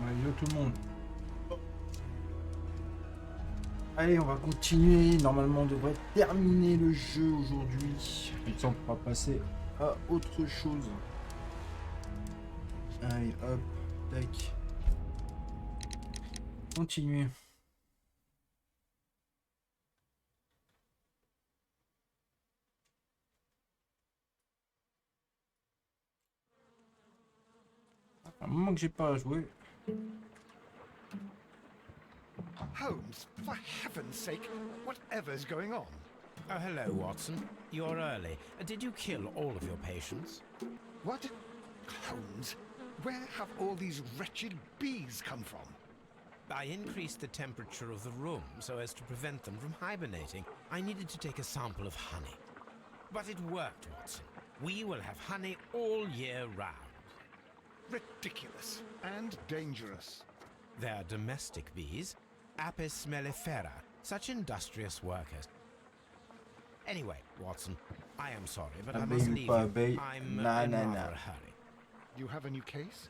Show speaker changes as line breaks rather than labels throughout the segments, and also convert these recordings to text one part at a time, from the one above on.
Ouais, yo tout le monde. Allez, on va continuer. Normalement, on devrait terminer le jeu aujourd'hui. Et puis on pourra passer à autre chose. Allez, hop, tac. Continuer. Un moment que j'ai pas joué.
Holmes, for heaven's sake, whatever's going on?
Oh, hello, Watson. You're early. Did you kill all of your patients?
What? Holmes, where have all these wretched bees come from?
I increased the temperature of the room so as to prevent them from hibernating. I needed to take a sample of honey. But it worked, Watson. We will have honey all year round.
Ridiculous and dangerous.
They're domestic bees, Apis mellifera, such industrious workers. Anyway, Watson, I am sorry, but I must leave you. I'm in rather a hurry.
You have a new case?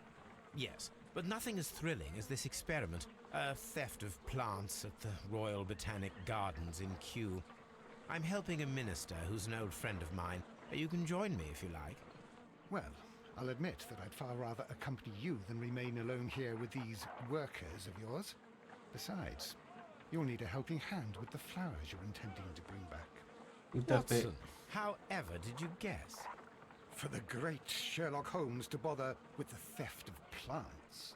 Yes, but nothing as thrilling as this experiment. A theft of plants at the Royal Botanic Gardens in Kew. I'm helping a minister who's an old friend of mine. You can join me if you like.
Well, I'll admit that I'd far rather accompany you than remain alone here with these workers of yours. Besides, you'll need a helping hand with the flowers you're intending to bring back.
Watson, however did you guess?
For the great Sherlock Holmes to bother with the theft of plants.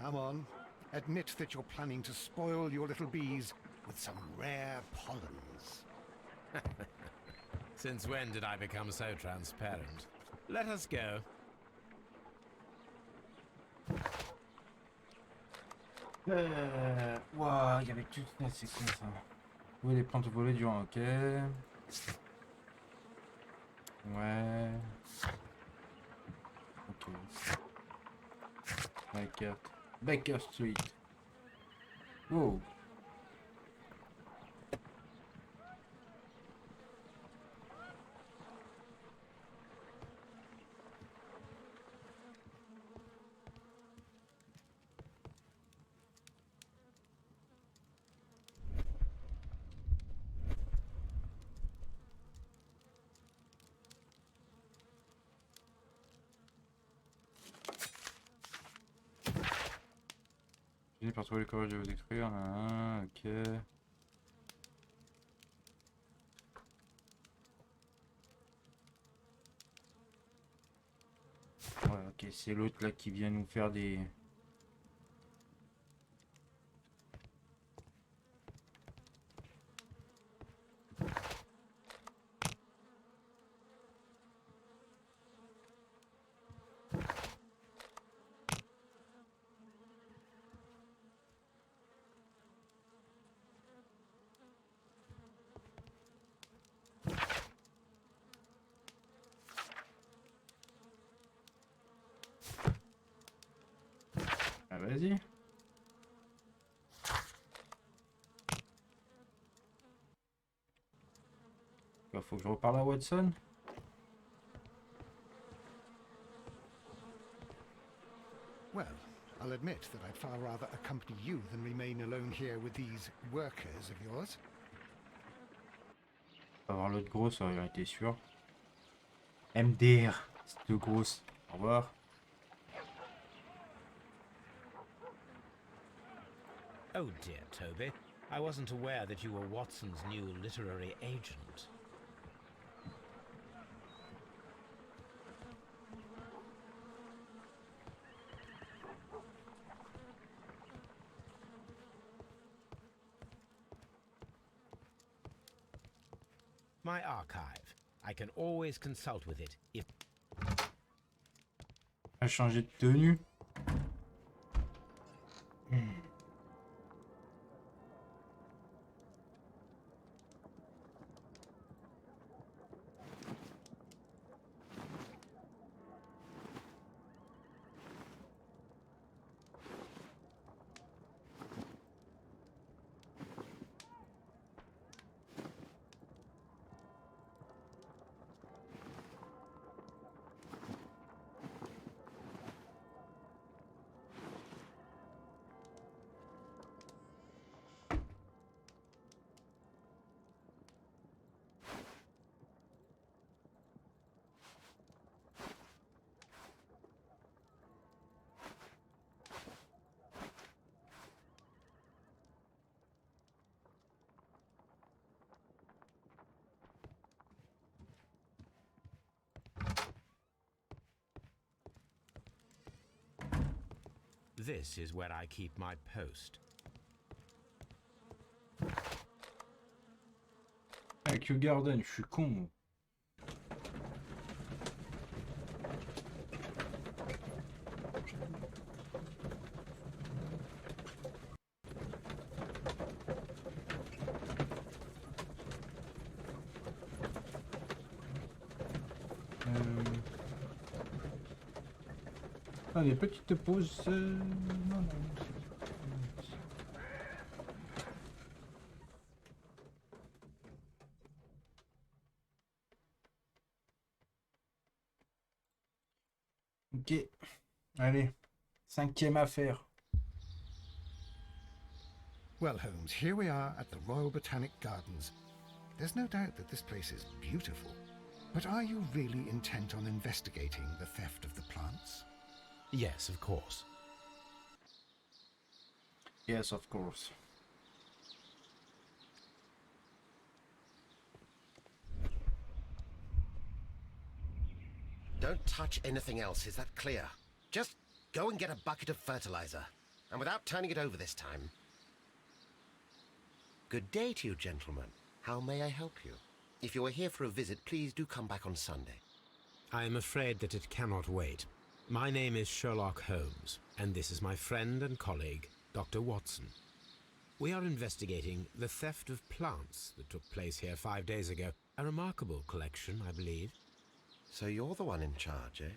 Come on, admit that you're planning to spoil your little bees with some rare pollens.
Since when did I become so transparent? Let us go.
Waouh, il y avait tout ça, c'est quoi ça? Oui, les plantes volées durant, ok. Ouais. Ok. Baker Street. Oh. Fini par trouver le courage de vous détruire. Ok. Ouais, ok, c'est l'autre là qui vient nous faire des... Ah, vas-y. Faut que je reparle à Watson.
Well, I'll admit that I'd far rather accompany you than remain alone here with these workers of yours.
Avoir l'autre grosse, ça aurait été sûr. MDR, c'est deux grosses. Au revoir.
Oh dear, Toby. I wasn't aware that you were Watson's new literary agent. My archive. I can always consult with it if...
A changé de tenue.
This is where I keep my post.
Ah, Kew Gardens, je suis con. Ah, des petites pauses. Non, non. Ok. Allez. 5e affaire.
Well, Holmes, here we are at the Royal Botanic Gardens. There's no doubt that this place is beautiful. But are you really intent on investigating the theft of the plants?
Yes, of course.
Yes, of course.
Don't touch anything else, is that clear? Just go and get a bucket of fertilizer. And without turning it over this time. Good day to you, gentlemen. How may I help you? If you are here for a visit, please do come back on Sunday.
I am afraid that it cannot wait. My name is Sherlock Holmes, and this is my friend and colleague, Dr. Watson. We are investigating the theft of plants that took place here 5 days ago. A remarkable collection, I believe.
So you're the one in charge, eh?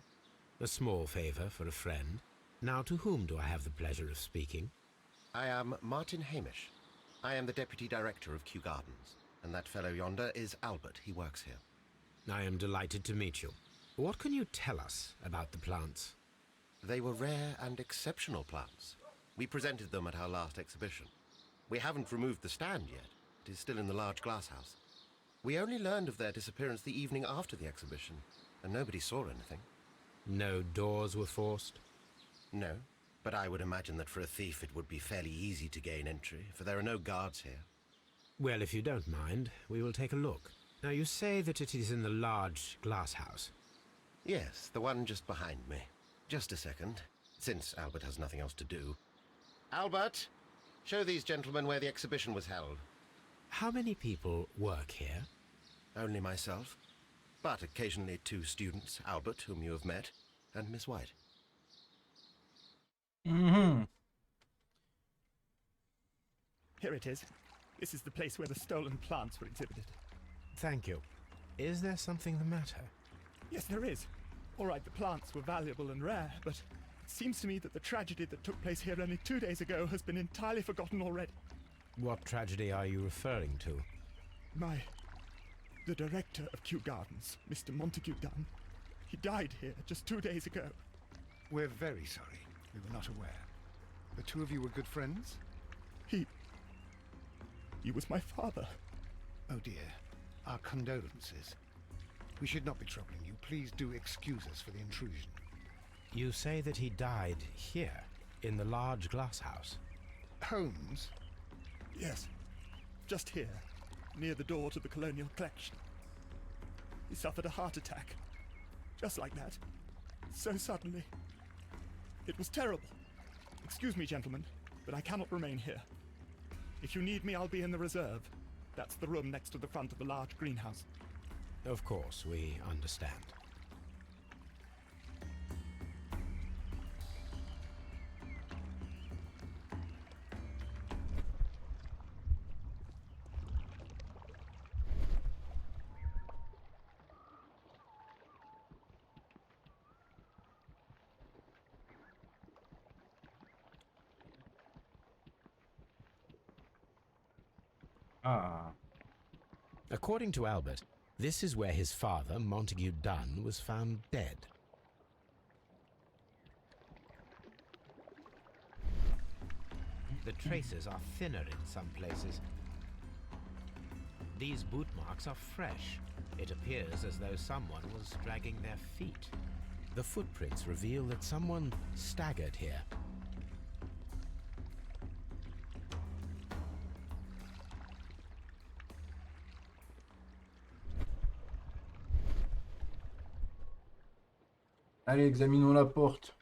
A small favor for a friend. Now, to whom do I have the pleasure of speaking?
I am Martin Hamish. I am the Deputy Director of Kew Gardens. And that fellow yonder is Albert. He works here.
I am delighted to meet you. What can you tell us about the plants?
They were rare and exceptional plants. We presented them at our last exhibition. We haven't removed the stand yet. It is still in the large glass house. We only learned of their disappearance the evening after the exhibition, and nobody saw anything.
No doors were forced?
No, but I would imagine that for a thief it would be fairly easy to gain entry, for there are no guards here.
Well, if you don't mind, we will take a look. Now, you say that it is in the large glass house.
Yes, the one just behind me. Just a second, since Albert has nothing else to do. Albert, show these gentlemen where the exhibition was held.
How many people work here?
Only myself, but occasionally 2 students, Albert, whom you have met, and Miss White.
Mm-hmm.
Here it is. This is the place where the stolen plants were exhibited.
Thank you. Is there something the matter?
Yes, there is. All right, the plants were valuable and rare, but it seems to me that the tragedy that took place here only 2 days ago has been entirely forgotten already.
What tragedy are you referring to?
The director of Kew Gardens, Mr. Montague Dunn, he died here just 2 days ago.
We're very sorry. We were not aware. The two of you were good friends?
He was my father.
Oh dear. Our condolences. We should not be troubling you. Please do excuse us for the intrusion.
You say that he died here, in the large glass house.
Holmes?
Yes, just here, near the door to the colonial collection. He suffered a heart attack, just like that, so suddenly. It was terrible. Excuse me, gentlemen, but I cannot remain here. If you need me, I'll be in the reserve. That's the room next to the front of the large greenhouse.
Of course, we understand.
Ah.
According to Albert, this is where his father, Montague Dunn, was found dead. The traces are thinner in some places. These boot marks are fresh. It appears as though someone was dragging their feet. The footprints reveal that someone staggered here.
Allez, examinons la porte.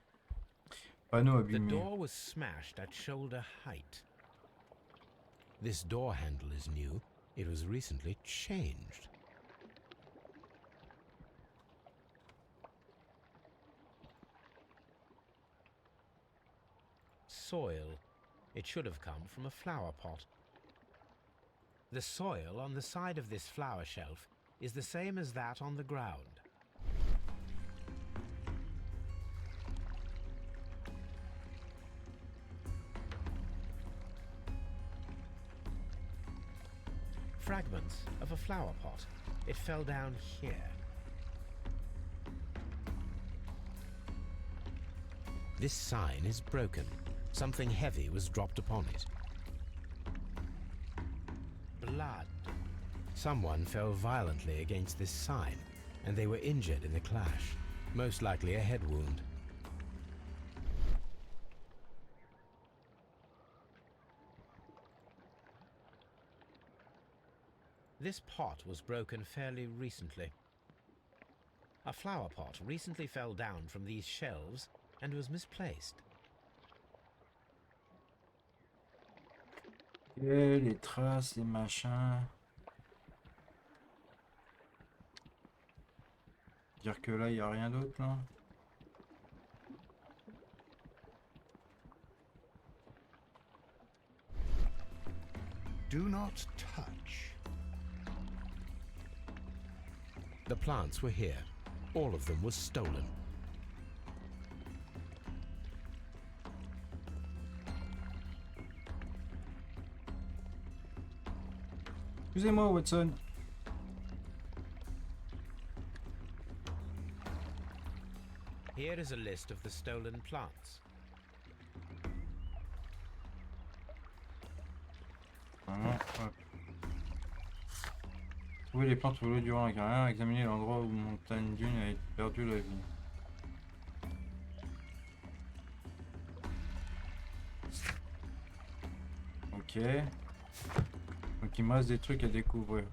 Panneau
The
abîmé.
door was smashed at shoulder height. This door handle is new. It was recently changed. Soil. It should have come from a flower pot. The soil on the side of this flower shelf is the same as that on the ground. Fragments of a flower pot. It fell down here. This sign is broken. Something heavy was dropped upon it. Blood. Someone fell violently against this sign, and they were injured in the clash, most likely a head wound. This pot was broken fairly recently. A flower pot recently fell down from these shelves and was misplaced.
Et les traces, les machins. Dire que là, il n'y a rien d'autre, là.
Do not touch.
The plants were here. All of them was stolen.
Excusez-moi, Watson.
Here is a list of the stolen plants.
Voilà, hop. Trouver les plantes volées durant la carrière, examiner l'endroit où Montagne Dune a perdu la vie. Ok. Donc il me reste des trucs à découvrir.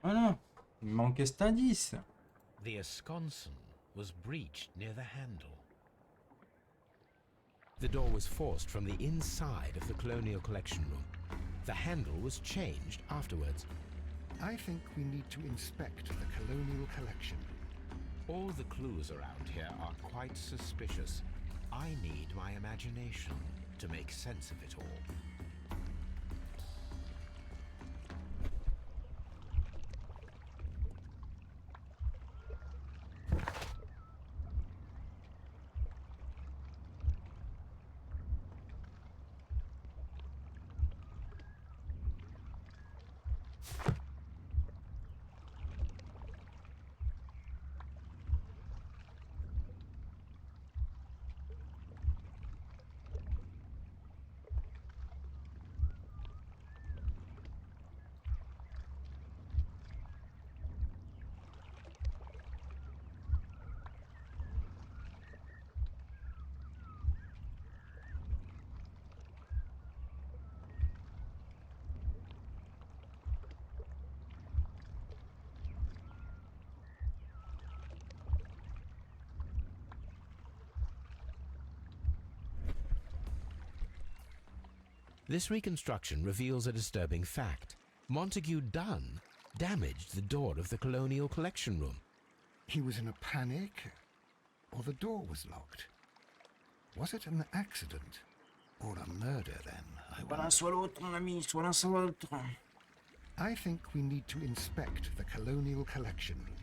Voilà. Il me manquait cet indice.
The esconson was breached near the handle. The door was forced from the inside of the Colonial Collection Room. The handle was changed afterwards.
I think we need to inspect the colonial collection.
All the clues around here are quite suspicious. I need my imagination to make sense of it all. This reconstruction reveals a disturbing fact. Montague Dunn damaged the door of the Colonial Collection Room.
He was in a panic, or the door was locked. Was it an accident, or a murder then, I
Soit l'un
wonder?
soit l'autre, mon ami, soit l'un soit l'autre.
I think we need to inspect the colonial collection room.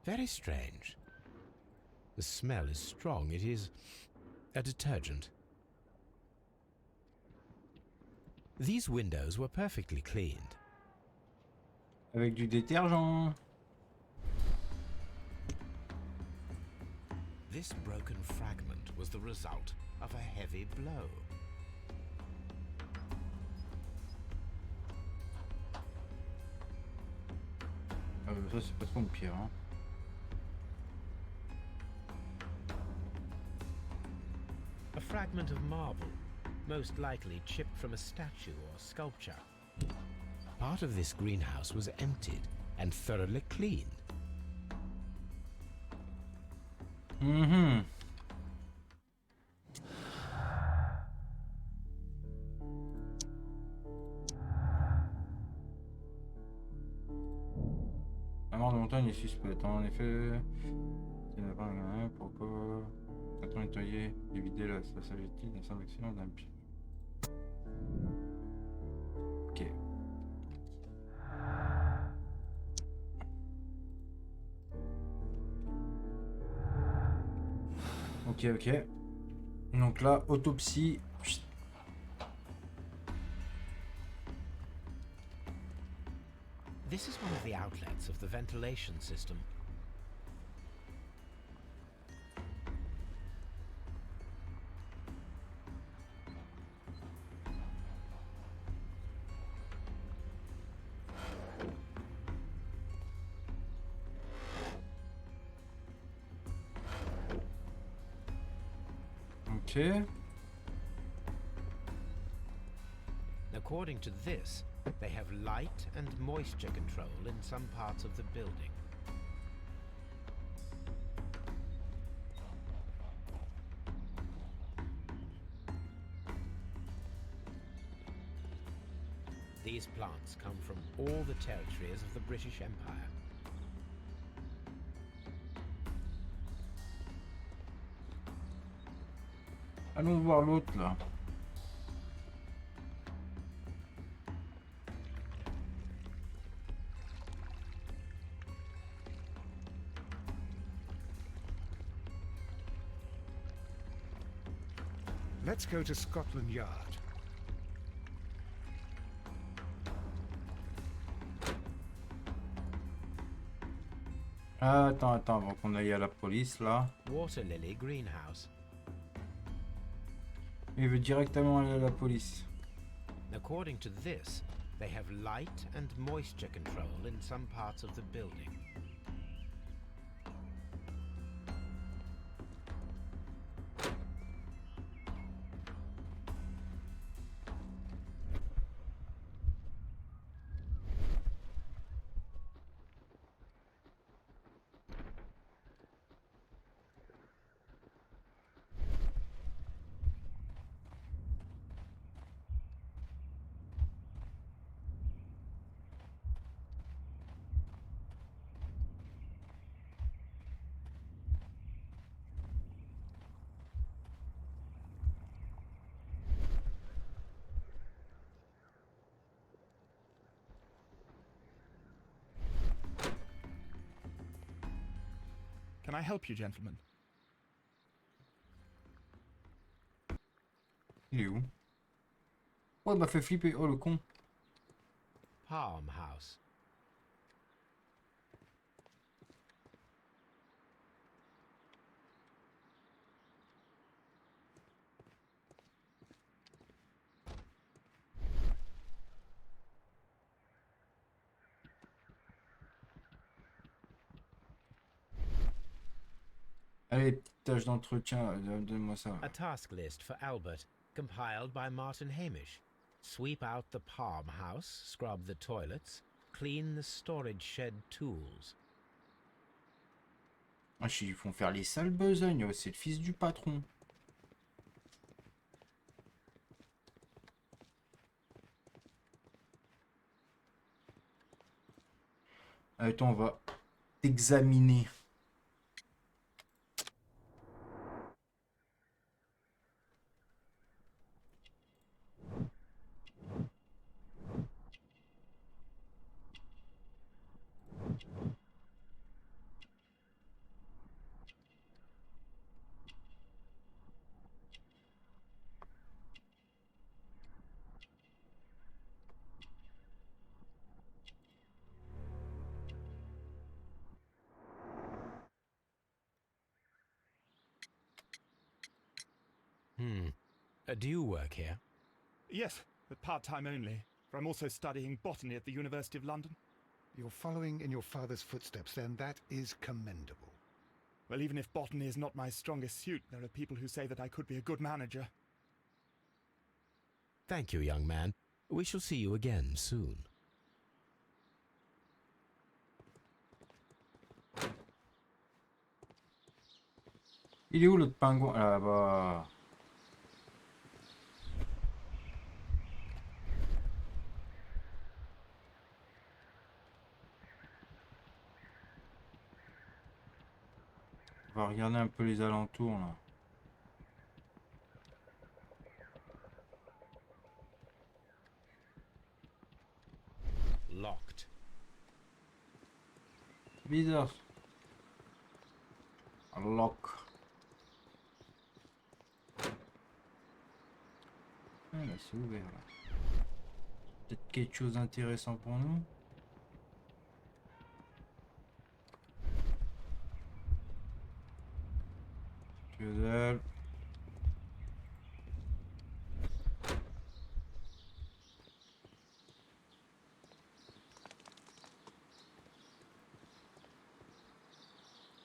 Very strange. The smell is strong. It is a detergent. These windows were perfectly cleaned.
Avec du détergent.
This broken fragment was the result of a heavy blow.
Ça c'est pas trop le pire. Hein.
A fragment of marble, most likely chipped from a statue or sculpture. Part of this greenhouse was emptied and thoroughly cleaned.
Mhm. La mort de montagne est suspecte. En effet, il n'y a pas un pourquoi. Quand on nettoyer et vider la sagétie d'un simple accident d'un pied. Ok. Ok, ok. Donc là, autopsie.
This is one of the outlets of the ventilation system.
Ok.
According to this, they have light and moisture control in some parts of the building. These plants come from all the territories of the British Empire.
Allons voir l'autre là.
Let's go to Scotland Yard.
Attends, avant qu'on aille à la police là.
Water lily greenhouse.
Il veut directement aller à la police.
According to this, they have light and moisture control in some parts of the building.
Can I help you, gentlemen?
Il est où? Ouais, m'a fait flipper. Oh le con.
Palm house.
Allez, petite tâche d'entretien, donne-moi ça.
A task list for Albert, compiled by Martin Hamish. Sweep out the palm house, scrub the toilets, clean the storage shed tools.
Ah, ils font faire les sales besognes, c'est le fils du patron. Attends, on va examiner.
Do you work here?
Yes, but part-time only, for I'm also studying botany at the University of London.
You're following in your father's footsteps, then. That is commendable.
Well, even if botany is not my strongest suit, there are people who say that I could be a good manager.
Thank you, young man. We shall see you again soon.
Il est où l'autre pingouin? Là-bas. On va regarder un peu les alentours là.
Locked.
Bizarre. Lock. Ah là, c'est ouvert là. Peut-être quelque chose d'intéressant pour nous. Que dalle.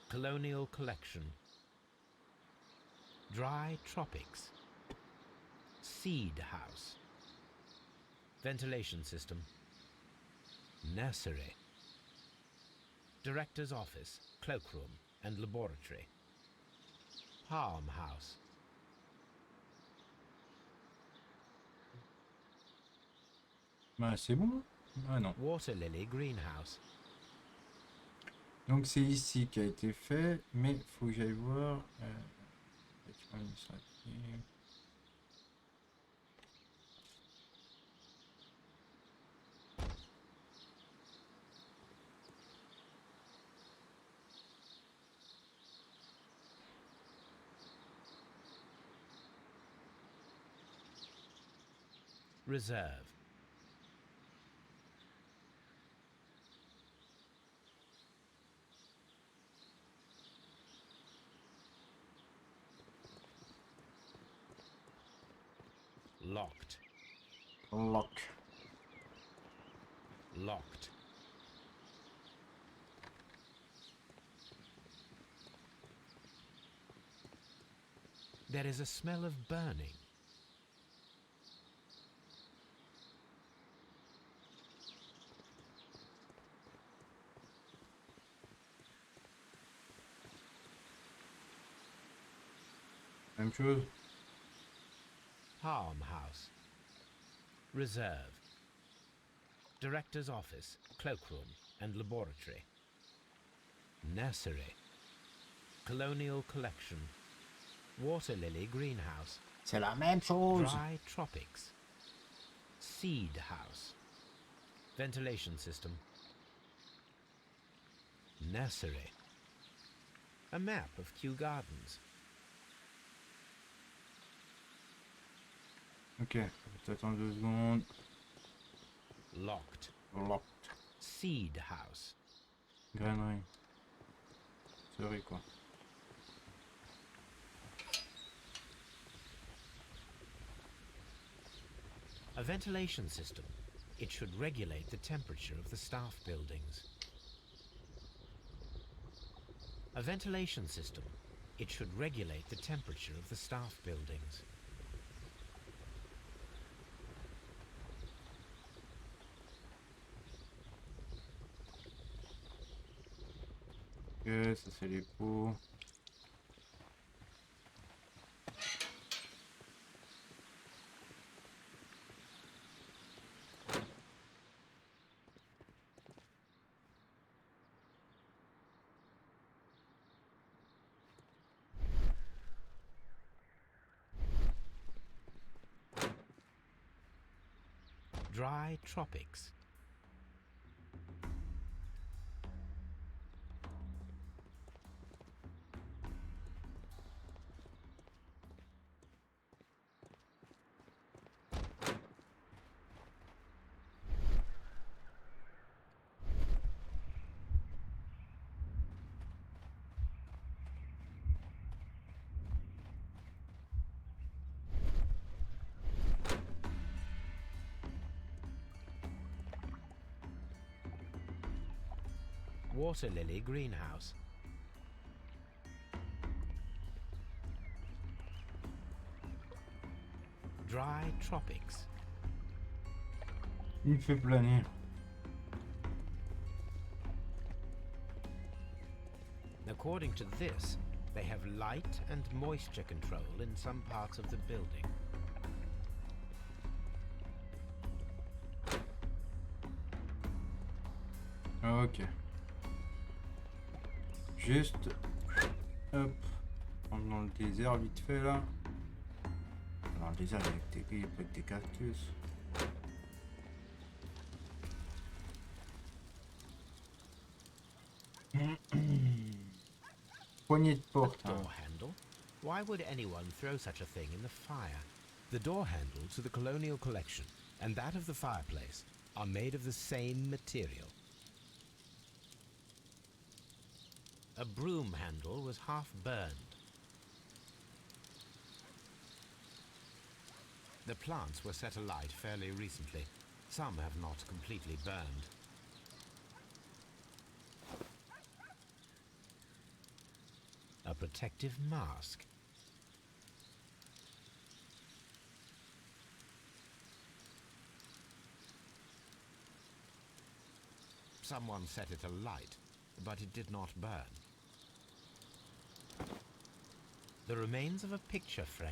Colonial collection. Dry tropics. Seed house. Ventilation system. Nursery. Director's office, cloakroom and laboratory. Palm house.
Bah c'est bon. Ah non.
Water lily greenhouse.
Donc c'est ici qui a été fait, mais il faut que j'aille voir. Bâtiment administratif.
Reserve. Locked.
Lock.
Locked. There is a smell of burning.
Même chose.
Palm house. Reserve. Director's office, cloakroom and laboratory. Nursery. Colonial collection. Water lily greenhouse.
C'est la même chose.
Dry tropics. Seed house. Ventilation system. Nursery. A map of Kew Gardens.
Ok, faut attendre 2 secondes.
Locked.
Locked.
Seed house.
Grainerie. Sorry quoi.
A ventilation system. It should regulate the temperature of the staff buildings. A ventilation system. It should regulate the temperature of the staff buildings.
Ok, ça c'est les pots.
Dry tropics. water lily greenhouse. Dry tropics.
Il me fait planer.
According to this, they have light and moisture control in some parts of the building.
Ok. Juste... Hop. On est dans le désert vite fait là. Dans le désert il y a pas que des cactus. Poignée de porte.
A door handle? Why would anyone throw such a thing in the fire? The door handle to the colonial collection and that of the fireplace are made of the same material. A broom handle was half burned. The plants were set alight fairly recently. Some have not completely burned. A protective mask. Someone set it alight, but it did not burn. The remains of a picture frame.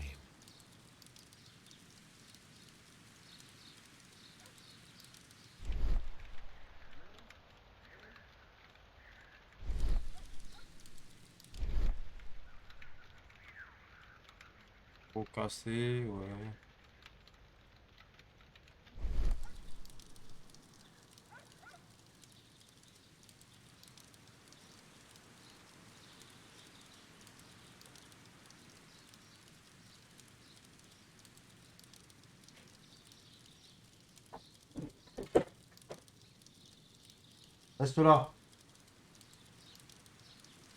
Faut casser, ouais. Reste là.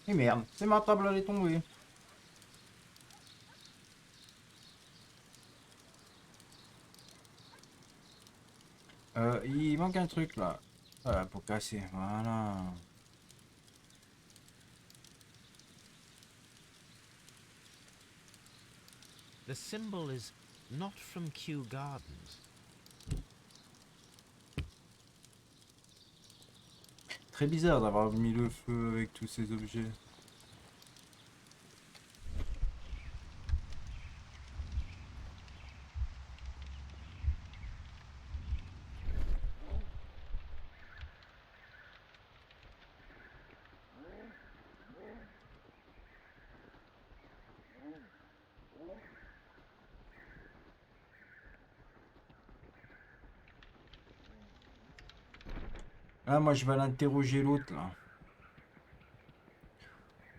Et merde, c'est ma table, elle est tombée. Il manque un truc là. Pour casser, voilà.
The symbol is not from Kew Gardens.
Très bizarre d'avoir mis le feu avec tous ces objets. Là, moi, je vais aller interroger l'autre, là.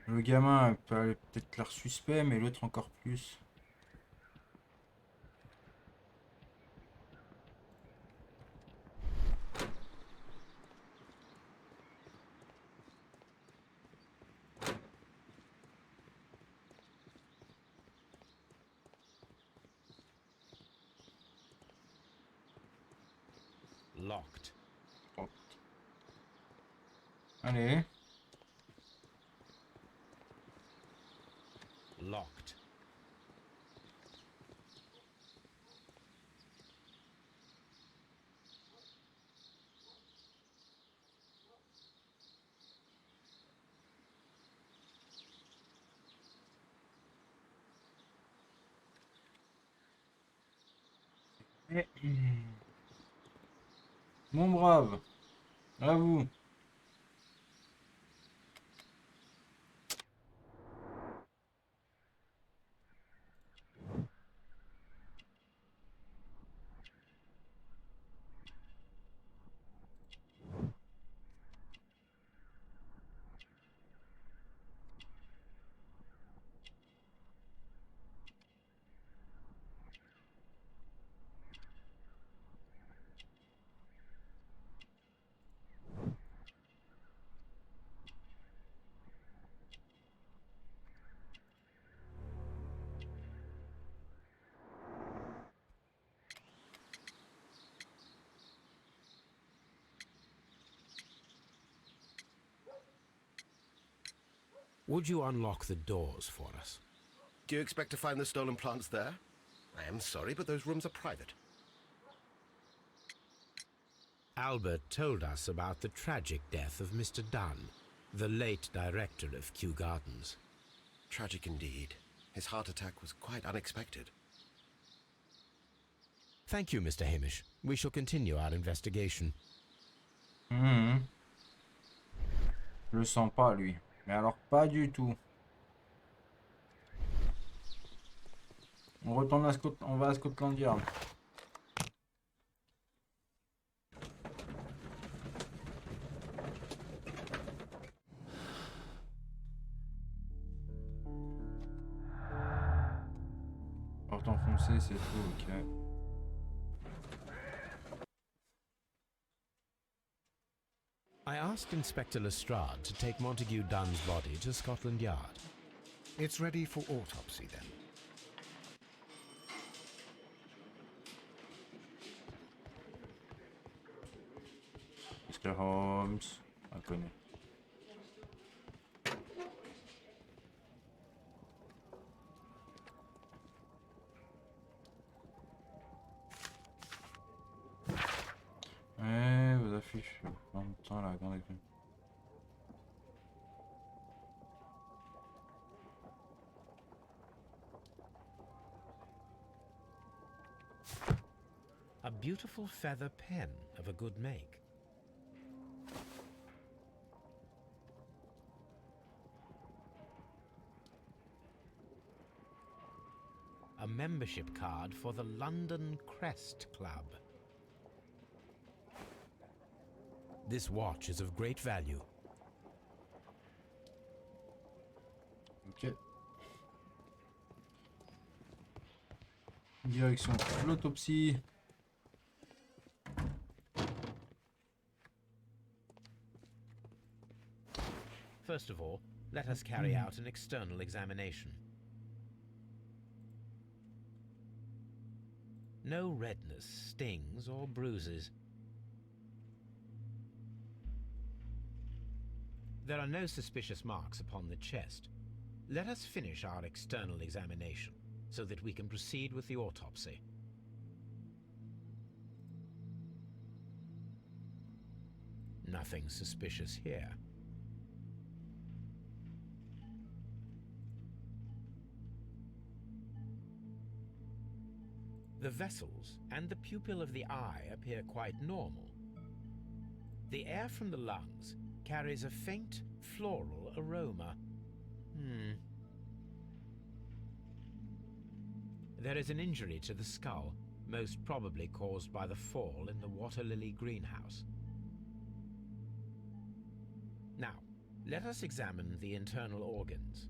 Le gamin peut peut-être l'air suspect, mais l'autre encore plus.
Locked.
Allez.
Locked.
Mon brave. À vous.
Would you unlock the doors for us?
Do you expect to find the stolen plants there? I am sorry, but those rooms are private.
Albert told us about the tragic death of Mr. Dunn, the late director of Kew Gardens.
Tragic indeed. His heart attack was quite unexpected.
Thank you, Mr. Hamish. We shall continue our investigation.
Je le sens pas, lui. Mais alors, pas du tout. On retourne à on va à Scotland Yard. Porte enfoncée, c'est tout, ok.
I asked Inspector Lestrade to take Montague Dunn's body to Scotland Yard.
It's ready for autopsy then.
Mr. Holmes, inconnu. Vos affiches. En même temps, la grande écran.
A beautiful feather pen of a good make. A membership card for the London Crest Club. This watch is of great value.
Ok. Direction l'autopsie.
First of all, let us carry out an external examination. No redness, stings, or bruises. There are no suspicious marks upon the chest. Let us finish our external examination so that we can proceed with the autopsy. Nothing suspicious here. The vessels and the pupil of the eye appear quite normal. The air from the lungs carries a faint floral aroma. There is an injury to the skull, most probably caused by the fall in the water lily greenhouse. Now, let us examine the internal organs.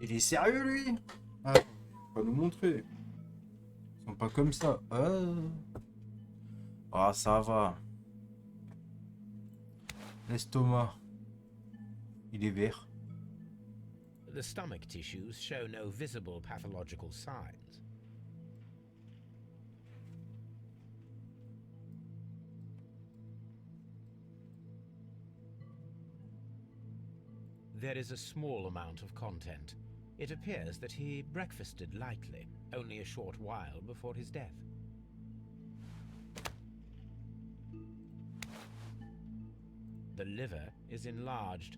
Il est sérieux, lui? Ah, faut nous montrer. Ils sont pas comme ça. Ah, ça va. L'estomac. Il est vert.
The stomach tissues show no visible pathological signs. There is a small amount of content. It appears that he breakfasted lightly, only a short while before his death. The liver is enlarged.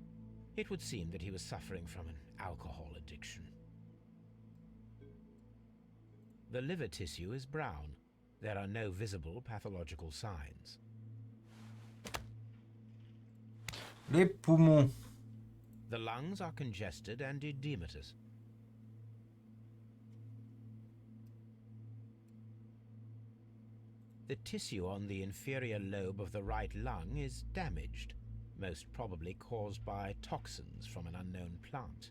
It would seem that he was suffering from an alcohol addiction. The liver tissue is brown. There are no visible pathological signs.
Les poumons.
The lungs are congested and edematous. The tissue on the inferior lobe of the right lung is damaged, most probably caused by toxins from an unknown plant.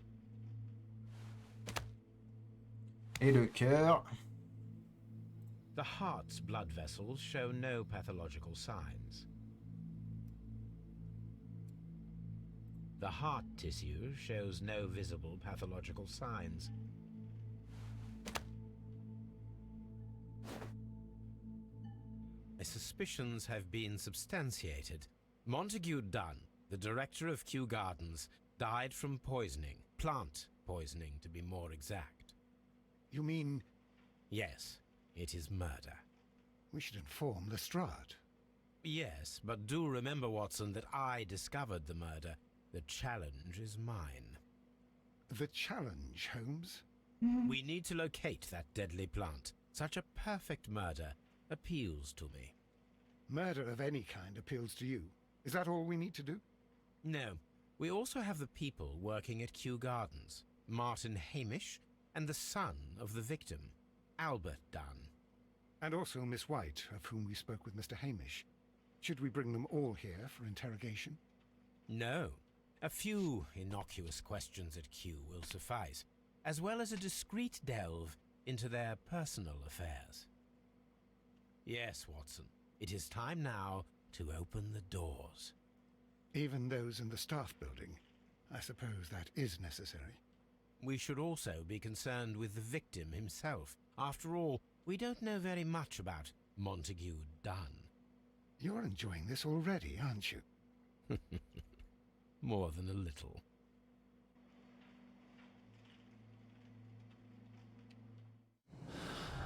Et le cœur.
The heart's blood vessels show no pathological signs. The heart tissue shows no visible pathological signs. My suspicions have been substantiated. Montague Dunn, the director of Kew Gardens, died from poisoning. Plant poisoning, to be more exact.
You mean
Yes, it is murder.
we should inform Lestrade?
Yes, but do remember, Watson, that I discovered the murder. The challenge is mine.
The challenge, Holmes?
We need to locate that deadly plant. Such a perfect murder appeals to me.
Murder of any kind appeals to you. Is that all we need to do?
No, we also have the people working at Kew Gardens. Martin Hamish and the son of the victim, Albert Dunn.
And also Miss White, of whom we spoke with Mr. Hamish. Should we bring them all here for interrogation?
No, a few innocuous questions at Kew will suffice, as well as a discreet delve into their personal affairs. Yes, Watson, it is time now to open the doors.
Even those in the staff building. I suppose that is necessary.
We should also be concerned with the victim himself. After all, we don't know very much about Montague Dunn.
You're enjoying this already, aren't you?
More than a little.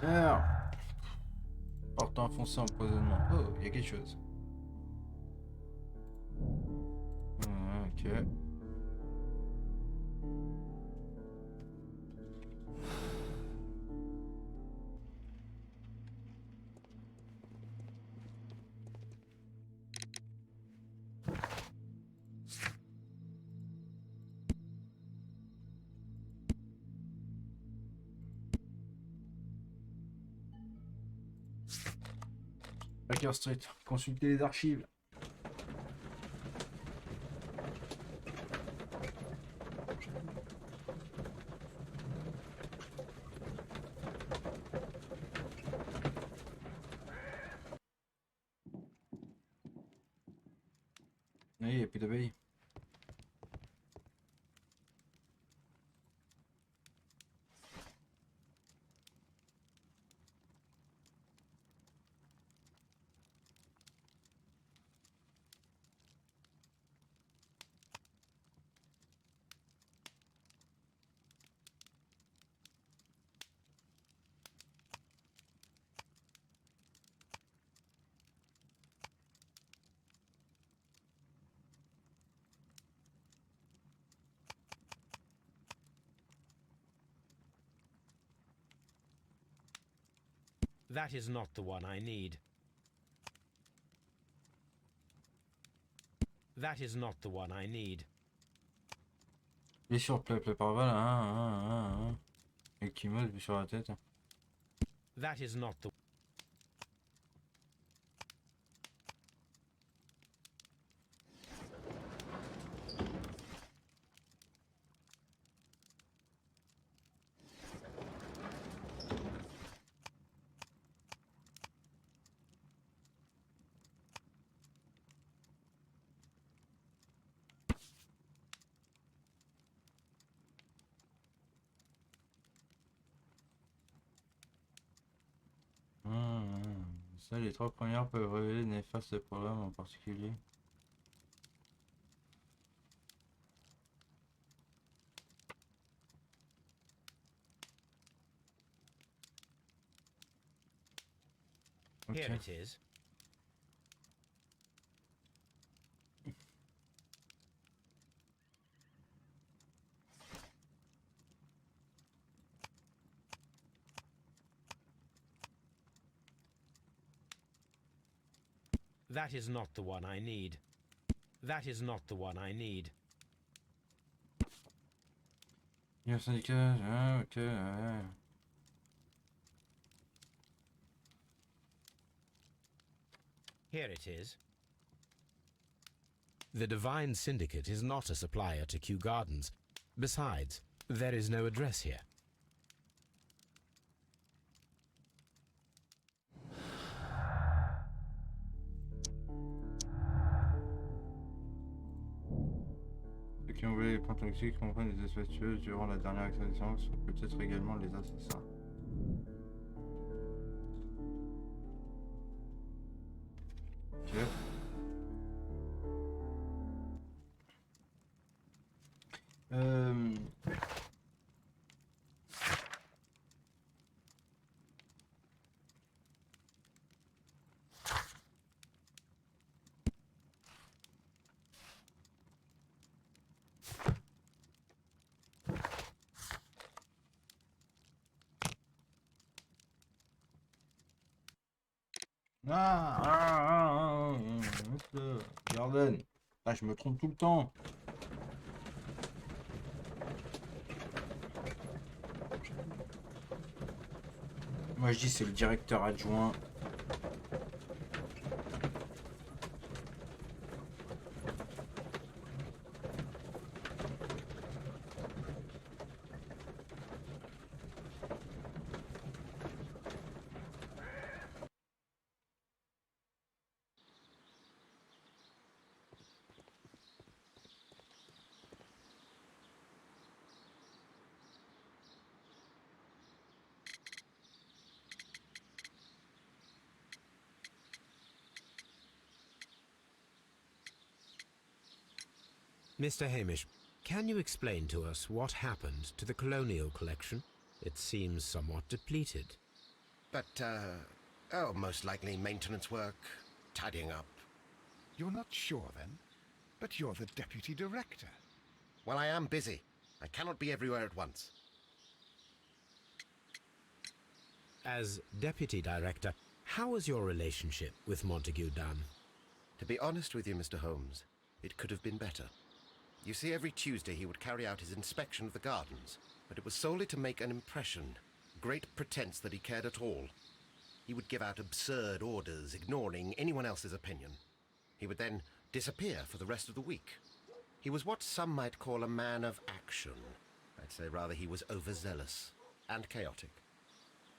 Alors, portant foncé empoisonnement. Oh, il y a quelque chose. Ok. Baker Street, consultez les archives. Oui, il n'y a plus d'abeilles.
That is not the one I need. That is not the one I need.
Blessure plaie par balle, hein. Et qui meurt sur la tête.
That is not the...
Ça, les trois premières peuvent révéler de néfastes problèmes en particulier.
Here
Ok.
it is. That is not the one I need. That is not the one I need.
Il y a un syndicat, ok, ouais.
Here it is. The Divine Syndicate is not a supplier to Kew Gardens. Besides, there is no address here.
Ceux qui ont volé les plantes toxiques comprennent les espèces tueuses durant la dernière expédition sont peut-être également les assassins. Ok. Garden. Ah, je me trompe tout le temps. Moi je dis c'est le directeur adjoint.
Mr. Hamish, can you explain to us what happened to the colonial collection? It seems somewhat depleted.
But, oh, most likely maintenance work, tidying up.
You're not sure, then? But you're the deputy director.
Well, I am busy. I cannot be everywhere at once.
As deputy director, how was your relationship with Montague Dunn?
To be honest with you, Mr. Holmes, it could have been better. You see, every Tuesday he would carry out his inspection of the gardens, but it was solely to make an impression, great pretense that he cared at all. He would give out absurd orders, ignoring anyone else's opinion. He would then disappear for the rest of the week. He was what some might call a man of action. I'd say rather he was overzealous and chaotic.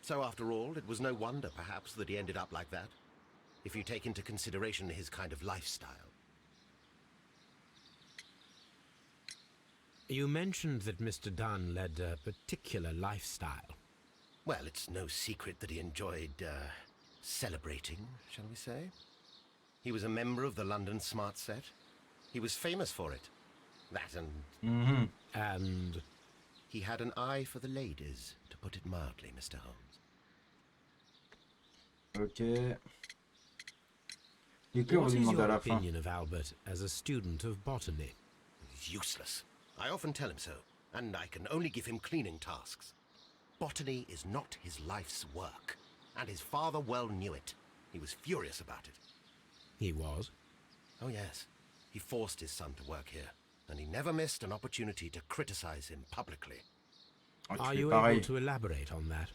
So after all, it was no wonder, perhaps, that he ended up like that, if you take into consideration his kind of lifestyle.
You mentioned that Mr. Dunn led a particular lifestyle.
Well, it's no secret that he enjoyed, celebrating, shall we say? He was a member of the London Smart Set. He was famous for it. That and...
And...
He had an eye for the ladies, to put it mildly, Mr. Holmes.
Ok.
What is your opinion of Albert as a student of botany?
He's useless. I often tell him so, and I can only give him cleaning tasks. Botany is not his life's work, and his father well knew it. He was furious about it.
He was?
Oh, yes. He forced his son to work here, and he never missed an opportunity to criticize him publicly.
Are you able to elaborate on that?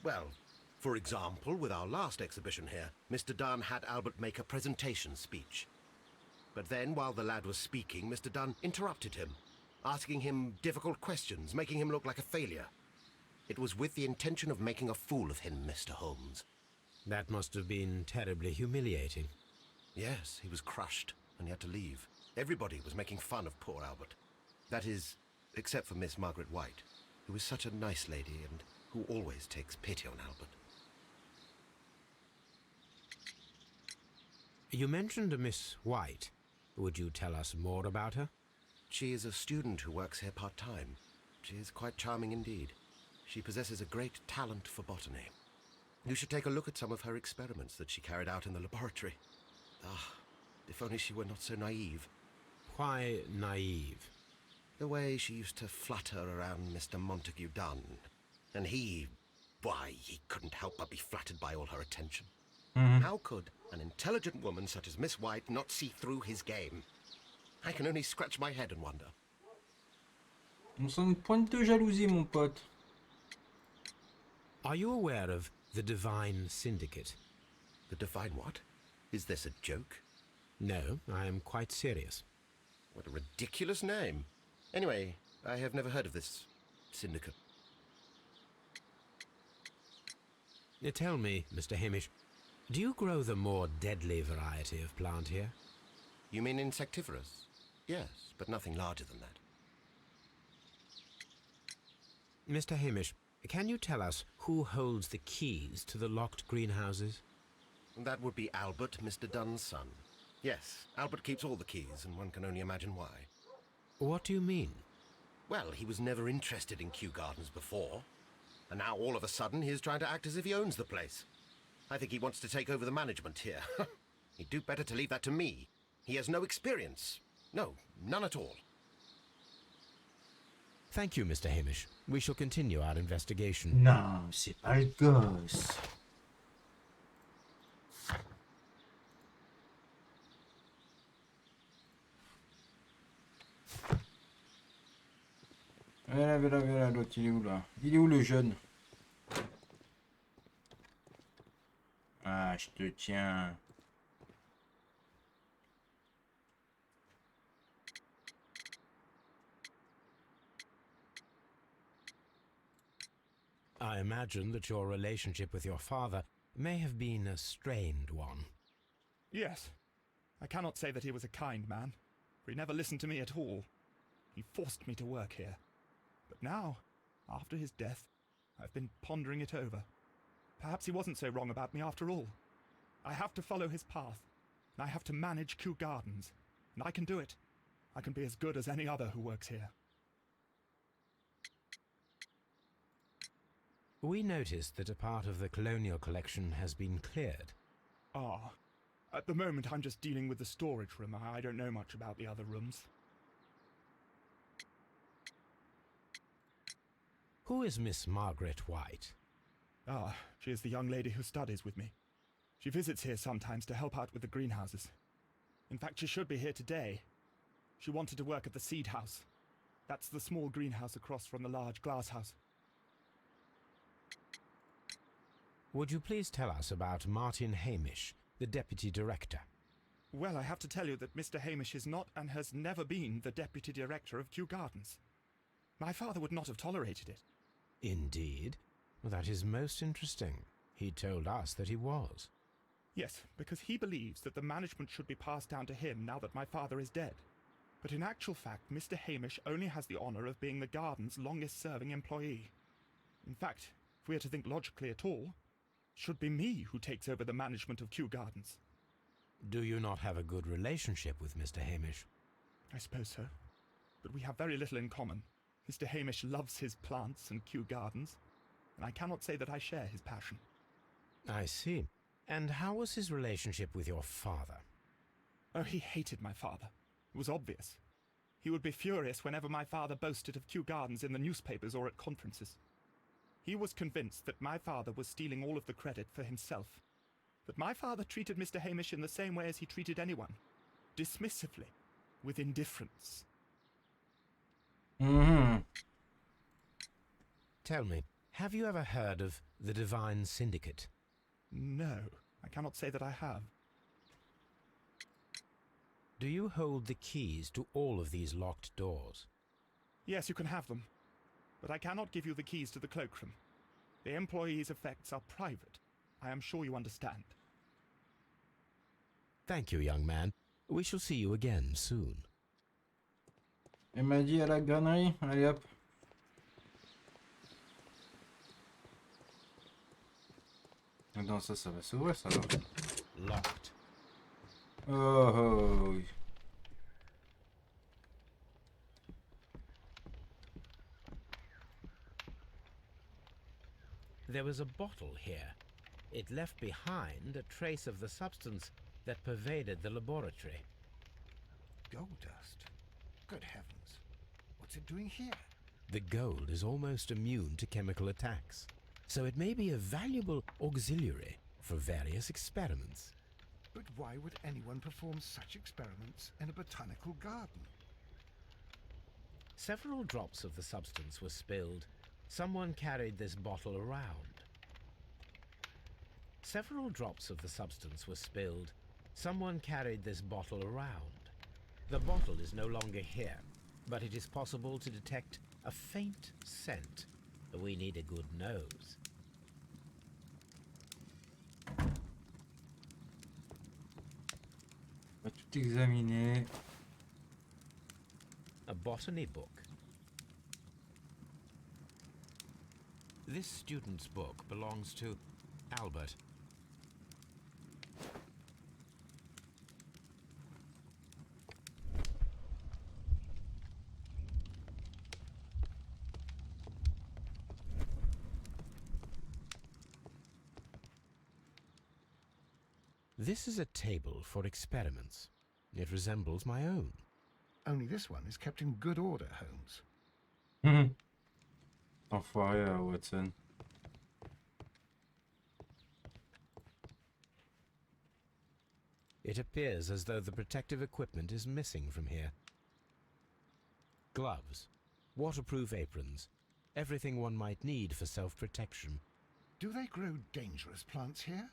Well, for example, with our last exhibition here, Mr. Dunn had Albert make a presentation speech. But then, while the lad was speaking, Mr. Dunn interrupted him, asking him difficult questions, making him look like a failure. It was with the intention of making a fool of him, Mr. Holmes.
That must have been terribly humiliating.
Yes, he was crushed, and he had to leave. Everybody was making fun of poor Albert. That is, except for Miss Margaret White, who is such a nice lady and who always takes pity on Albert.
You mentioned a Miss White. Would you tell us more about her?
She is a student who works here part-time. She is quite charming indeed. She possesses a great talent for botany. You should take a look at some of her experiments that she carried out in the laboratory. Ah, if only she were not so naive.
Why naive?
The way she used to flutter around Mr. Montague Dunn. And why, he couldn't help but be flattered by all her attention. How could an intelligent woman such as Miss White not see through his game? I can only scratch my head and wonder.
On sent une pointe de jalousie, mon pote.
Are you aware of the Divine Syndicate?
The Divine what? Is this a joke?
No, I am quite serious.
What a ridiculous name. Anyway, I have never heard of this syndicate.
Tell me, Mr. Hamish, do you grow the more deadly variety of plant here?
You mean insectivorous? Yes, but nothing larger than that.
Mr. Hamish, can you tell us who holds the keys to the locked greenhouses?
That would be Albert, Mr. Dunn's son. Yes, Albert keeps all the keys, and one can only imagine why.
What do you mean?
Well, he was never interested in Kew Gardens before, and now all of a sudden he is trying to act as if he owns the place. I think he wants to take over the management here. He'd do better to leave that to me. He has no experience. No, none at all.
Thank you, Mr. Hamish. We shall continue our investigation.
Non, c'est pas le gosse. Voilà, l'autre, il est où là? Il est où le jeune? Ah, je te tiens.
I imagine that your relationship with your father may have been a strained one.
Yes. I cannot say that he was a kind man, for he never listened to me at all. He forced me to work here. But now, after his death, I've been pondering it over. Perhaps he wasn't so wrong about me after all. I have to follow his path, and I have to manage Kew Gardens, and I can do it. I can be as good as any other who works here.
We noticed that a part of the colonial collection has been cleared.
Ah. At the moment, I'm just dealing with the storage room. I don't know much about the other rooms.
Who is Miss Margaret White?
Ah, she is the young lady who studies with me. She visits here sometimes to help out with the greenhouses. In fact, she should be here today. She wanted to work at the seed house. That's the small greenhouse across from the large glass house.
Would you please tell us about Martin Hamish, the deputy director?
Well, I have to tell you that Mr. Hamish is not and has never been the deputy director of Kew Gardens. My father would not have tolerated it.
Indeed? Well, that is most interesting. He told us that he was.
Yes, because he believes that the management should be passed down to him now that my father is dead. But in actual fact, Mr. Hamish only has the honour of being the garden's longest-serving employee. In fact, if we are to think logically at all, it should be me who takes over the management of Kew Gardens.
Do you not have a good relationship with Mr. Hamish?
I suppose so. But we have very little in common. Mr. Hamish loves his plants and Kew Gardens, and I cannot say that I share his passion.
I see. And how was his relationship with your father?
Oh, he hated my father. It was obvious. He would be furious whenever my father boasted of Kew Gardens in the newspapers or at conferences. He was convinced that my father was stealing all of the credit for himself. That my father treated Mr. Hamish in the same way as he treated anyone. Dismissively. With indifference.
Tell me, have you ever heard of the Divine Syndicate?
No, I cannot say that I have.
Do you hold the keys to all of these locked doors?
Yes, you can have them. But I cannot give you the keys to the cloakroom. The employees' effects are private. I am sure you understand.
Thank you, young man. We shall see you again soon.
Elle m'a dit à la granerie. Allez hop. Attends, ça va s'ouvrir ça alors.
Locked.
Oh.
There was a bottle here. It left behind a trace of the substance that pervaded the laboratory.
Gold dust? Good heavens. What's it doing here?
The gold is almost immune to chemical attacks, so it may be a valuable auxiliary for various experiments.
But why would anyone perform such experiments in a botanical garden?
Several drops of the substance were spilled. Someone carried this bottle around. Several drops of the substance were spilled. Someone carried this bottle around. The bottle is no longer here, but it is possible to detect a faint scent. We need a good nose.
On va tout examiner.
A botany book. This student's book belongs to Albert. This is a table for experiments. It resembles my own.
Only this one is kept in good order, Holmes.
Enfoiré, Watson.
It appears as though the protective equipment is missing from here. Gloves. Waterproof aprons. Everything one might need for self-protection.
Do they grow dangerous plants here?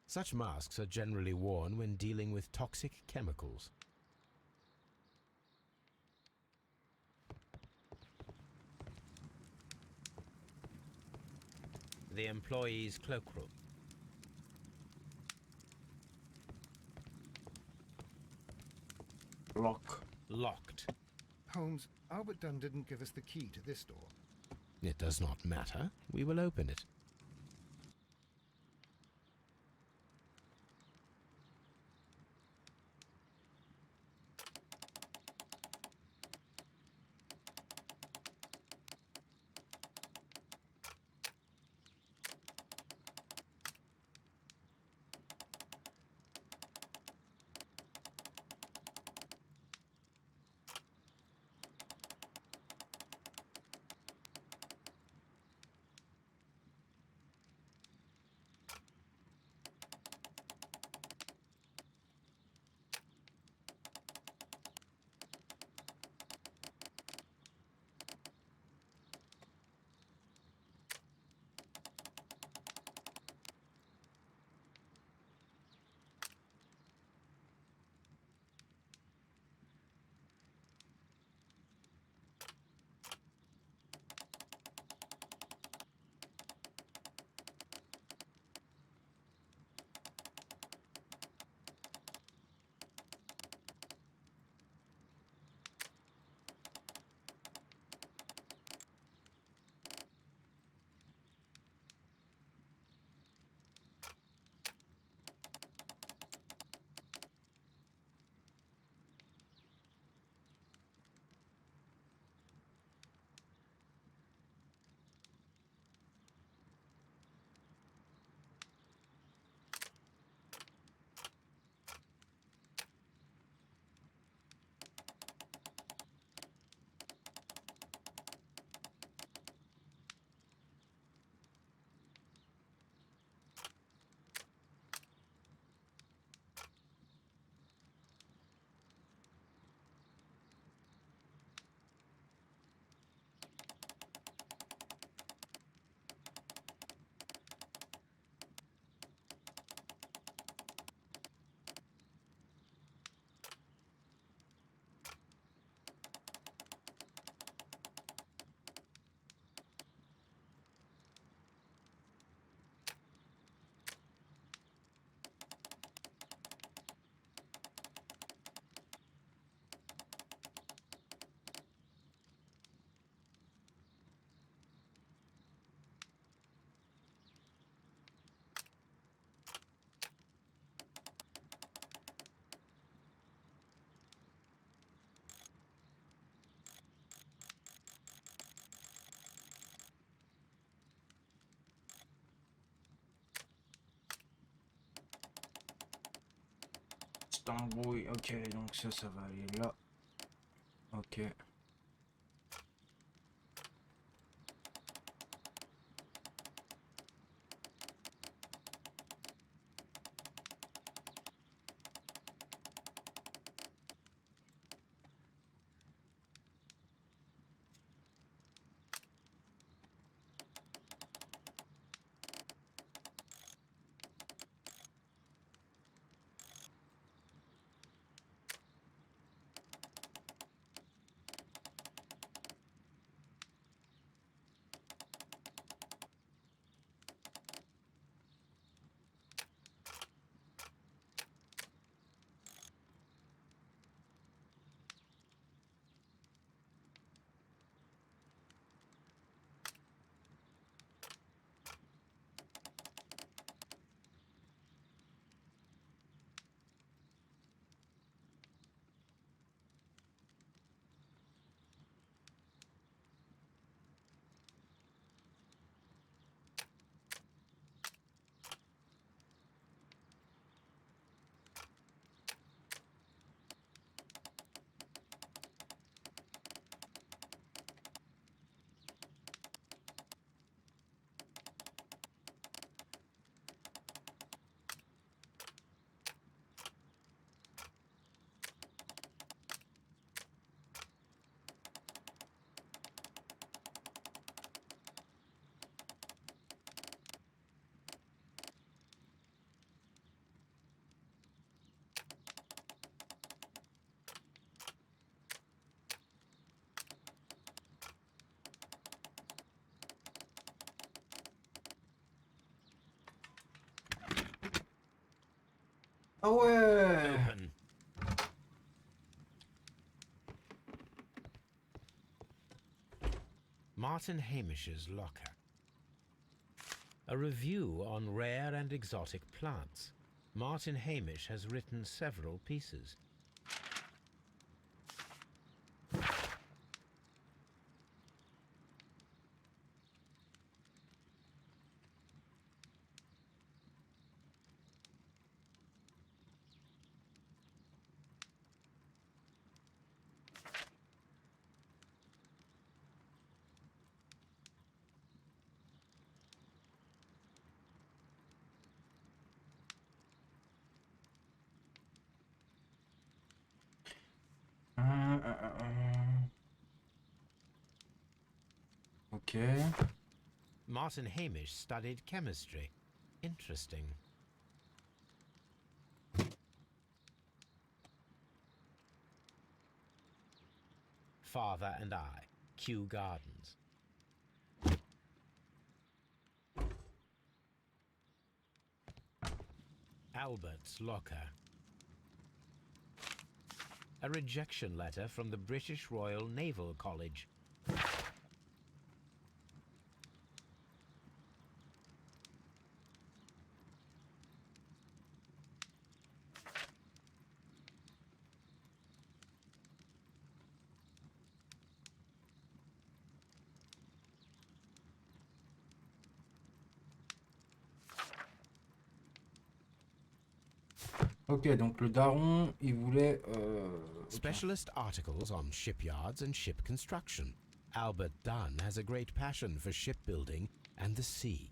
Such masks are generally worn when dealing with toxic chemicals. The employee's cloakroom.
Lock.
Locked.
Holmes, Albert Dunn didn't give us the key to this door.
It does not matter. We will open it.
Embrouille. Ok, donc ça va aller là. Ok. Ah ouais.
Open. Martin Hamish's locker. A review on rare and exotic plants. Martin Hamish has written several pieces.
Ok.
Martin Hamish studied chemistry. Interesting. Father and I, Kew Gardens. Albert's locker. A rejection letter from the British Royal Naval College.
Ok, donc le daron, il voulait...
Specialist articles on shipyards and ship construction. Albert Dunn has a great passion for shipbuilding and the sea.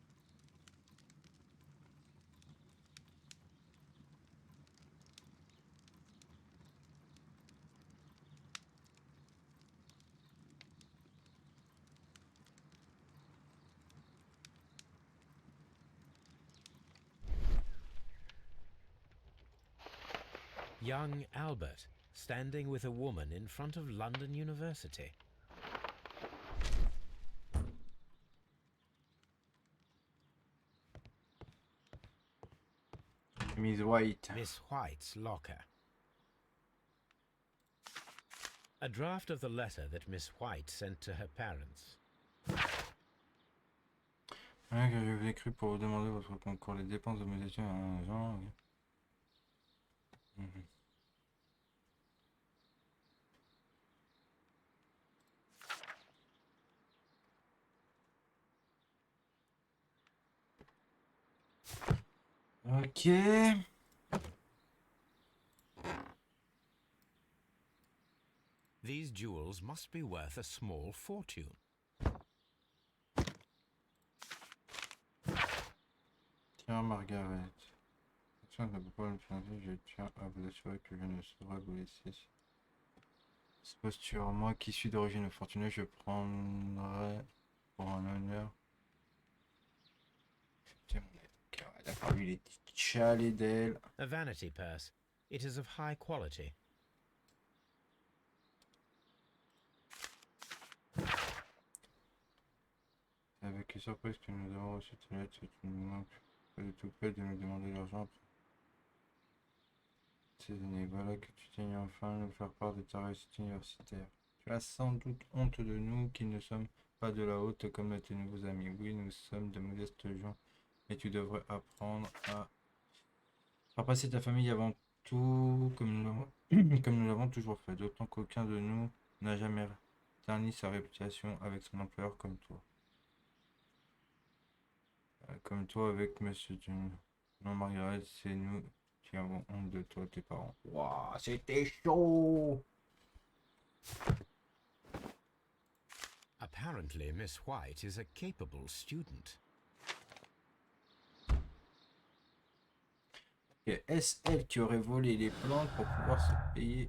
Young Albert, standing with a woman in front of London University.
Miss White.
Miss White's locker. A draft of the letter that Miss White sent to her parents.
Ouais, que je vous ai écrit pour vous demander votre concours, les dépenses de mes études, genre... Ok.
These jewels must be worth a small fortune.
Tiens, Margaret. Attention, ne peut pas me financer, je tiens à vous assurer que je ne saurais vous laisser. Se pose sur moi, qui suis d'origine fortunée, je prendrai pour un honneur. C'est mon aide. D'accord, lui, il est chalé d'elle.
A vanity purse. It is of high quality.
Avec surprise que nous avons reçu ta lettre, tu nous manques pas du tout près de nous demander l'argent après. Ces années, voilà que tu daignes enfin nous faire part de ta réussite universitaire. Tu as sans doute honte de nous qui ne sommes pas de la haute comme tes nouveaux amis. Oui, nous sommes de modestes gens, mais tu devrais apprendre à faire passer ta famille avant tout, comme comme nous l'avons toujours fait. D'autant qu'aucun de nous n'a jamais terni sa réputation avec son employeur comme toi. Comme toi avec Monsieur June. Non, Margaret, c'est nous qui avons honte de toi, tes parents. Waouh, c'était chaud!
Apparently, Miss White is a capable student.
Et est-ce elle qui aurait volé les plantes pour pouvoir se payer?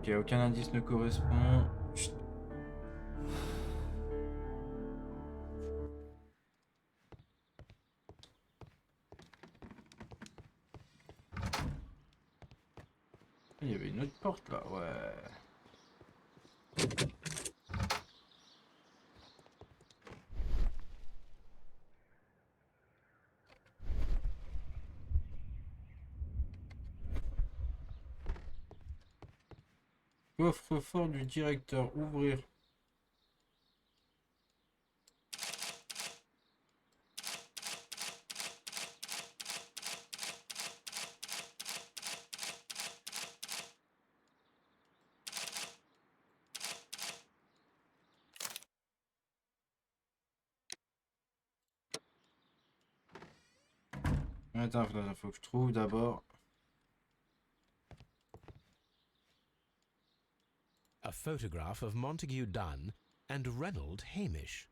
Ok, aucun indice ne correspond. Chut. Il y avait une autre porte là, ouais. Coffre-fort du directeur, ouvrir. Attends, faut que je trouve d'abord.
A photograph of Montague Dunn and Reynold Hamish.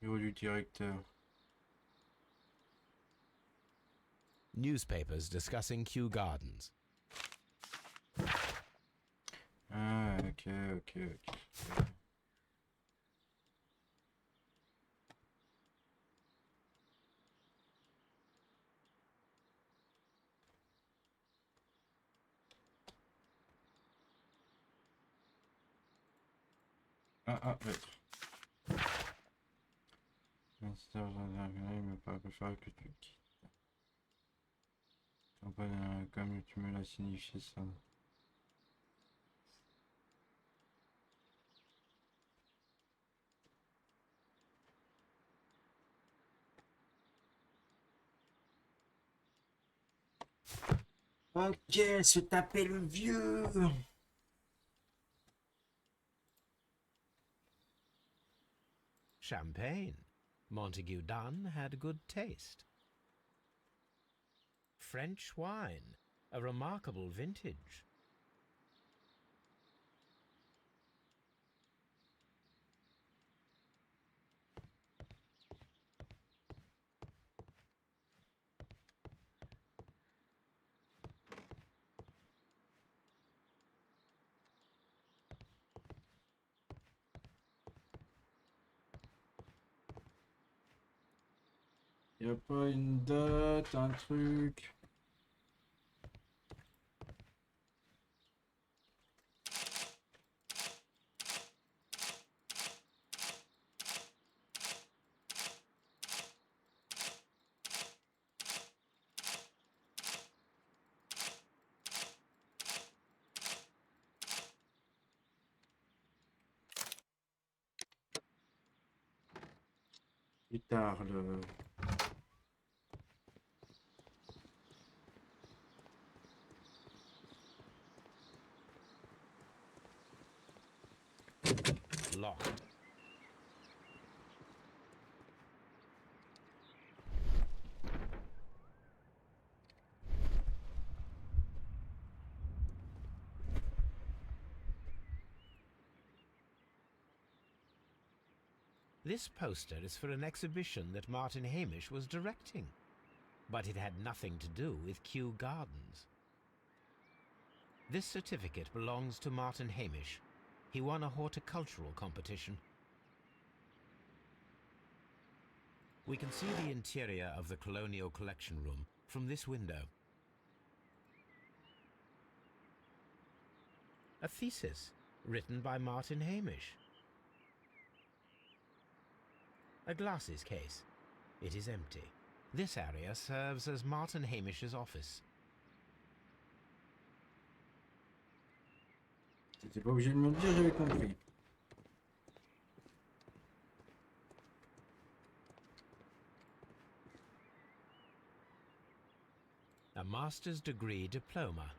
Bureau du directeur.
Newspapers discussing Kew Gardens.
Ah, ok. Lettre. Il me paraît préférable que tu quittes. Comme tu me l'as signifié ça. Ok, se taper le vieux.
Champagne. Montague Dunn had good taste. French wine. A remarkable vintage.
Y a pas une date, un truc. Plus tard, le...
Locked. This poster is for an exhibition that Martin Hamish was directing, but it had nothing to do with Kew Gardens. This certificate belongs to Martin Hamish. He won a horticultural competition. We can see the interior of the Colonial Collection Room from this window. A thesis written by Martin Hamish. A glasses case. It is empty. This area serves as Martin Hamish's office.
T'étais pas obligé de me le dire, j'avais compris.
A master's degree diploma.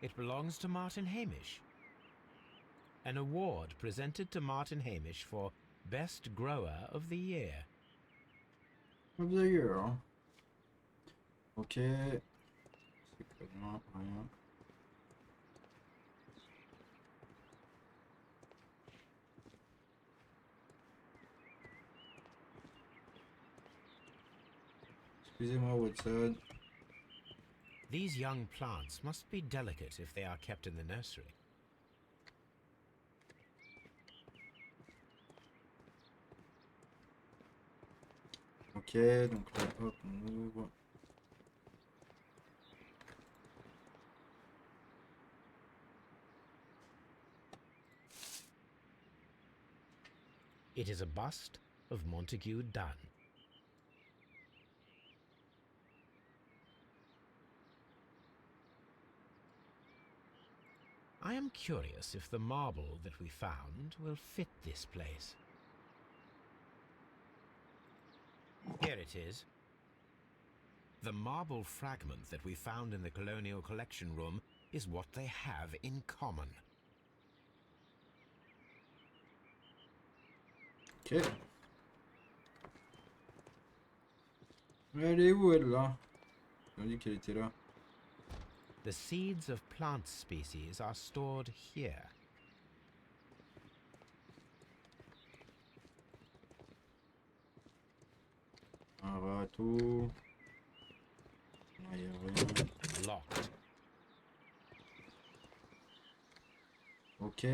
It belongs to Martin Hamish. An award presented to Martin Hamish for Best Grower of the Year.
Of the year, hein. Ok. C'est quoi, non, rien. Excusez-moi, Watson.
These young plants must be delicate if they are kept in the nursery.
Ok, donc là, hop, on ouvre.
It is a bust of Montague Dunn. I am curious if the marble that we found will fit this place. Here it is. The marble fragment that we found in the Colonial Collection Room is what they have in common.
Ok. Mais elle est où, elle, là? On dit qu'elle était là.
The seeds of plant species are stored here.
Un râteau. Non, y a rien.
Locked.
Ok.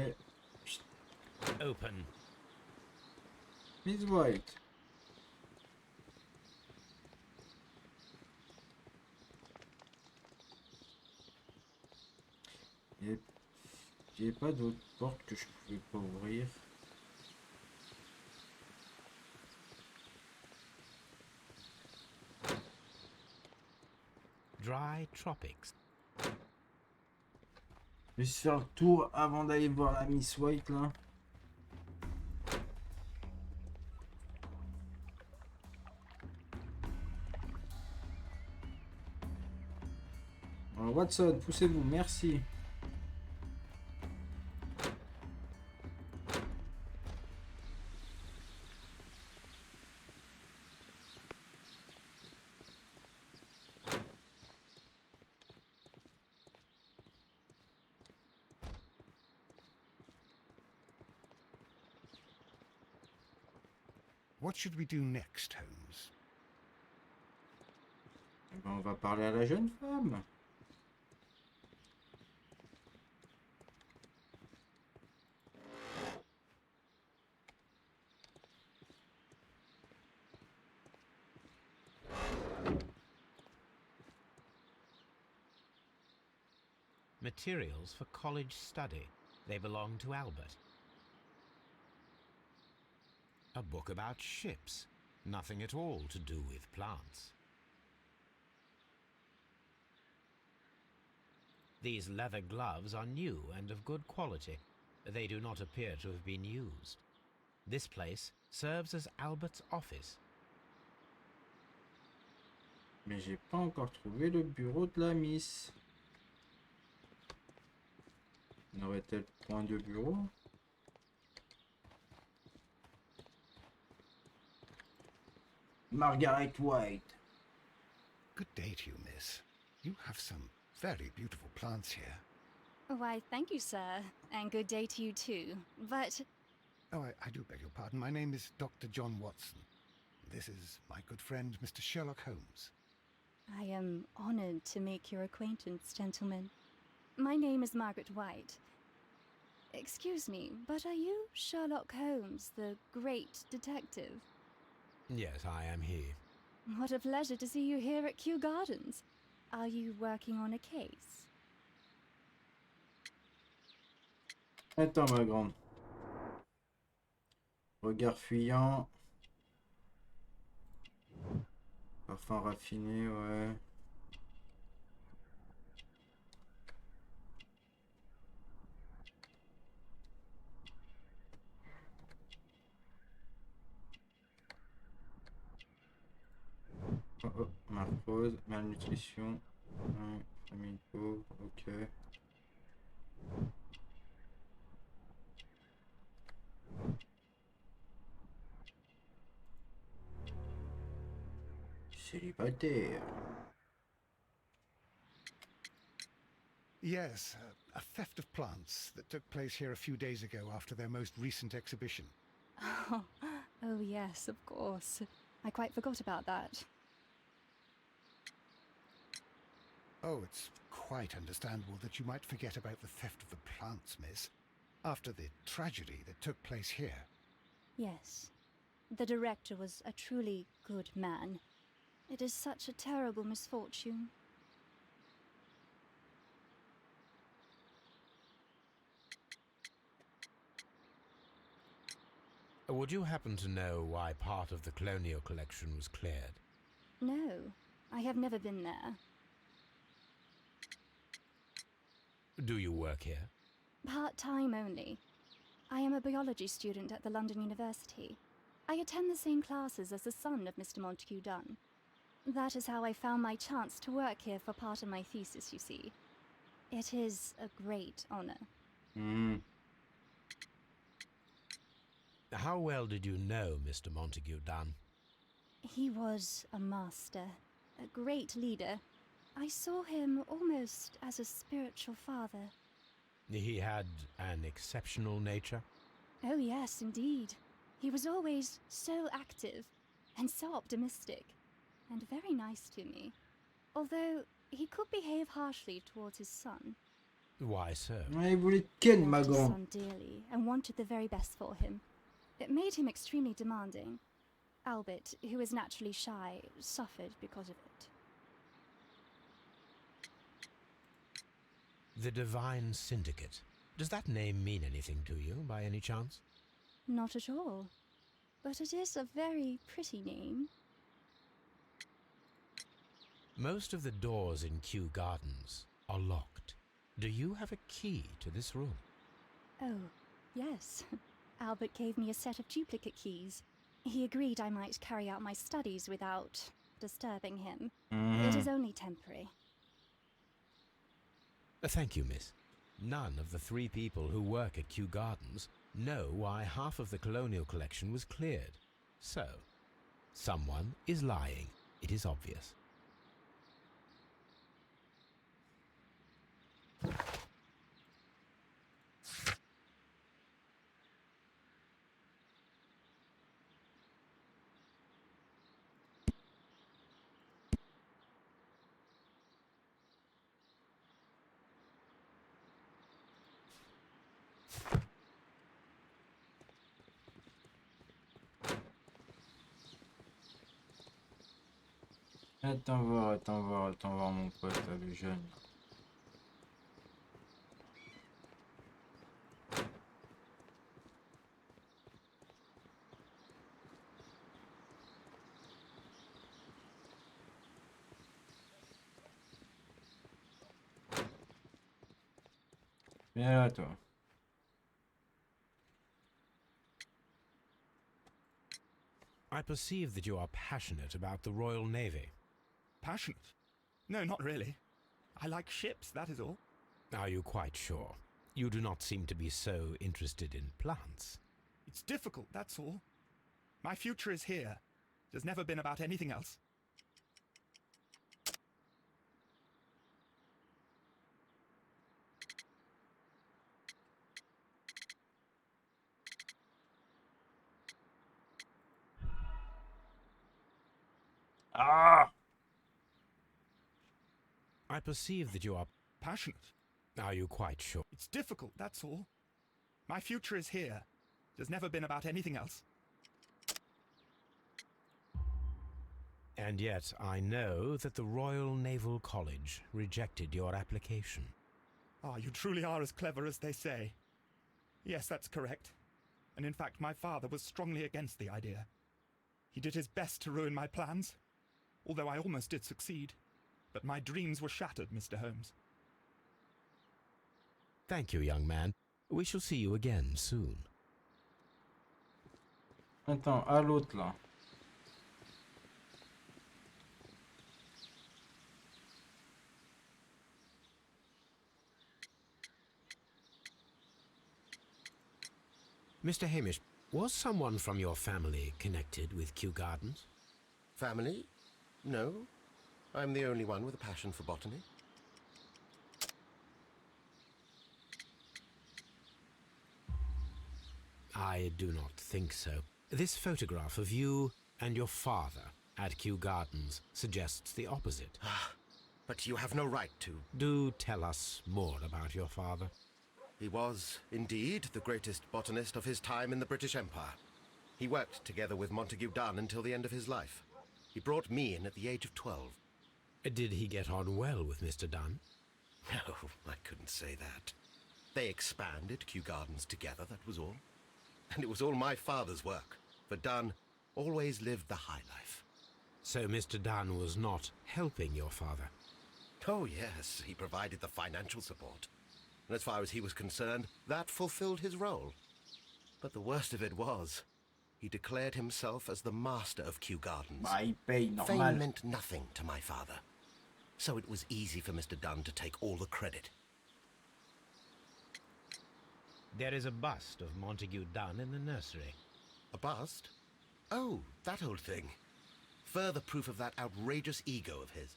Open.
Miss White. Il n'y avait pas d'autre porte que je pouvais pas ouvrir.
Dry tropics.
Je vais juste faire le tour avant d'aller voir la Miss White là. Alors, Watson, poussez-vous, merci.
What should we do next, Holmes?
Eh ben, on va parler à la jeune femme.
Materials for college study. They belong to Albert. A book about ships. Nothing at all to do with plants. These leather gloves are new and of good quality. They do not appear to have been used. This place serves as Albert's office.
Mais j'ai pas encore trouvé le bureau de la Miss. N'aurait-elle point de bureau? Margaret White.
Good day to you, miss. You have some very beautiful plants here.
Why, thank you, sir. And good day to you, too. But...
Oh, I do beg your pardon. My name is Dr. John Watson. This is my good friend, Mr. Sherlock Holmes.
I am honored to make your acquaintance, gentlemen. My name is Margaret White. Excuse me, but are you Sherlock Holmes, the great detective?
Yes, I am he.
What a pleasure to see you here at Kew Gardens. Are you working on a case?
Attends, ma grande. Regard fuyant. Parfum raffiné, ouais. Oh, oh, malpose, malnutrition. Ouais, famille pauvre, ok. Célibataire.
Yes, a theft of plants that took place here a few days ago after their most recent exhibition.
Oh, yes, of course. I quite forgot about that.
Oh, it's quite understandable that you might forget about the theft of the plants, miss, after the tragedy that took place here.
Yes. The director was a truly good man. It is such a terrible misfortune.
Would you happen to know why part of the colonial collection was cleared?
No, I have never been there.
Do you work here?
Part-time only. I am a biology student at the London University. I attend the same classes as the son of Mr. Montague Dunn. That is how I found my chance to work here for part of my thesis, you see. It is a great honor.
How well did you know Mr. Montague Dunn?
He was a master, a great leader. I saw him almost as a spiritual father.
He had an exceptional nature?
Oh yes, indeed. He was always so active and so optimistic and very nice to me. Although he could behave harshly towards his son.
Why so?
Il voulait ken,
He loved his
Magon.
son dearly and wanted the very best for him. It made him extremely demanding. Albert, who is naturally shy, suffered because of it.
The Divine Syndicate. Does that name mean anything to you, by any chance?
Not at all. But it is a very pretty name.
Most of the doors in Kew Gardens are locked. Do you have a key to this room?
Oh, yes. Albert gave me a set of duplicate keys. He agreed I might carry out my studies without disturbing him. It is only temporary.
Thank you, miss. None of the 3 people who work at Kew Gardens know why half of the colonial collection was cleared. So, someone is lying. It is obvious.
Attends voir mon pote, là, le jeune. Viens là, toi.
I perceive that you are passionate about the Royal Navy.
Passionate? No, not really. I like ships, that is all.
Are you quite sure? You do not seem to be so interested in plants.
It's difficult, that's all. My future is here. It has never been about anything else.
Ah!
I perceive that you are...
Passionate?
Are you quite sure?
It's difficult, that's all. My future is here. It has never been about anything else.
And yet I know that the Royal Naval College rejected your application.
Ah, you truly are as clever as they say. Yes, that's correct. And in fact, my father was strongly against the idea. He did his best to ruin my plans, although I almost did succeed. But my dreams were shattered, Mr. Holmes.
Thank you, young man. We shall see you again soon.
Attends, à l'autre, là.
Mr. Hamish, was someone from your family connected with Kew Gardens?
Family? No. I'm the only one with a passion for botany.
I do not think so. This photograph of you and your father at Kew Gardens suggests the opposite.
But you have no right to.
Do tell us more about your father.
He was, indeed, the greatest botanist of his time in the British Empire. He worked together with Montague Dunn until the end of his life. He brought me in at the age of 12.
Did he get on well with Mr. Dunn?
No, I couldn't say that. They expanded Kew Gardens together, that was all. And it was all my father's work, for Dunn always lived the high life.
So Mr. Dunn was not helping your father?
Oh, yes, he provided the financial support. And as far as he was concerned, that fulfilled his role. But the worst of it was, he declared himself as the master of Kew Gardens.
Bah, il paye, normal.
Fame meant nothing to my father. So it was easy for Mr. Dunn to take all the credit.
There is a bust of Montague Dunn in the nursery.
A bust? Oh, that old thing. Further proof of that outrageous ego of his.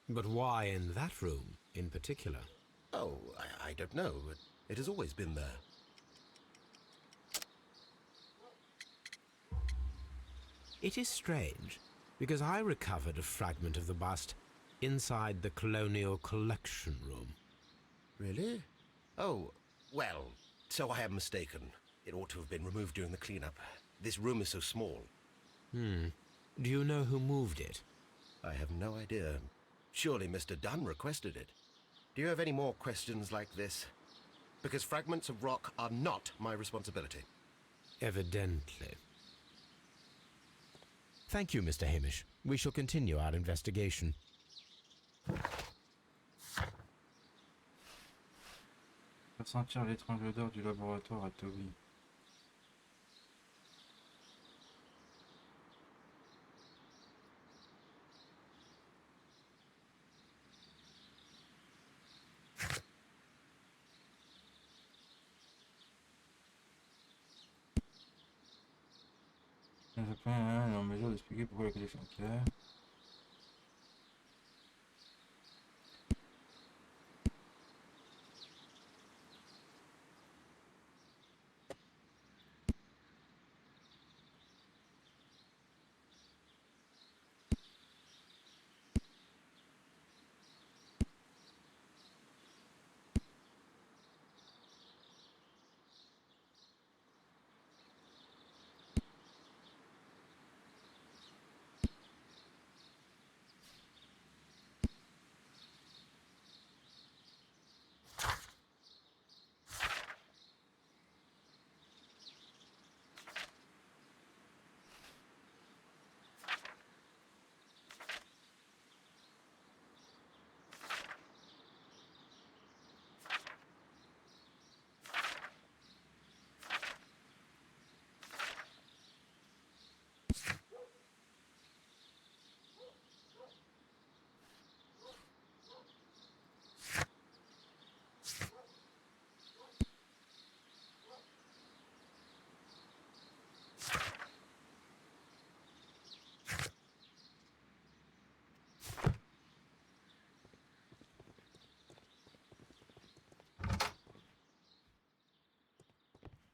But why in that room in particular?
Oh, I don't know. It has always been there.
It is strange, because I recovered a fragment of the bust inside the Colonial Collection Room.
Really? Oh, well, so I am mistaken. It ought to have been removed during the cleanup. This room is so small.
Do you know who moved it?
I have no idea. Surely Mr. Dunn requested it. Do you have any more questions like this? Because fragments of rock are not my responsibility.
Evidently. Thank you, Mr. Hamish. We shall continue our investigation.
Faire sentir l'étrange odeur du laboratoire à Toby. Le copain est en mesure d'expliquer pourquoi la collection est claire.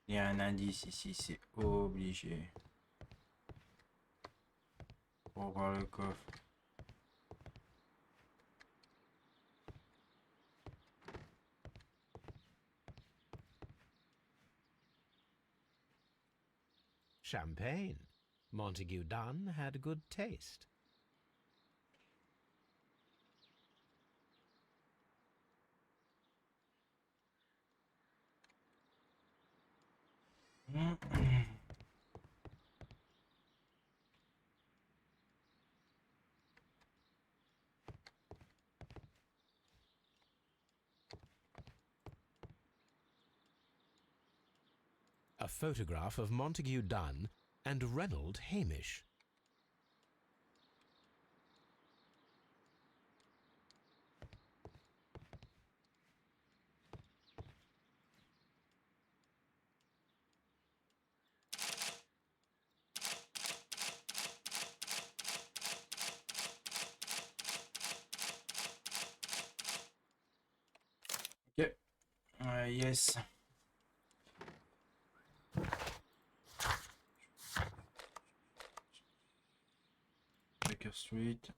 Il y a un indice ici, c'est obligé. Pour voir le coffre.
Champagne. Montague Dunn had good taste. A photograph of Montague Dunn and Reynold Hamish.
Ok. Yes. Baker Street.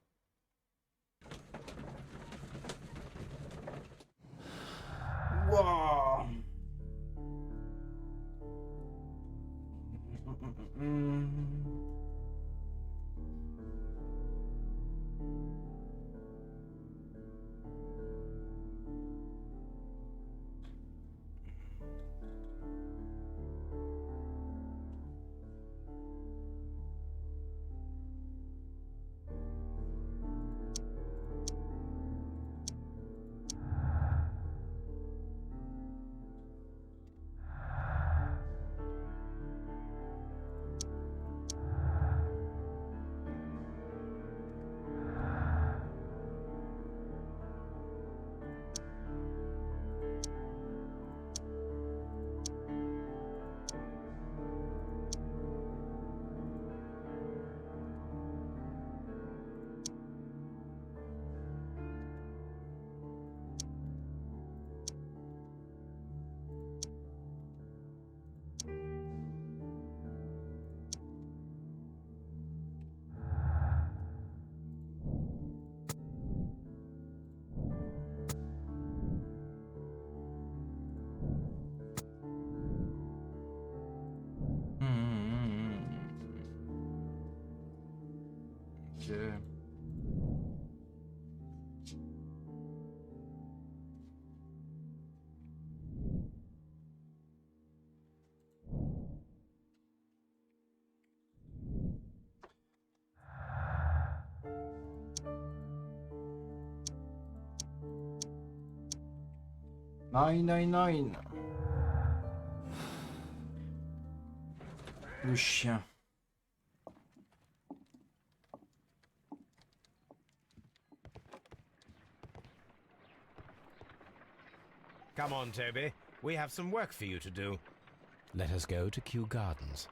Ok. Nine, nine, nine. Le chien.
Come on, Toby. We have some work for you to do. Let us go to Kew Gardens.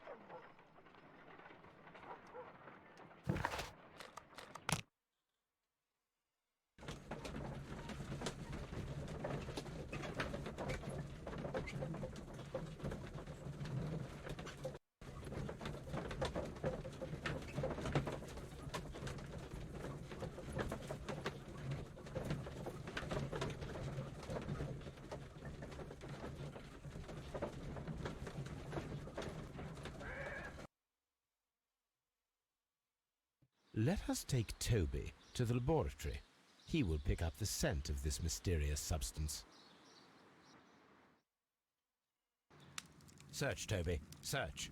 Let us take Toby to the laboratory. He will pick up the scent of this mysterious substance. Search, Toby. Search.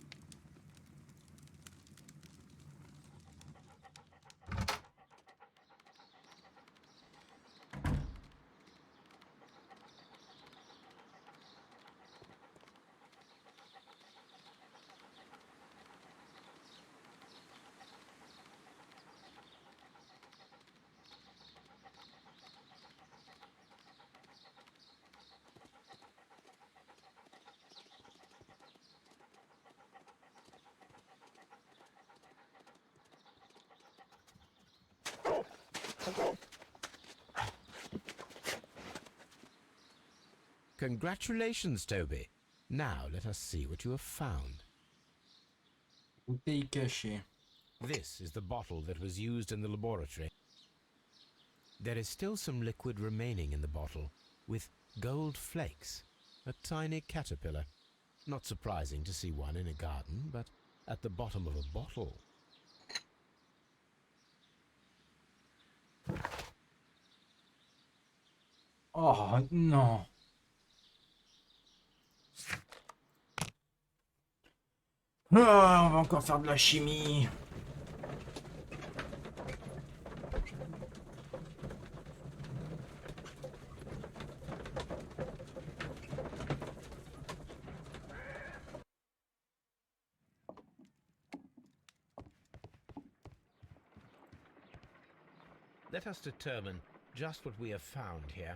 Congratulations, Toby. Now let us see what you have found.
Bouteille cachée.
This is the bottle that was used in the laboratory. There is still some liquid remaining in the bottle, with gold flakes, a tiny caterpillar. Not surprising to see one in a garden, but at the bottom of a bottle.
Oh non. Ah, on va encore faire de la chimie.
Let us determine just what we have found here.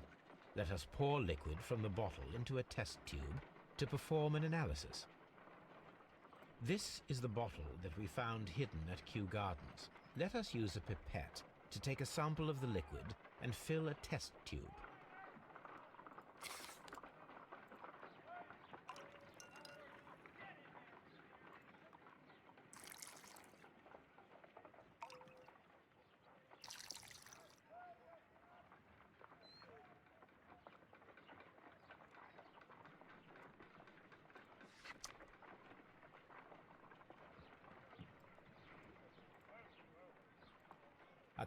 Let us pour liquid from the bottle into a test tube to perform an analysis. This is the bottle that we found hidden at Kew Gardens. Let us use a pipette to take a sample of the liquid and fill a test tube.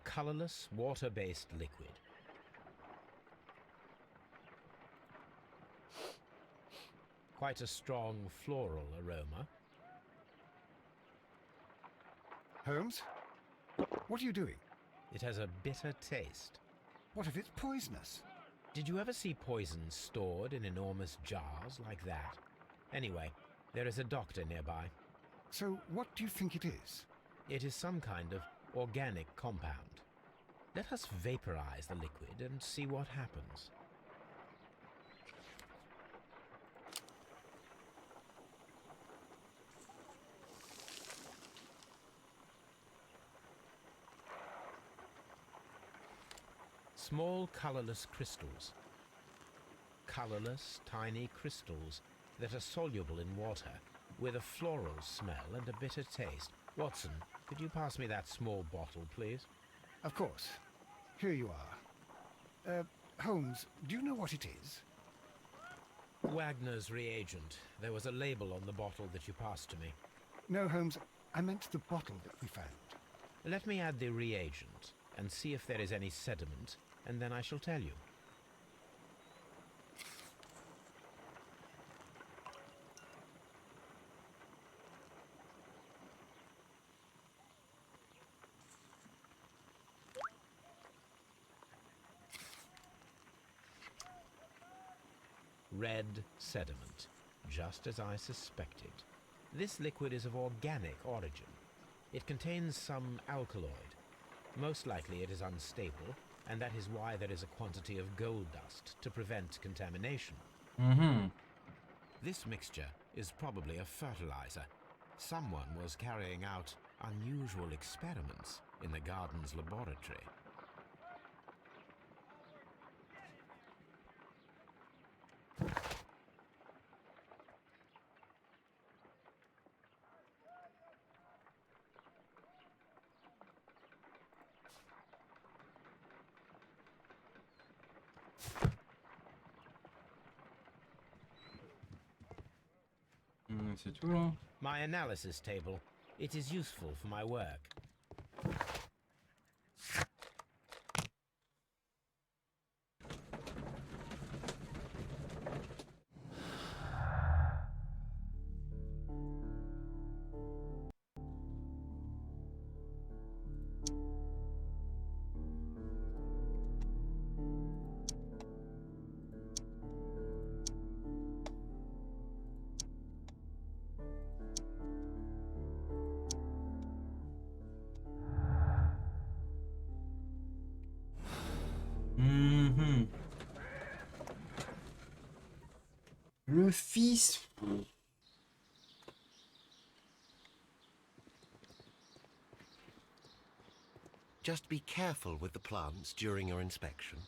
colorless, water-based liquid. Quite a strong floral aroma.
Holmes? What are you doing?
It has a bitter taste.
What if it's poisonous?
Did you ever see poison stored in enormous jars like that? Anyway, there is a doctor nearby.
So what do you think it is?
It is some kind of organic compound. Let us vaporize the liquid and see what happens. Small colorless crystals. Colorless, tiny crystals that are soluble in water, with a floral smell and a bitter taste. Watson, could you pass me that small bottle, please?
Of course. Here you are. Holmes, do you know what it is?
Wagner's reagent. There was a label on the bottle that you passed to me.
No, Holmes, I meant the bottle that we found.
Let me add the reagent and see if there is any sediment, and then I shall tell you. Red sediment, just as I suspected. This liquid is of organic origin. It contains some alkaloid. Most likely it is unstable, and that is why there is a quantity of gold dust to prevent contamination. This mixture is probably a fertilizer. Someone was carrying out unusual experiments in the garden's laboratory.
C'est tout là.
My analysis table. It is useful for my work.
Le fils.
Just be careful with the plants during your inspection.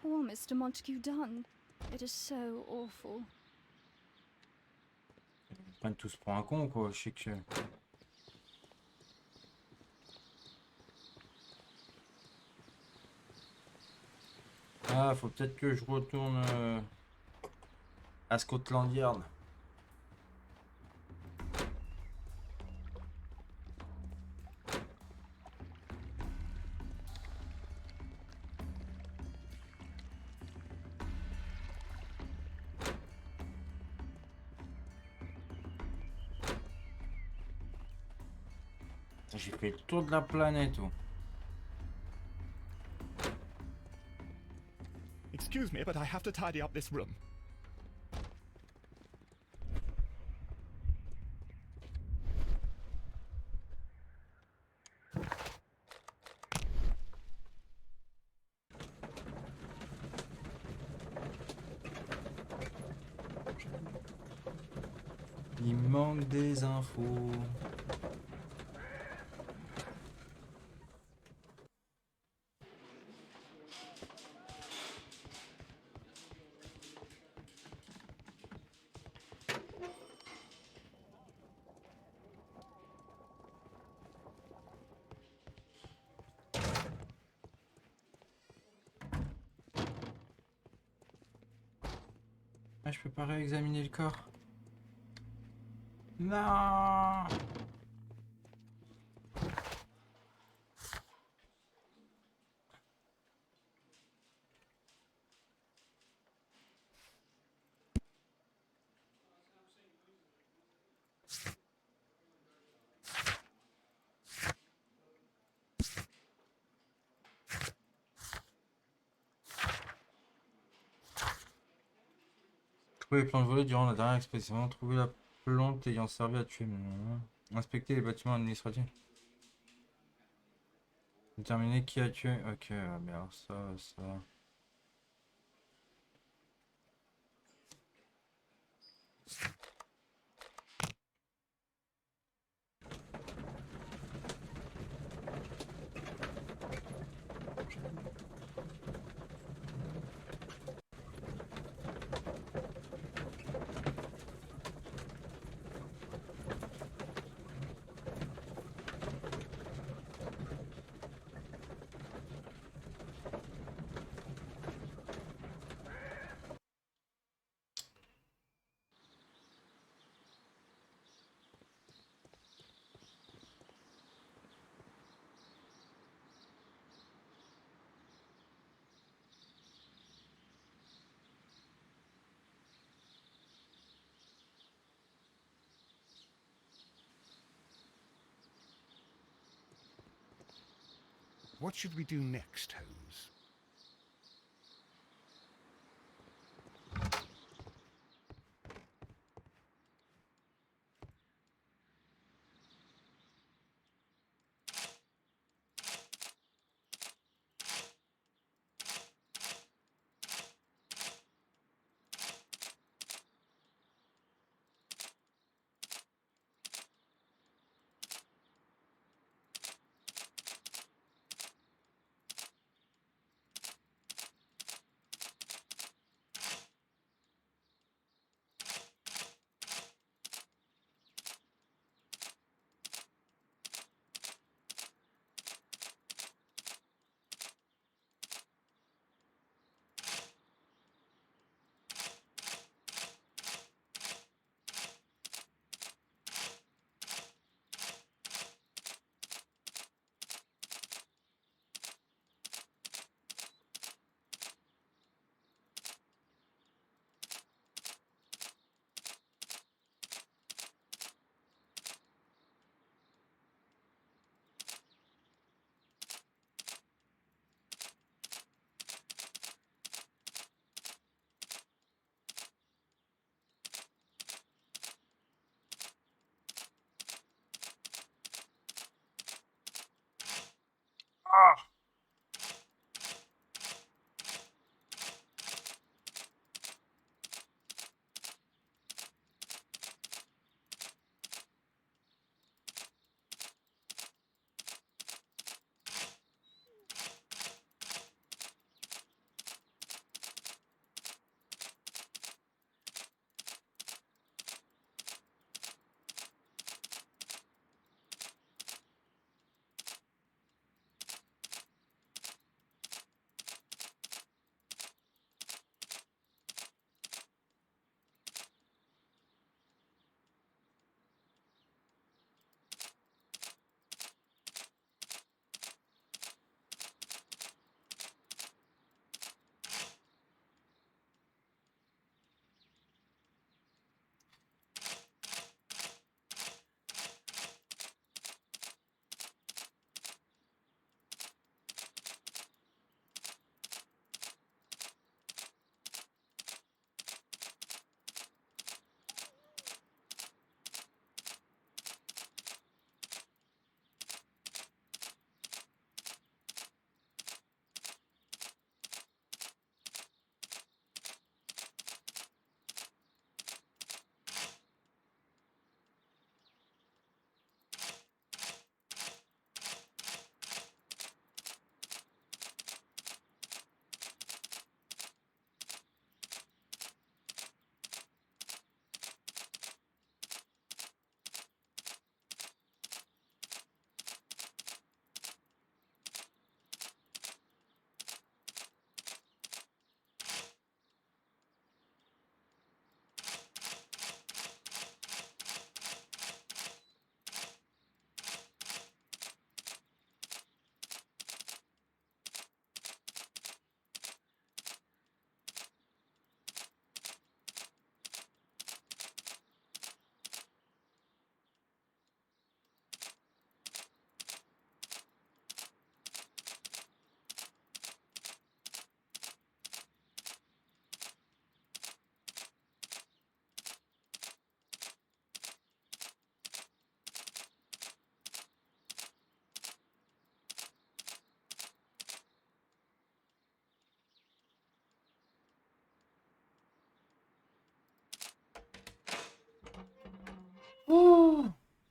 Poor Mr. Montague Dunn. It is so awful.
Ils prennent tous pour un con quoi, je sais que... Ah, faut peut-être que je retourne à Scotland Yard. J'ai fait le tour de la planète. Oh.
Excuse me, but I have to tidy up this room.
Il manque des infos. je peux pas réexaminer le corps. Non. Trouver les plans de volet durant la dernière exposition. Trouver la plante ayant servi à tuer. Inspecter les bâtiments administratifs. Déterminer qui a tué. Ok, mais alors ça.
What should we do next, Holmes?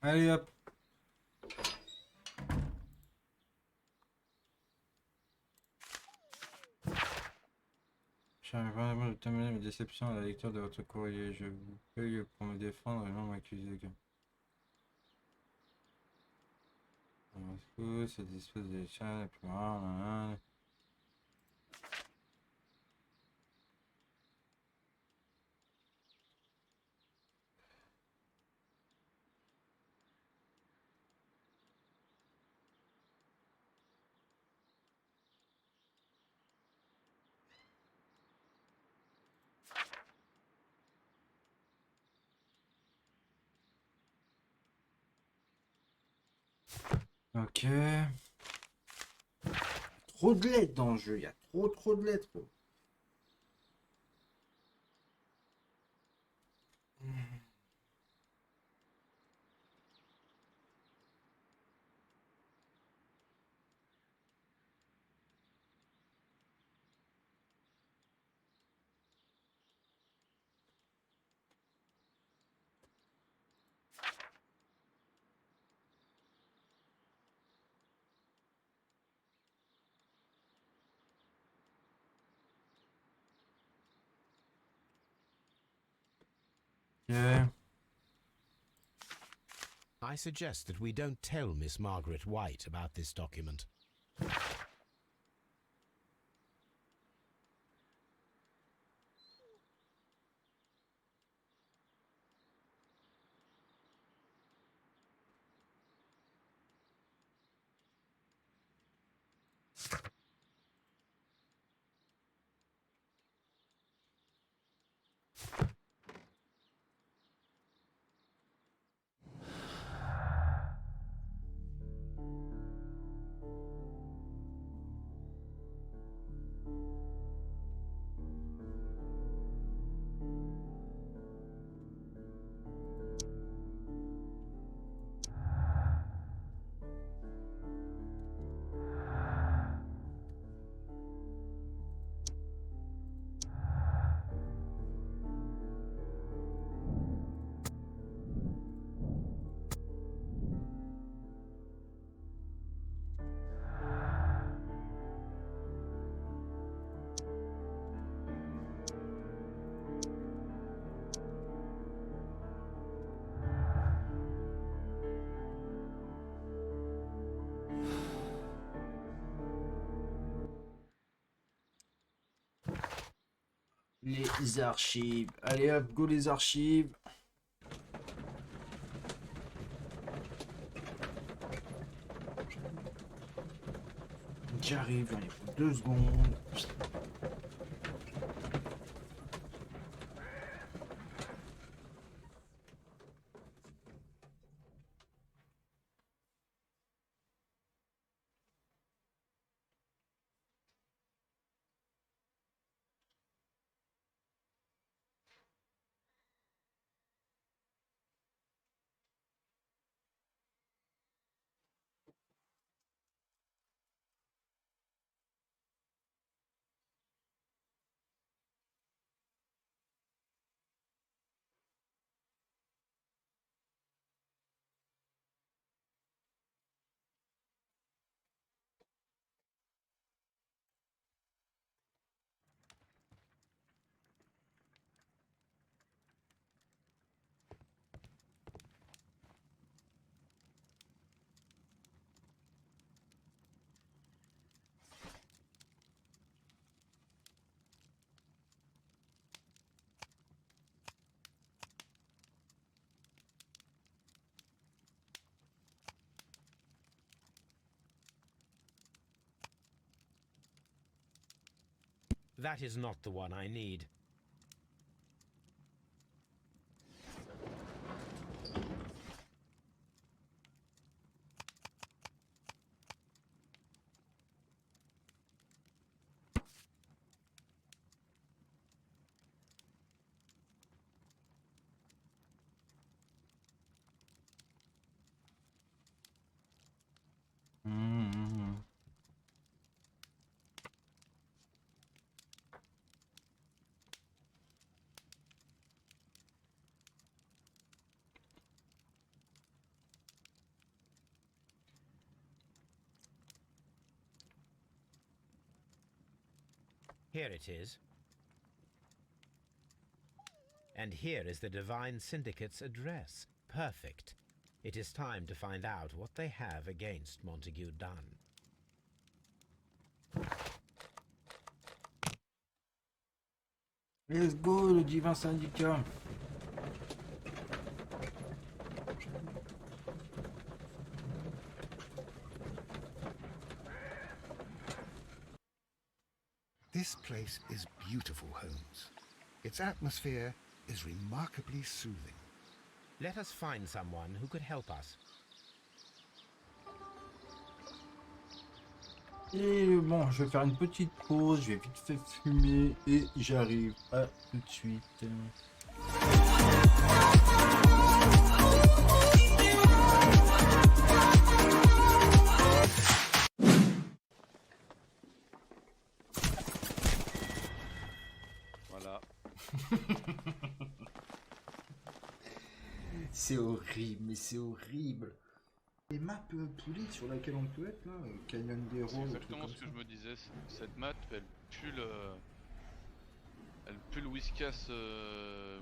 Allez hop. J'arrive vraiment de terminer mes déceptions à la lecture de votre courrier. Je vous paye pour me défendre et non m'accuser. Cette espèce de chat, et puis voilà. Ok. Trop de lettres dans le jeu, il y a trop de lettres. Ok.
I suggest that we don't tell Miss Margaret White about this document.
Les archives. Allez hop, go les archives. J'arrive, j'en ai pour 2 secondes.
That is not the one I need. Here it is. And here is the Divine Syndicate's address. Perfect. It is time to find out what they have against Montague Dunn.
Let's go, le divin syndicat.
This place is beautiful, Holmes. Its atmosphere is remarkably soothing.
Let us find someone who could help us.
Et bon, je vais faire une petite pause, je vais vite fait fumer et j'arrive à tout de suite.
Voilà.
C'est horrible, mais c'est horrible. Les maps pourries sur laquelle on peut être là, Canyon des
C'est
Roses,
exactement ce que je me disais. Cette map, elle pue le whiskas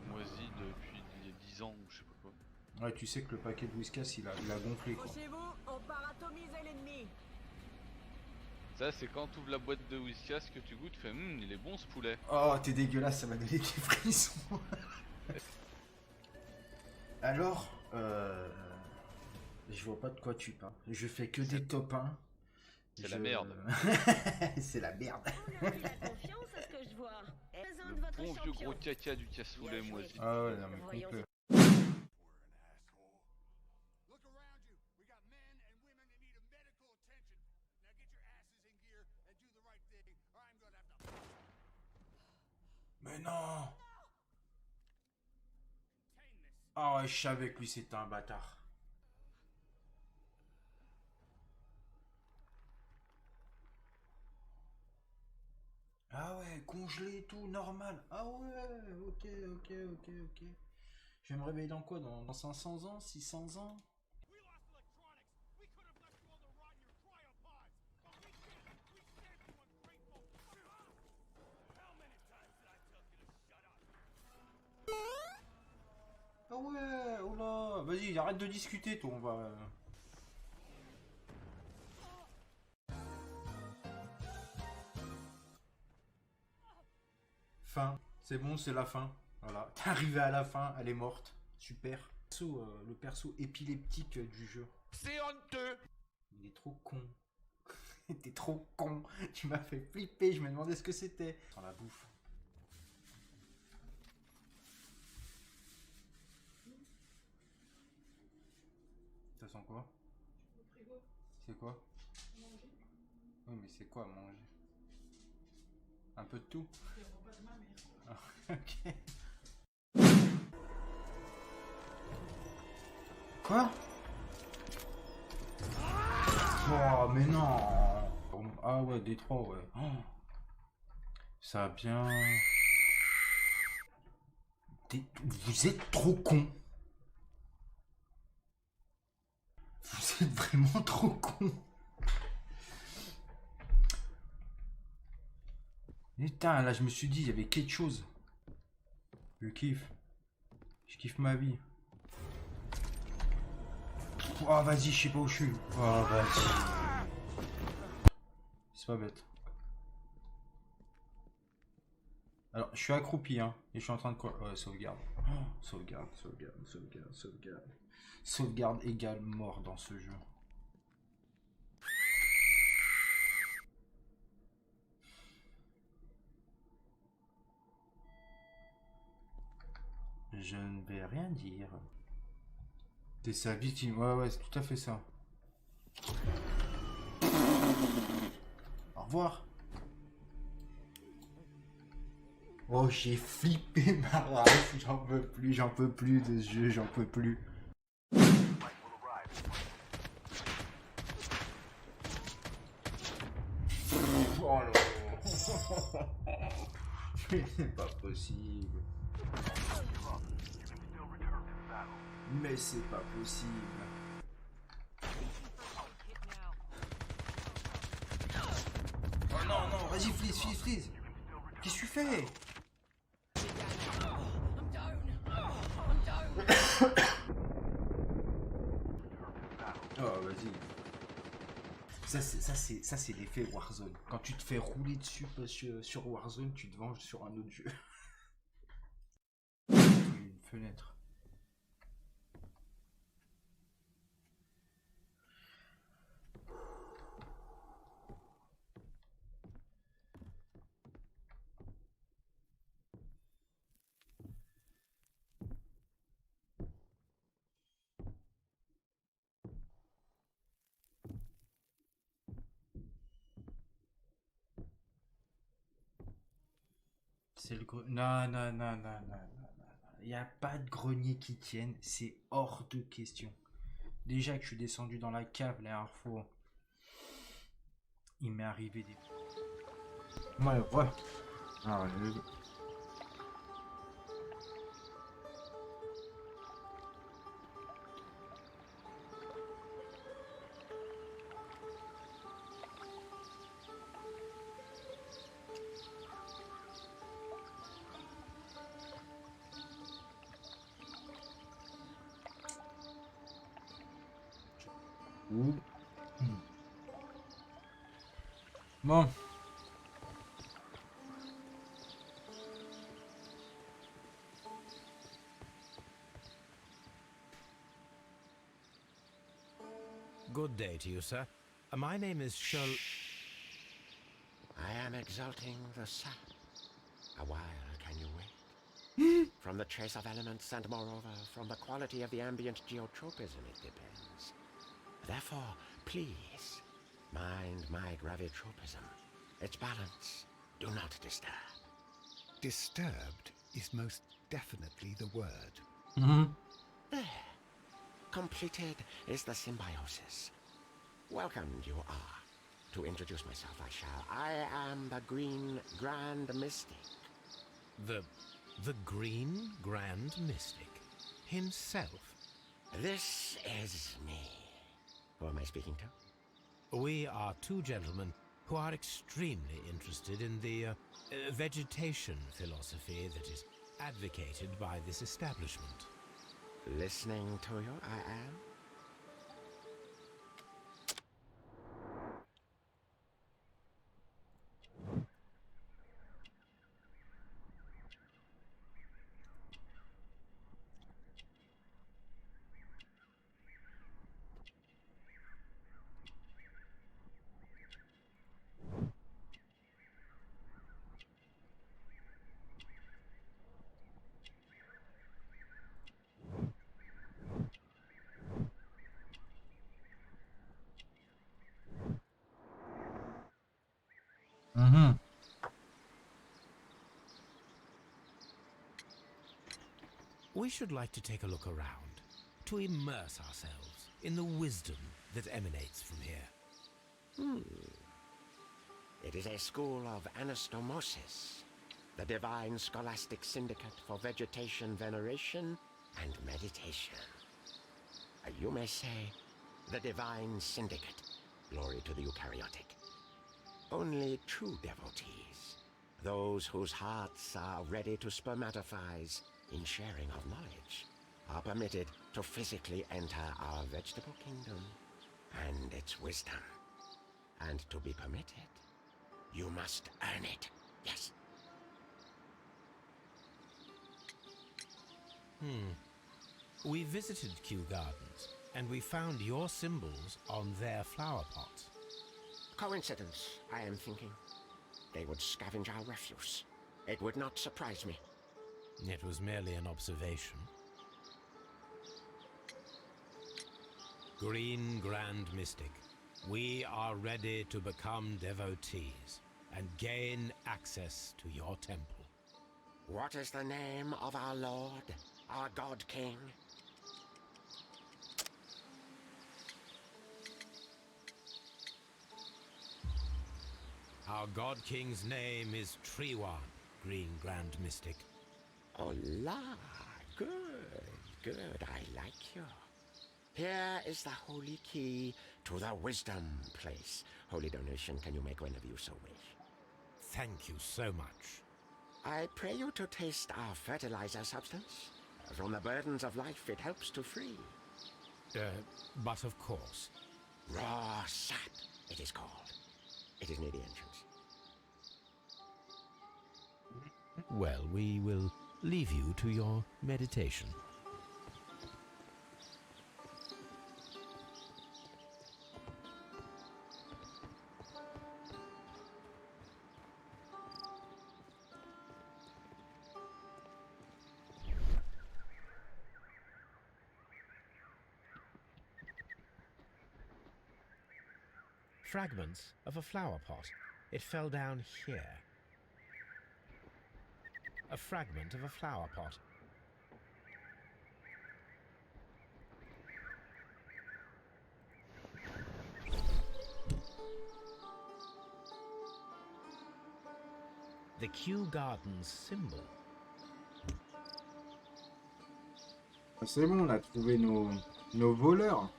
moisi depuis il y a 10 ans ou je sais pas quoi.
Ouais, tu sais que le paquet de whiskas il a gonflé quoi.
Approchez-vous, on part atomiser l'ennemi.
Ça, c'est quand tu ouvres la boîte de whiskas que tu goûtes, tu fais il est bon ce poulet.
Oh, t'es dégueulasse, ça m'a donné des frissons. Alors, je vois pas de quoi tu parles. Je fais que des top 1.
C'est la merde.
C'est la merde.
On a pris la confiance à ce que je vois. Présente
Le
votre
bon vieux
champion.
gros caca du cassoulet moisi.
Ah ouais, non mais
Voyons.
complet.
Look around you. We got men and women that need medical attention. Now get your asses in gear and do the right thing, or I'm gonna have to
Mais non.
contain this.
Ah ouais, je savais que lui c'était un bâtard. Ah ouais, congelé et tout, normal. Ah ouais, ok. Je vais me réveiller dans quoi, dans 500 ans, 600 ans?
We lost electronics. We could have left you all to rot in your cryopods, but we didn't. We saved you ungrateful. How many times did I tell you to shut up?
Ah ouais, oh là, vas-y, arrête de discuter, toi, on va... Fin, c'est bon, c'est la fin. Voilà, t'es arrivé à la fin, elle est morte. Super. Le perso épileptique du jeu.
C'est honteux!
Il est trop con. T'es trop con. Tu m'as fait flipper, je me demandais ce que c'était. Sans la bouffe. Ça sent quoi? C'est quoi? Oui, mais c'est quoi à manger? Un peu de tout? Ah, ok. Quoi? Oh, mais non! Ah ouais, Détroit, ouais. Oh. Ça a bien... Vous êtes trop con. Vous êtes vraiment trop con. Putain, là je me suis dit, il y avait quelque chose. Je kiffe. Je kiffe ma vie. Oh vas-y, je sais pas où je suis. Oh vas-y. C'est pas bête. Alors, je suis accroupi, hein. Et je suis en train de quoi? Ouais, sauvegarde. Oh, sauvegarde. Sauvegarde égale mort dans ce jeu. Je ne vais rien dire. T'es sa victime. Ouais, c'est tout à fait ça. Au revoir. Oh, j'ai flippé ma race. J'en peux plus de ce jeu, j'en peux plus. Oh là. Mais c'est pas possible. Mais c'est pas possible. Oh non, vas-y, freeze. Qu'est-ce que tu fais? Oh, vas-y. Ça c'est l'effet Warzone. Quand tu te fais rouler dessus sur Warzone, tu te venges sur un autre jeu. Une fenêtre. C'est le grenier. Non, non, non, non, non, non, non. Il n'y a pas de grenier qui tienne. C'est hors de question. Déjà que je suis descendu dans la cave la dernière fois, il m'est arrivé des... Ouais, ouais. Ah, ouais. Ouh. Bon.
Good day to you, sir. My name is Sherlock...
I am exalting the sun. A while, can you wait? From the trace of elements and moreover, from the quality of the ambient geotropism it depends. Therefore, please, mind my gravitropism. Its balance, do not disturb.
Disturbed is most definitely the word.
There. Completed is the symbiosis. Welcomed you are. To introduce myself, I shall. I am the Green Grand Mystic.
The Green Grand Mystic himself.
This is me. Who am I speaking to?
We are two gentlemen who are extremely interested in the vegetation philosophy that is advocated by this establishment.
Listening to you, I am.
We should like to take a look around, to immerse ourselves in the wisdom that emanates from here.
It is a school of anastomosis, the divine scholastic syndicate for vegetation veneration and meditation. You may say, the divine syndicate, glory to the eukaryotic. Only true devotees, those whose hearts are ready to spermatophize in sharing of knowledge, are permitted to physically enter our vegetable kingdom and its wisdom. And to be permitted, you must earn it. Yes.
We visited Kew Gardens, and we found your symbols on their flower pots.
Coincidence, I am thinking. They would scavenge our refuse. It would not surprise me.
It was merely an observation. Green Grand Mystic, we are ready to become devotees and gain access to your temple.
What is the name of our Lord, our God King?
Our God King's name is Treewan, Green Grand Mystic.
Oh la, good, good, I like you. Here is the holy key to the wisdom place. Holy donation, can you make whenever you so wish?
Thank you so much.
I pray you to taste our fertilizer substance. From the burdens of life it helps to free.
But of course.
Raw sap, it is called. It is near the entrance.
Well, we will leave you to your meditation. Fragments of a flower pot. It fell down here. A fragment of a flower pot. The Kew Gardens symbol.
Ah, c'est bon, on a trouvé nos voleurs.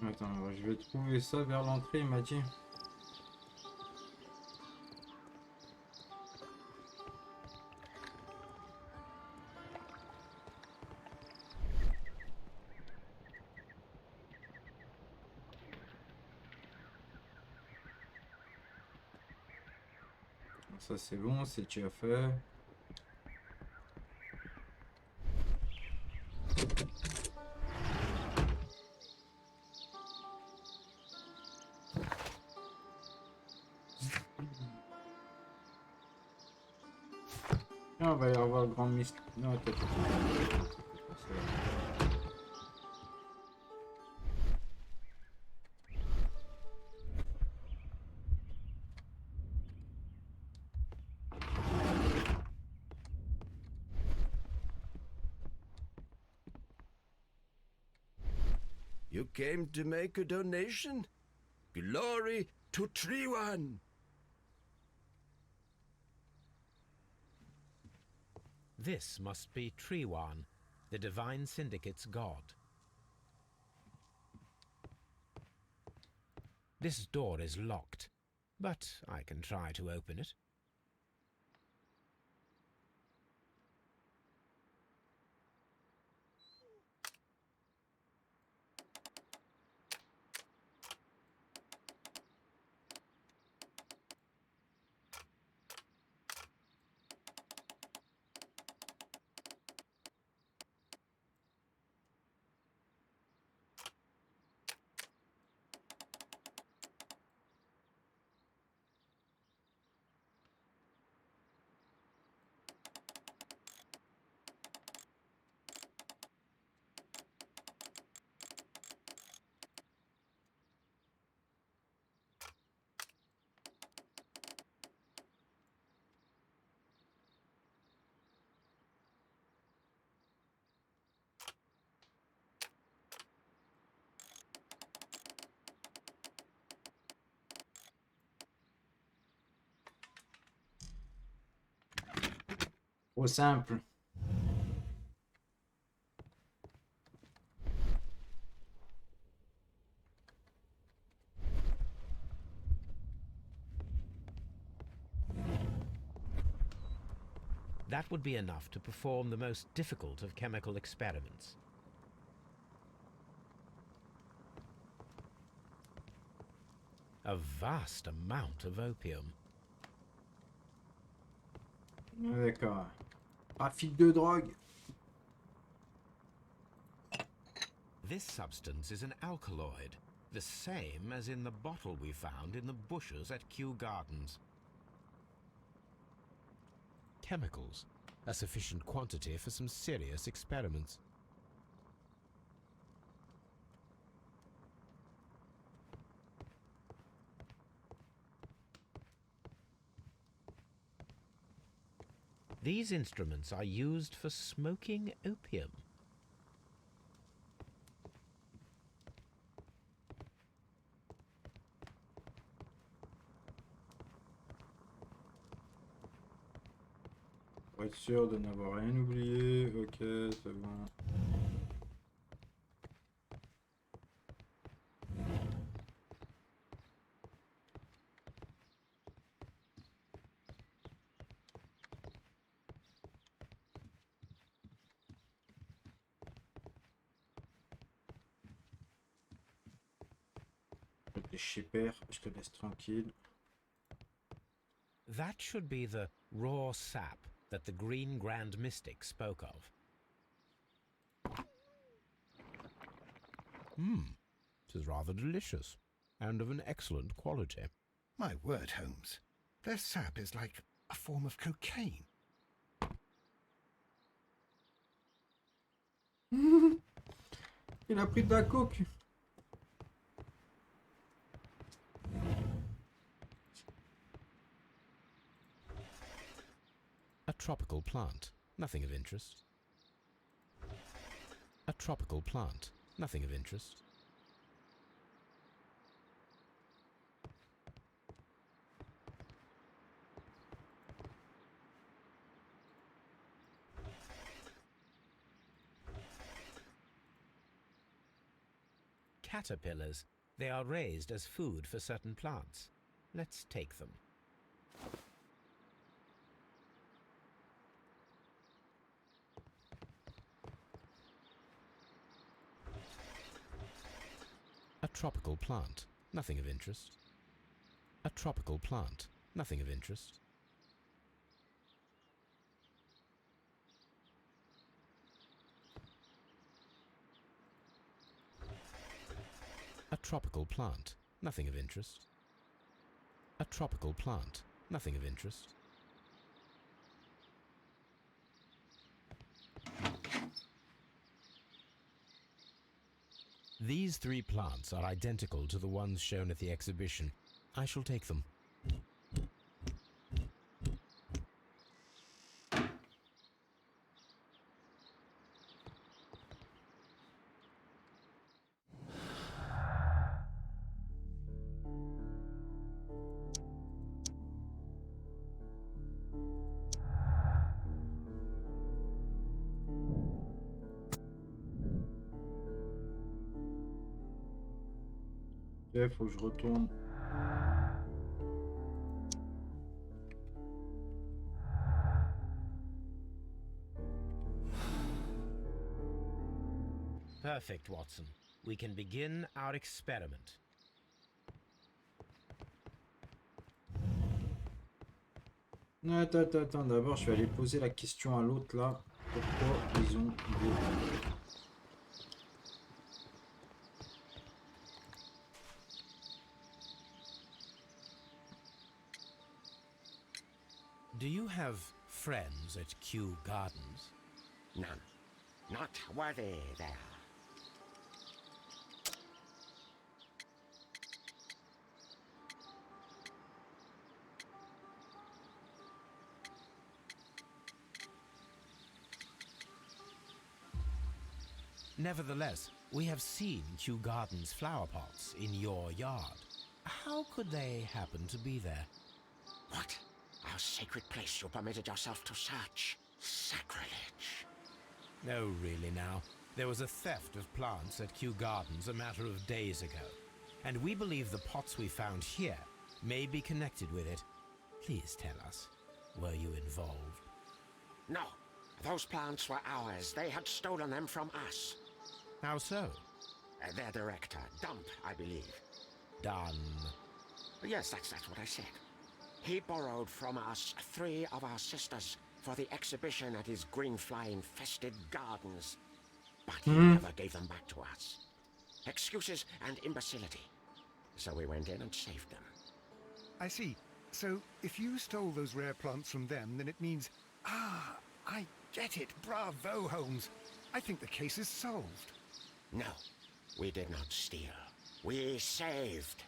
Attends, je vais trouver ça vers l'entrée, il m'a dit. Ça c'est bon, c'est déjà fait. On va y avoir le grand mystère. Non, attends.
You came to make a donation? Glory to Triwan!
This must be Triwan, the Divine Syndicate's god. This door is locked, but I can try to open it.
Trop simple.
That would be enough to perform the most difficult of chemical experiments. A vast amount of opium.
D'accord. Trafic de drogue.
This substance is an alkaloid, the same as in the bottle we found in the bushes at Kew Gardens. Chemicals, a sufficient quantity for some serious experiments. These instruments are used for smoking opium.
Pour être sûr de n'avoir rien oublié. Ok, c'est bon. Je te laisse tranquille.
That should be the raw sap that the Green Grand Mystic spoke of. It is rather delicious, and of an excellent quality.
My word, Holmes. Their sap is like a form of cocaine.
Il a pris de la coke.
A tropical plant, nothing of interest. A tropical plant, nothing of interest. Caterpillars. They are raised as food for certain plants. Let's take them. A tropical plant, nothing of interest. A tropical plant, nothing of interest. A tropical plant, nothing of interest. A tropical plant, nothing of interest. These 3 plants are identical to the ones shown at the exhibition. I shall take them.
Ok, faut que je retourne.
Perfect, Watson. We can begin our experiment.
Attends. D'abord, je vais aller poser la question à l'autre là. Pourquoi ils ont des...
Do you have friends at Kew Gardens?
None. Not worthy there.
Nevertheless, we have seen Kew Gardens flower pots in your yard. How could they happen to be there?
What? Our sacred place you permitted yourself to search? Sacrilege.
No, really now. There was a theft of plants at Kew Gardens a matter of days ago, and we believe the pots we found here may be connected with it. Please tell us, were you involved?
No. Those plants were ours. They had stolen them from us.
How so?
Their director, Dump, I believe.
Done.
Yes, that's what I said. He borrowed from us 3 of our sisters for the exhibition at his green-fly-infested gardens. But he never gave them back to us. Excuses and imbecility. So we went in and saved them.
I see. So, if you stole those rare plants from them, then it means... Ah, I get it. Bravo, Holmes. I think the case is solved.
No, we did not steal. We saved.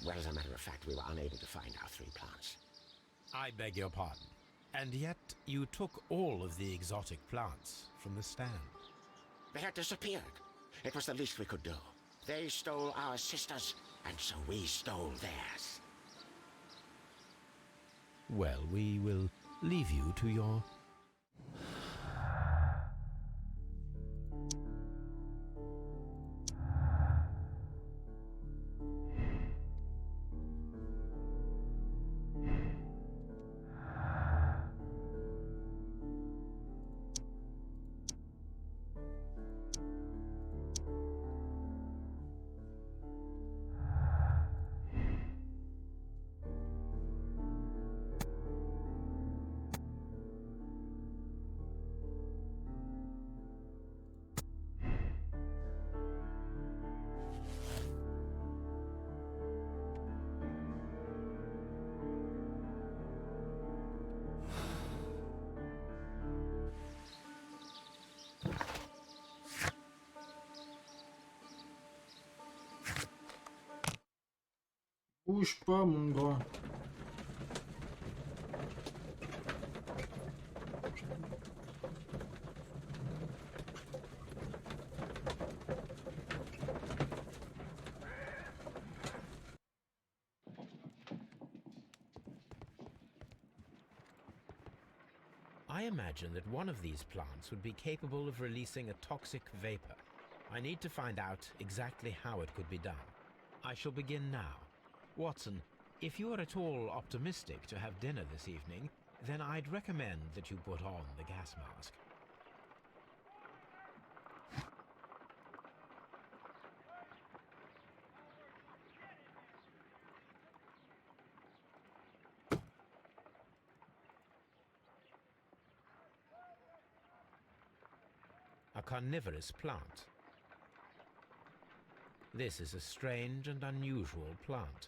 Well, as a matter of fact, we were unable to find our 3 plants.
I beg your pardon. And yet you took all of the exotic plants from the stand.
They had disappeared. It was the least we could do. They stole our sisters, and so we stole theirs.
Well, we will leave you to your
Bouge pas, mon grand.
I imagine that one of these plants would be capable of releasing a toxic vapor. I need to find out exactly how it could be done. I shall begin now. Watson, if you are at all optimistic to have dinner this evening, then I'd recommend that you put on the gas mask. A carnivorous plant. This is a strange and unusual plant.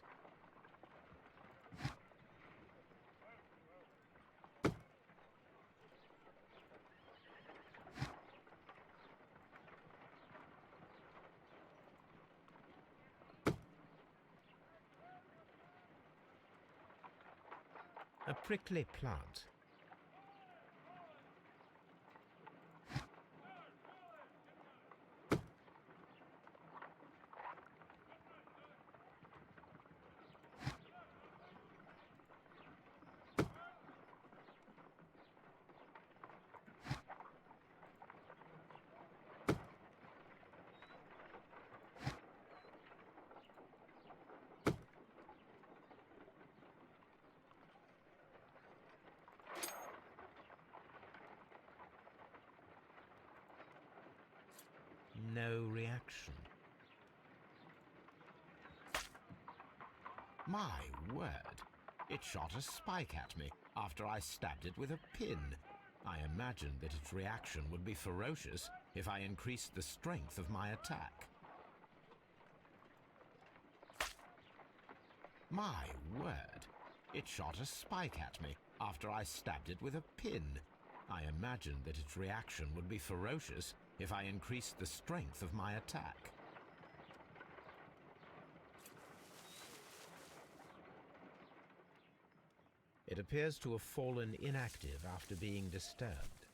A prickly plant. No reaction. My word! It shot a spike at me after I stabbed it with a pin. I imagined that its reaction would be ferocious if I increased the strength of my attack. My word! It shot a spike at me after I stabbed it with a pin. I imagined that its reaction would be ferocious if I increased the strength of my attack. It appears to have fallen inactive after being disturbed.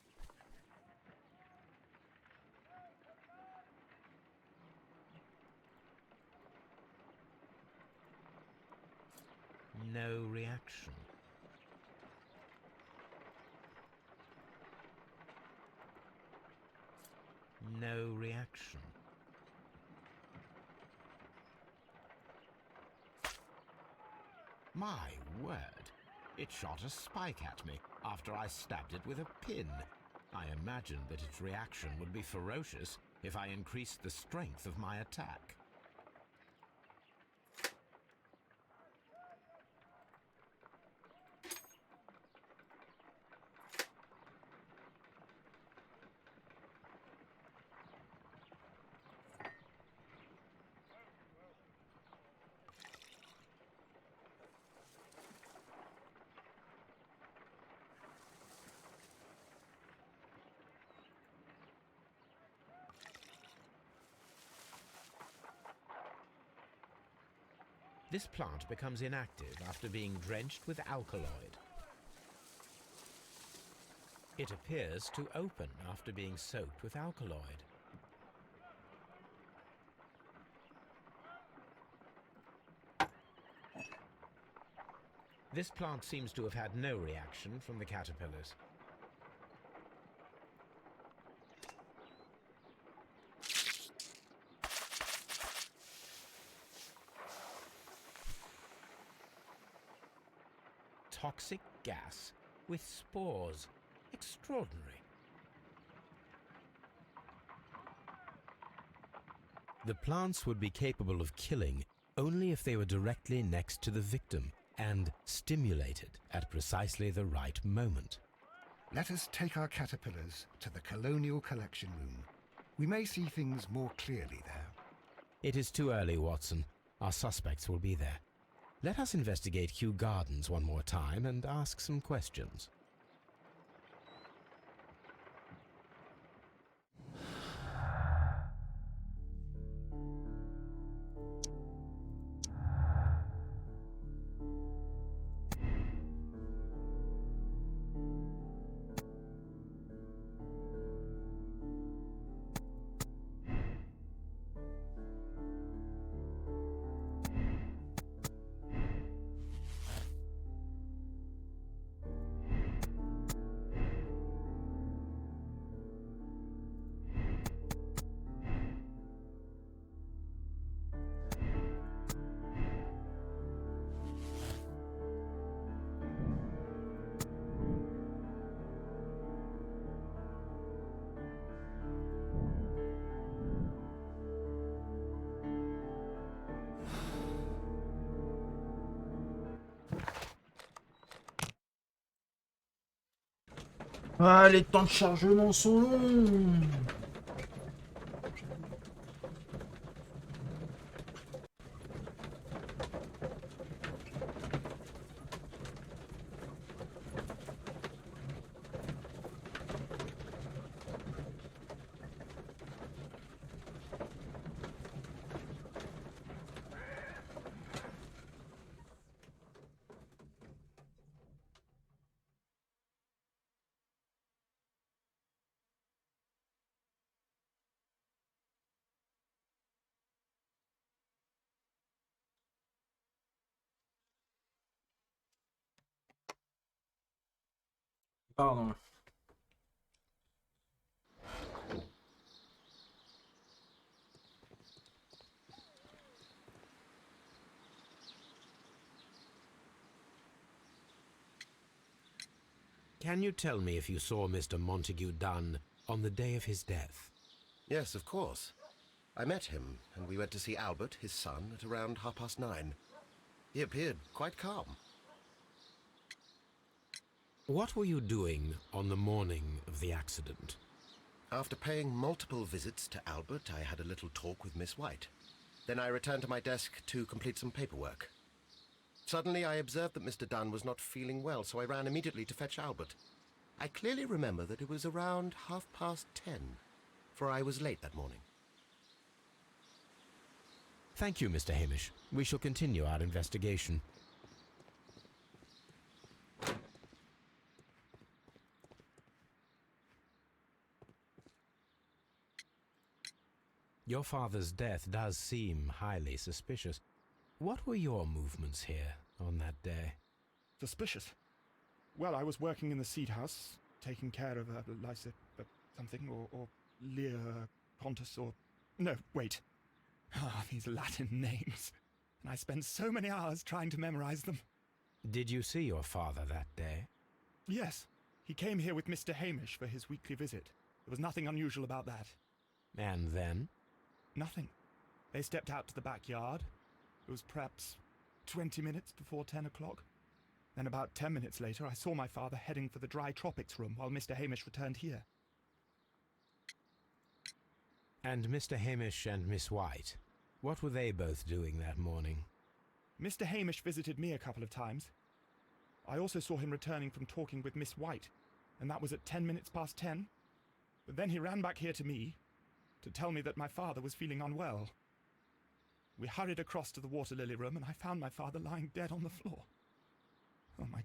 No reaction. No reaction. My word! It shot a spike at me after I stabbed it with a pin. I imagined that its reaction would be ferocious if I increased the strength of my attack. This plant becomes inactive after being drenched with alkaloid. It appears to open after being soaked with alkaloid. This plant seems to have had no reaction from the caterpillars. Toxic gas with spores. Extraordinary. The plants would be capable of killing only if they were directly next to the victim and stimulated at precisely the right moment.
Let us take our caterpillars to the Colonial Collection Room. We may see things more clearly there.
It is too early, Watson. Our suspects will be there. Let us investigate Kew Gardens one more time and ask some questions.
Ah, les temps de chargement sont longs. Pardon.
Can you tell me if you saw Mr. Montague Dunn on the day of his death?
Yes, of course. I met him, and we went to see Albert, his son, at around 9:30. He appeared quite calm.
What were you doing on the morning of the accident?
After paying multiple visits to Albert, I had a little talk with Miss White. Then I returned to my desk to complete some paperwork. Suddenly I observed that Mr. Dunn was not feeling well, so I ran immediately to fetch Albert. I clearly remember that it was around 10:30, for I was late that morning.
Thank you, Mr. Hamish. We shall continue our investigation. Your father's death does seem highly suspicious. What were your movements here on that day?
Suspicious. Well, I was working in the seed house, taking care of Lysa, something, or Lear Pontus, or... No, wait. Ah, these Latin names. And I spent so many hours trying to memorize them.
Did you see your father that day?
Yes. He came here with Mr. Hamish for his weekly visit. There was nothing unusual about that.
And then?
Nothing. They stepped out to the backyard. It was perhaps 20 minutes before 10 o'clock. Then about 10 minutes later, I saw my father heading for the dry tropics room while Mr. Hamish returned here.
And Mr. Hamish and Miss White, what were they both doing that morning?
Mr. Hamish visited me a couple of times. I also saw him returning from talking with Miss White, and that was at 10 minutes past 10. But then he ran back here to me to tell me that my father was feeling unwell. We hurried across to the water lily room, and I found my father lying dead on the floor. Oh my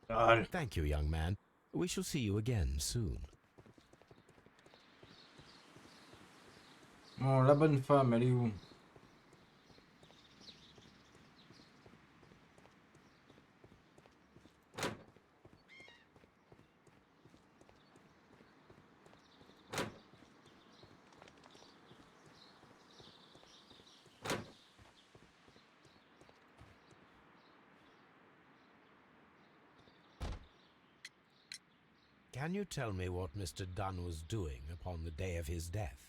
God.
Thank you, young man. We shall see you again soon.
Bon, la bonne femme, elle est où?
Can you tell me what Mr. Dunn was doing upon the day of his death?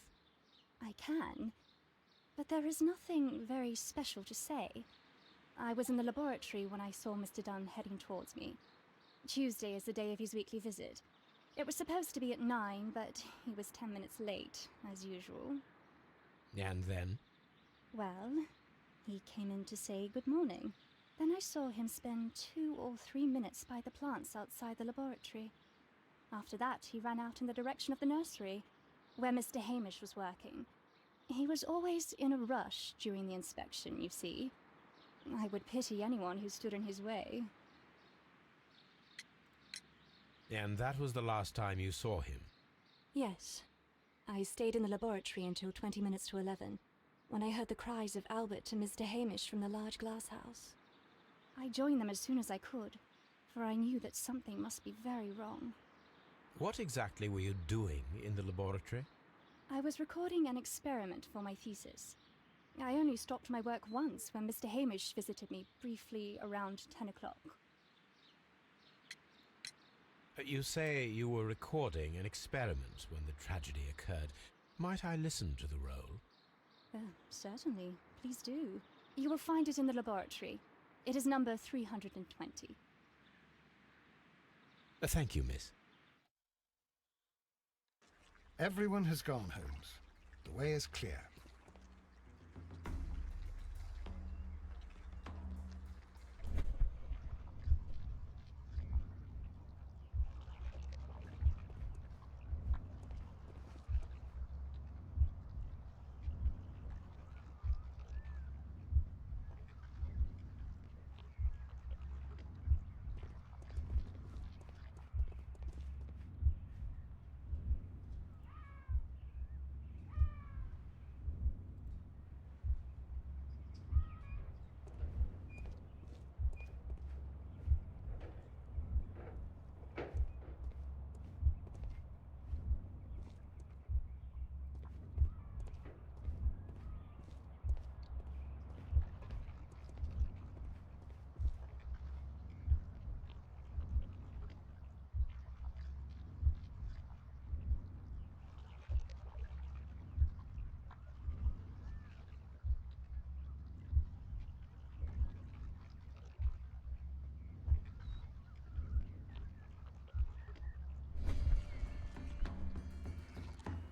I can, but there is nothing very special to say. I was in the laboratory when I saw Mr. Dunn heading towards me. Tuesday is the day of his weekly visit. It was supposed to be at 9, but he was 10 minutes late, as usual.
And then?
Well, he came in to say good morning. Then I saw him spend 2 or 3 minutes by the plants outside the laboratory. After that, he ran out in the direction of the nursery, where Mr. Hamish was working. He was always in a rush during the inspection, you see. I would pity anyone who stood in his way.
And that was the last time you saw him?
Yes. I stayed in the laboratory until 20 minutes to 11, when I heard the cries of Albert and Mr. Hamish from the large glass house.
I joined them as soon as I could, for I knew that something must be very wrong.
What exactly were you doing in the laboratory?
I was recording an experiment for my thesis. I only stopped my work once when Mr. Hamish visited me briefly around 10 o'clock.
You say you were recording an experiment when the tragedy occurred. Might I listen to the roll?
Certainly. Please do. You will find it in the laboratory. It is number 320.
Thank you, miss.
Everyone has gone, Holmes. The way is clear.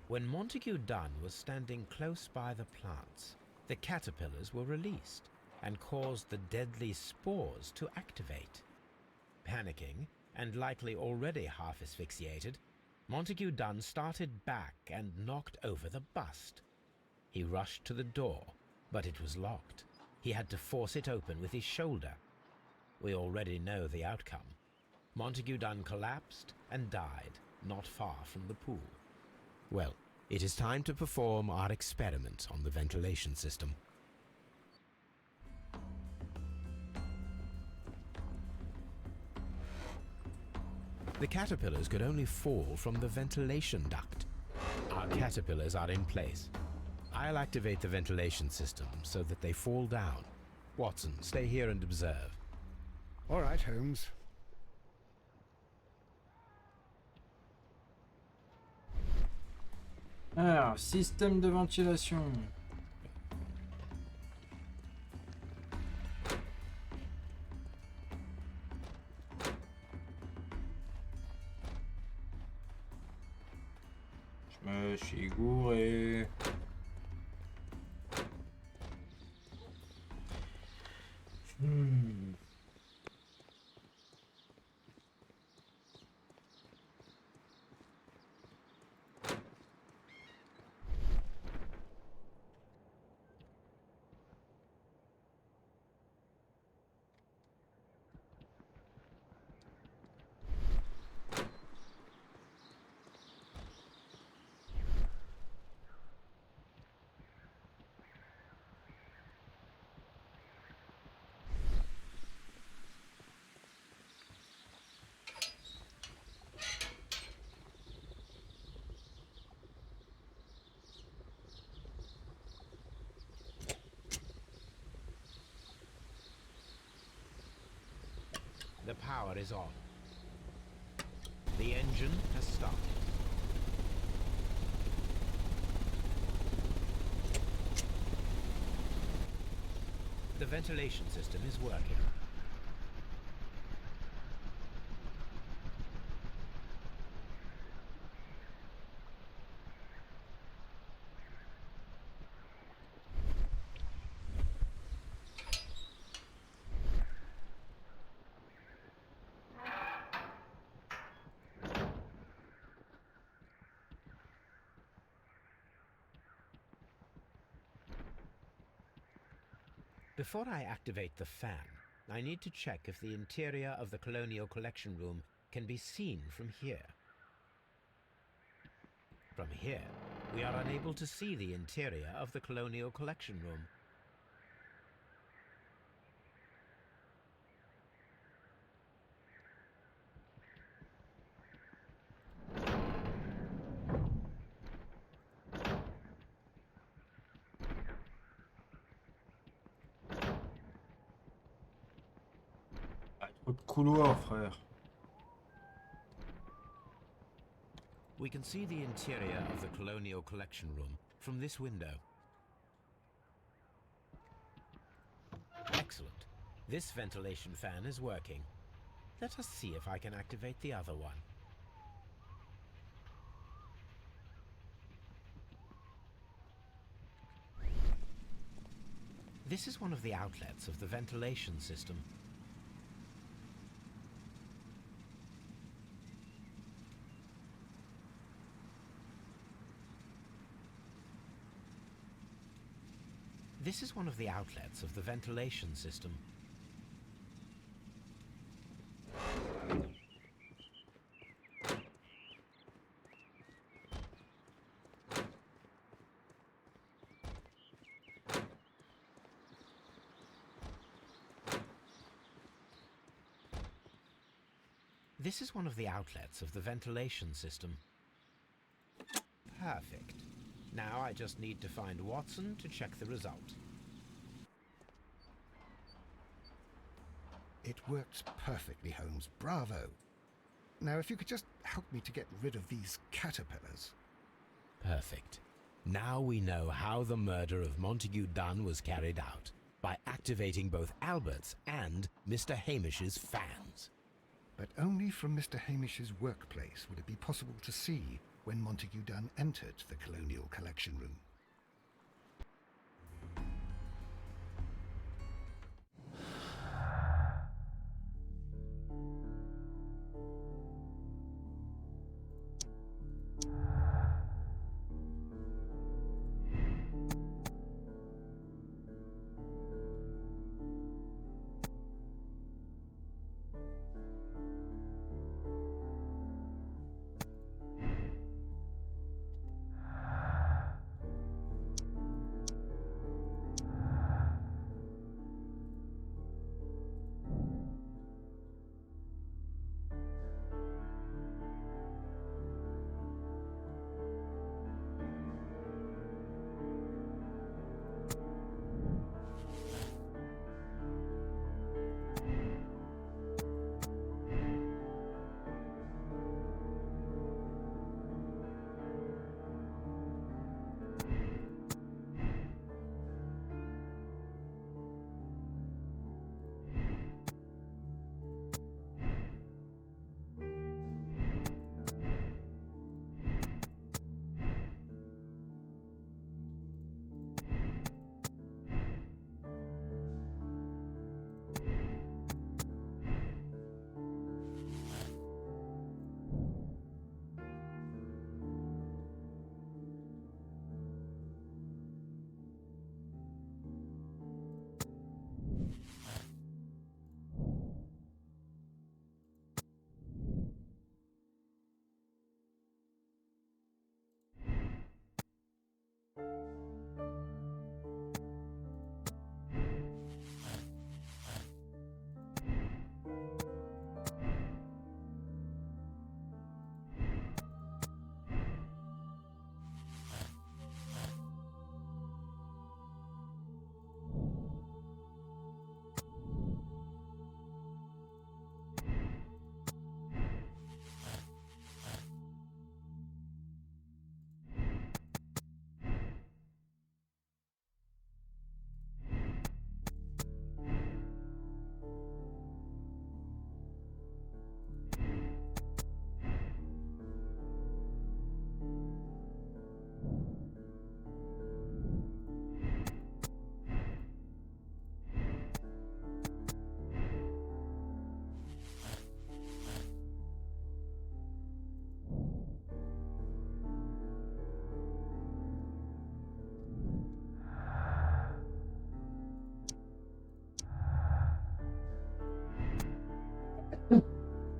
When Montague Dunn was standing close by the plants, the caterpillars were released and caused the deadly spores to activate. Panicking, and likely already half asphyxiated, Montague Dunn started back and knocked over the bust. He rushed to the door, but it was locked. He had to force it open with his shoulder. We already know the outcome. Montague Dunn collapsed and died not far from the pool. Well, it is time to perform our experiment on the ventilation system. The caterpillars could only fall from the ventilation duct. Our caterpillars are in place. I'll activate the ventilation system so that they fall down. Watson, stay here and observe.
All right, Holmes.
Alors, système de ventilation. Je me suis gouré.
The power is on. The engine has started. The ventilation system is working. Before I activate the fan, I need to check if the interior of the Colonial Collection Room can be seen from here. From here, we are unable to see the interior of the Colonial Collection Room.
Trop de couloirs, frère.
We can see the interior of the Colonial Collection Room from this window. Excellent. This ventilation fan is working. Let us see if I can activate the other one. This is one of the outlets of the ventilation system. This is one of the outlets of the ventilation system. This is one of the outlets of the ventilation system. Perfect. Now I just need to find Watson to check the result.
It worked perfectly, Holmes. Bravo. Now, if you could just help me to get rid of these caterpillars.
Perfect. Now we know how the murder of Montague Dunn was carried out, by activating both Albert's and Mr. Hamish's fans.
But only from Mr. Hamish's workplace would it be possible to see when Montague Dunn entered the Colonial Collection Room.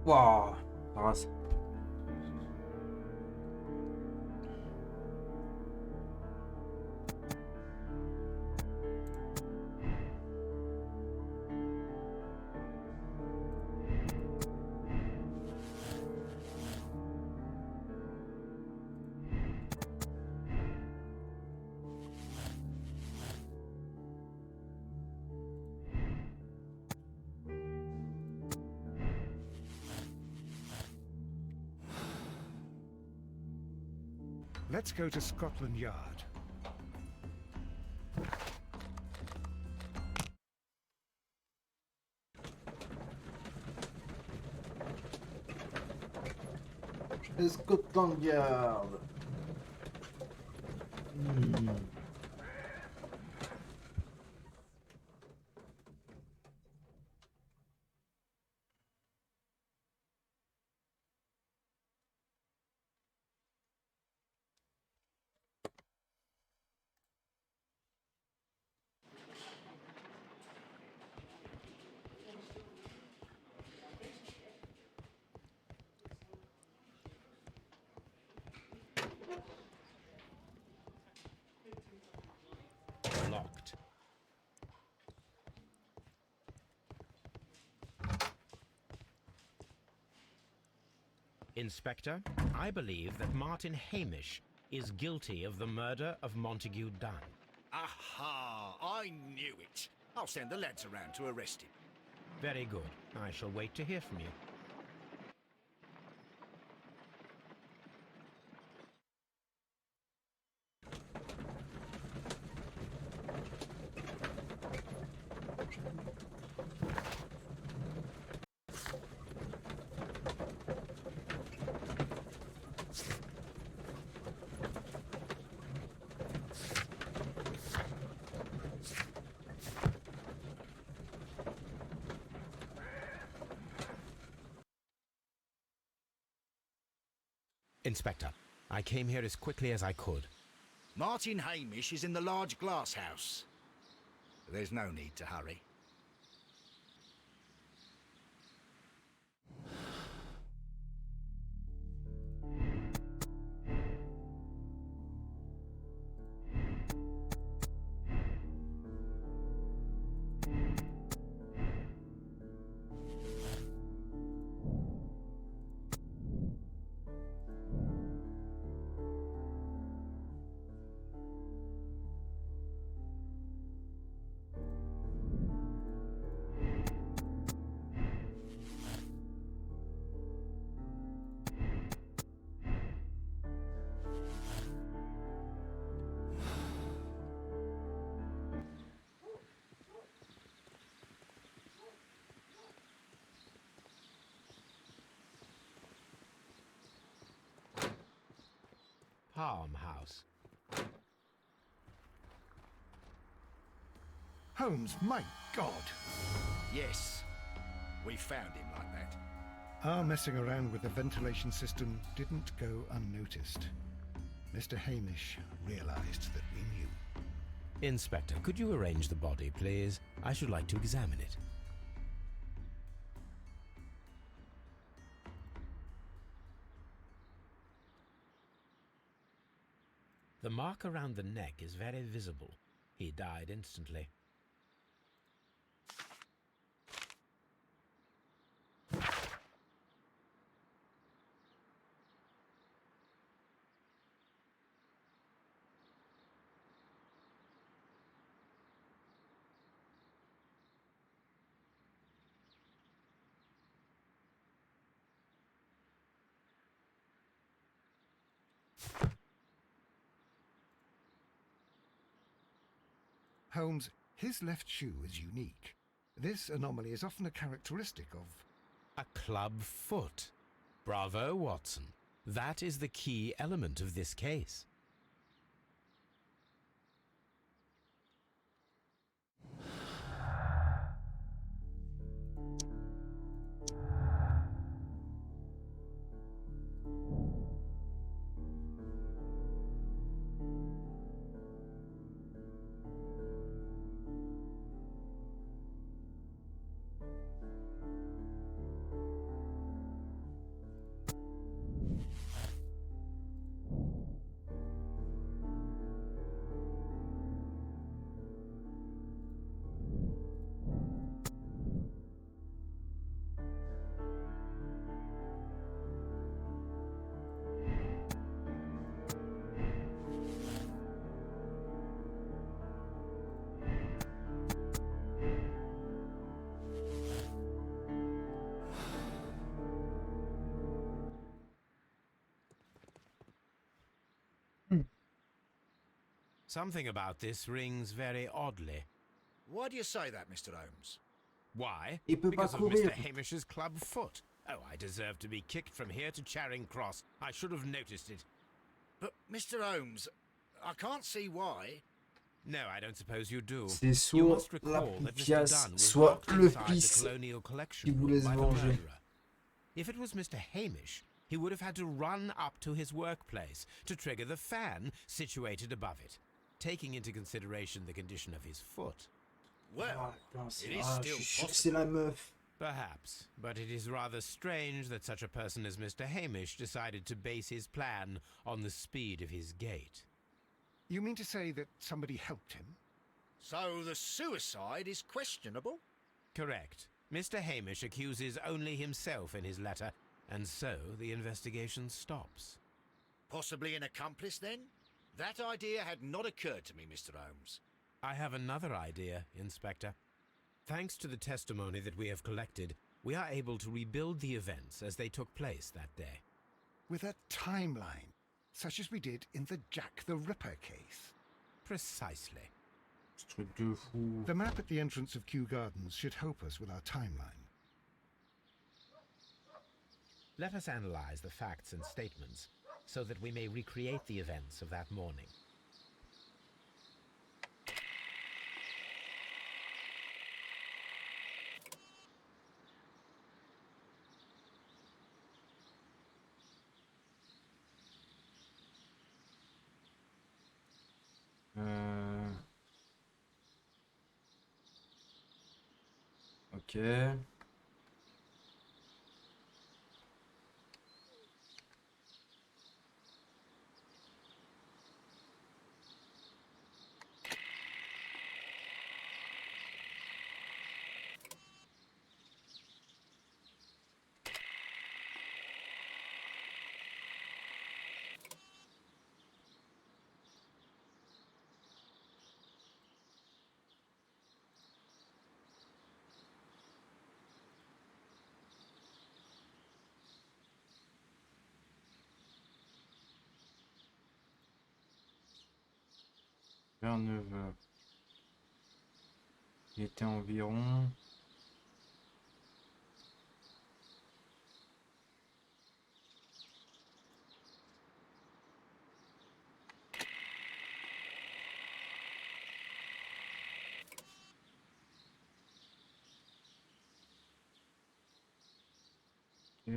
Wow, Grâce.
Let's go to Scotland Yard.
Scotland Yard.
Locked. Inspector, I believe that Martin Hamish is guilty of the murder of Montague Dunn.
Aha! I knew it. I'll send the lads around to arrest him.
Very good. I shall wait to hear from you. Inspector, I came here as quickly as I could.
Martin Hamish is in the large glass house. There's no need to hurry.
Farmhouse.
Holmes, my God!
Yes, we found him like that.
Our messing around with the ventilation system didn't go unnoticed. Mr. Hamish realized that we knew.
Inspector, could you arrange the body, please? I should like to examine it. The mark around the neck is very visible. He died instantly.
Holmes, his left shoe is unique. This anomaly is often a characteristic of...
A club foot. Bravo, Watson. That is the key element of this case. Something about this rings very oddly.
Why do you say that, Mr. Holmes?
Why?
Il peut pas
Because of
courir.
Mr. Hamish's club foot. Oh, I deserve to be kicked from here to Charing Cross. I should have noticed it.
But, Mr. Holmes, I can't see why.
No, I don't suppose you do.
C'est
You
soit
must
la
recall that Mr.
poufiasse,
Dunn was
soit
locked
le
inside the
fils
colonial collection
qui vous
room
laisse
by the
venger.
murderer. If it was Mr. Hamish, he would have had to run up to his workplace to trigger the fan situated above it, taking into consideration the condition of his foot.
Well,
Putain,
it is
je
still
suis sûr que
possible.
c'est la meuf.
Perhaps, but it is rather strange that such a person as Mr. Hamish decided to base his plan on the speed of his gait.
You mean to say that somebody helped him?
So the suicide is questionable?
Correct. Mr. Hamish accuses only himself in his letter, and so the investigation stops.
Possibly an accomplice, then? That idea had not occurred to me, Mr. Holmes.
I have another idea, Inspector. Thanks to the testimony that we have collected, we are able to rebuild the events as they took place that day.
With a timeline, such as we did in the Jack the Ripper case.
Precisely.
Ce truc de fou.
The map at the entrance of Kew Gardens should help us with our timeline.
Let us analyze the facts and statements so that we may recreate the events of that morning.
Ok. Vers 9 heures. Il était environ... Ok.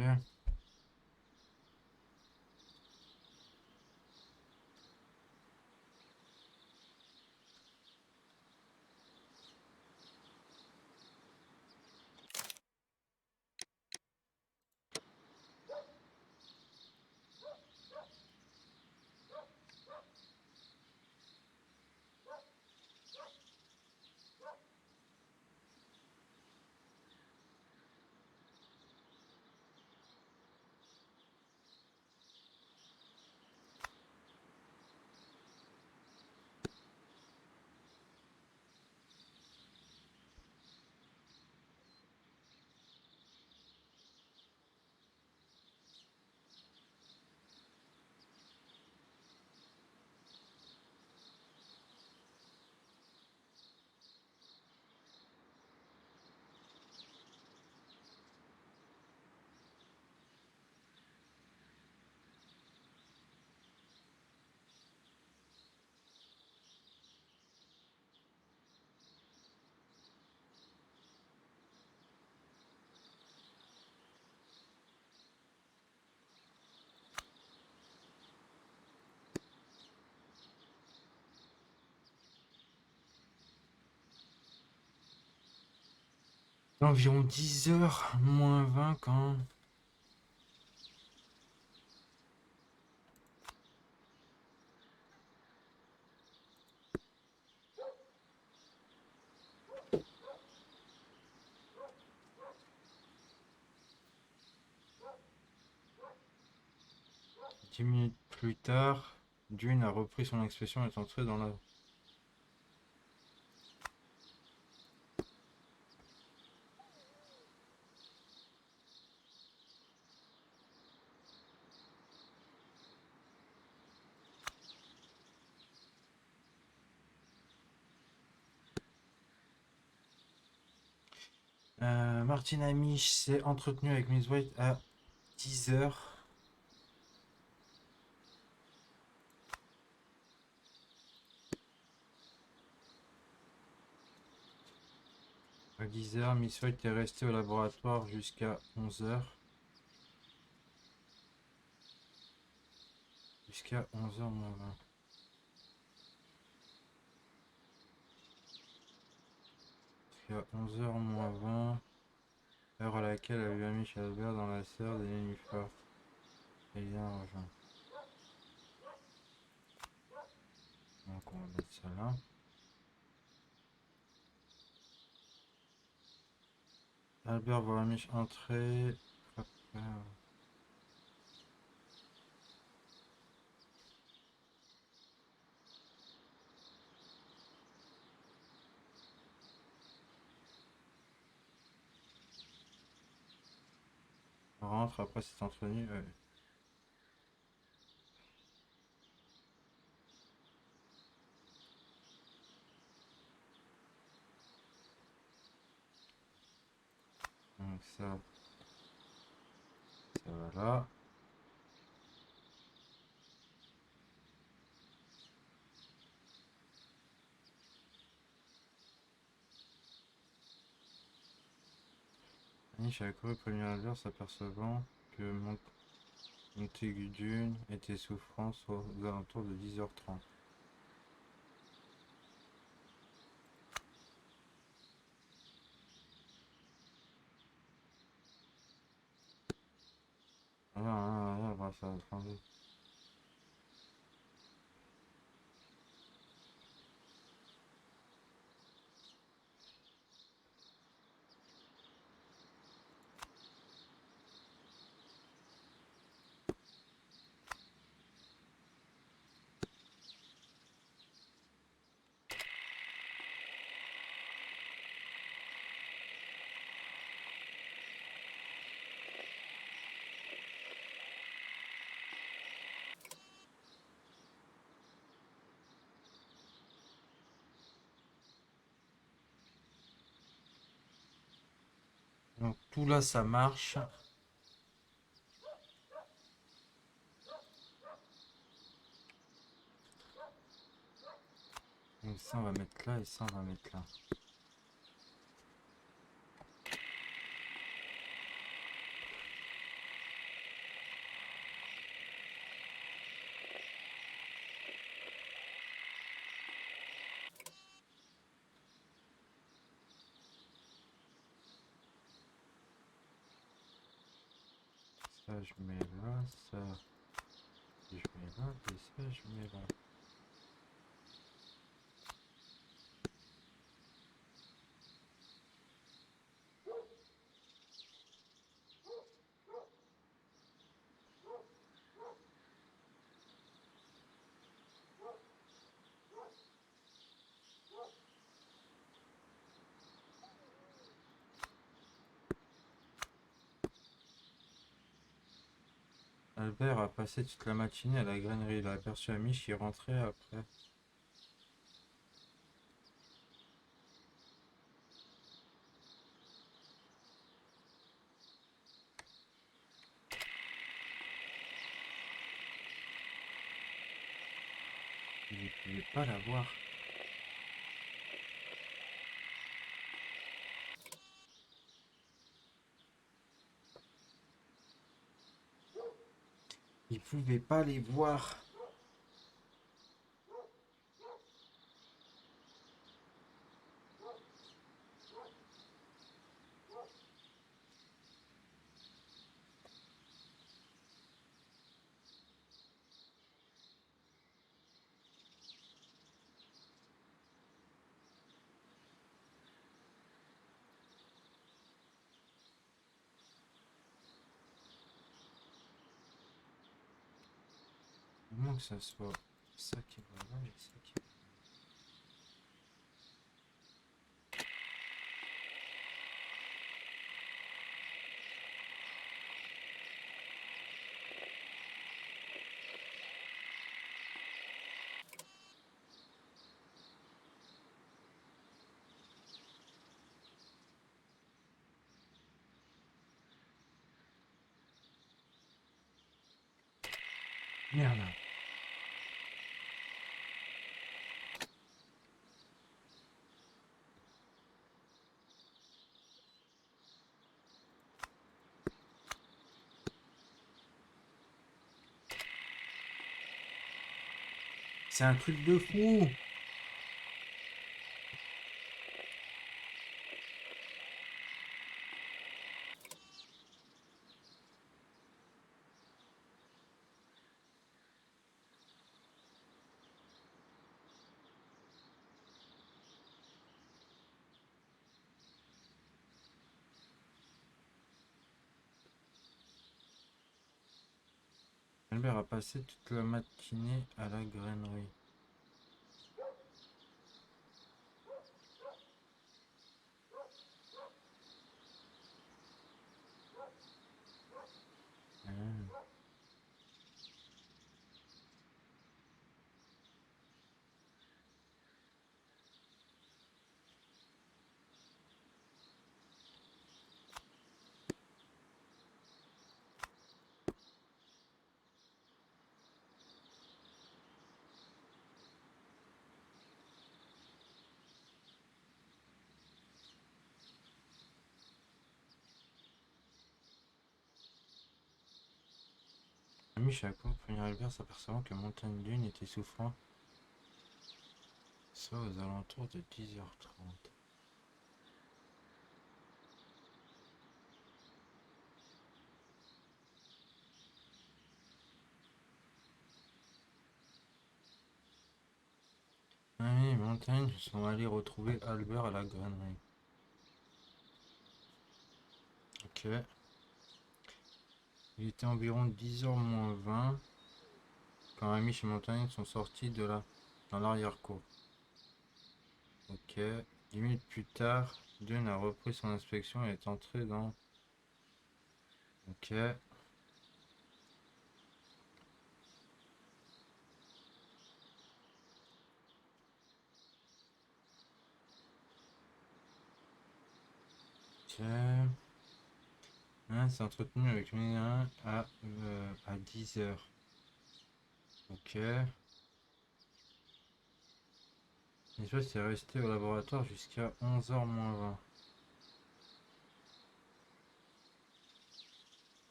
Environ 10 heures, moins 20 quand... Dix minutes plus tard, Dune a repris son expression et est entré dans la... Martin Hamish s'est entretenu avec Miss White à 10 heures. À 10 heures, Miss White est restée au laboratoire jusqu'à 11 heures. Jusqu'à 11h moins 20. Jusqu'à 11h moins 20. Heure à laquelle a vu Hamish et Albert dans la serre des nénuphars. Et il y a un rejoint. Donc on va mettre ça là. Albert voit Hamish entrer. On rentre après cette entrevue. Donc ça va là. Hamish a couru prévenir Albert, s'apercevant que Montaigu était souffrance aux alentours de 10h30. Ça va prendre. Donc tout là ça marche. Donc ça on va mettre là et ça on va mettre là. Ça je mets là, ça je mets là et ça je mets là. Albert a passé toute la matinée à la grainerie. Il a aperçu Hamish qui rentrait après. Il ne pouvait pas la voir. Il pouvait pas les voir. Il manque que ça soit ça qui va là et ça qui va là. Merde. C'est un truc de fou. Albert a passé toute la matinée à la grainerie. Michel, premier Albert s'apercevant que Montagne Dune était souffrant, soit aux alentours de 10h30. Ami et Montagne sont allés retrouver Albert à la grainerie. Ok. Il était environ 10h moins 20 quand Amish et Montagne sont sortis dans l'arrière-cour. Ok. 10 minutes plus tard, Dune a repris son inspection et est entré dans... Ok. Ok. C'est entretenu avec Ménin à 10h. Ok. L'espèce est resté au laboratoire jusqu'à 11h moins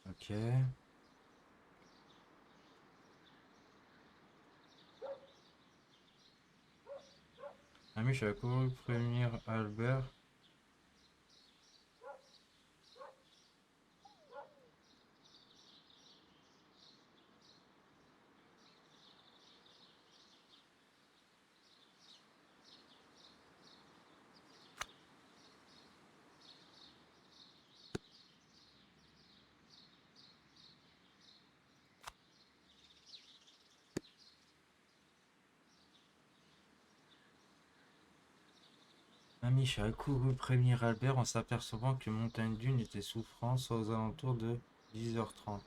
20. Ok. Amish a couru prévenir Albert. Amish a couru prévenir Albert en s'apercevant que Montagne Dune était souffrant, soit aux alentours de 10h30.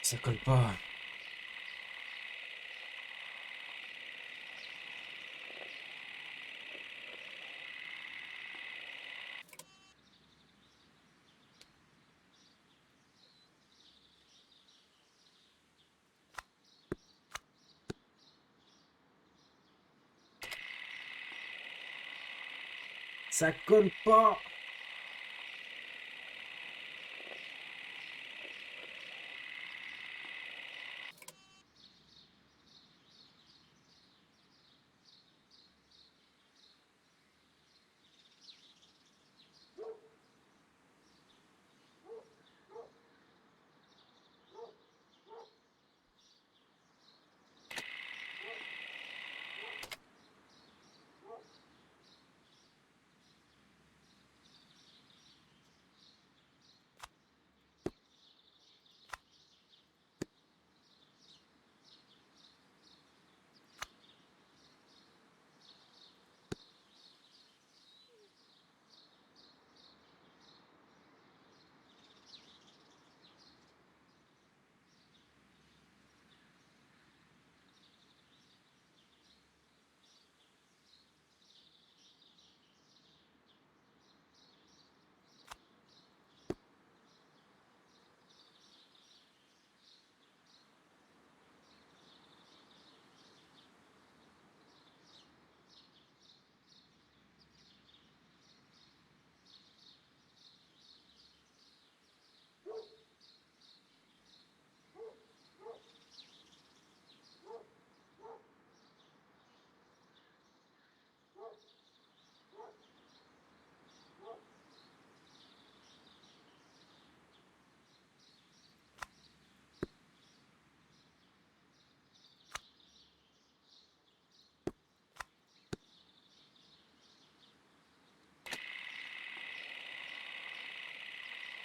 Ça colle pas. Ça colle pas.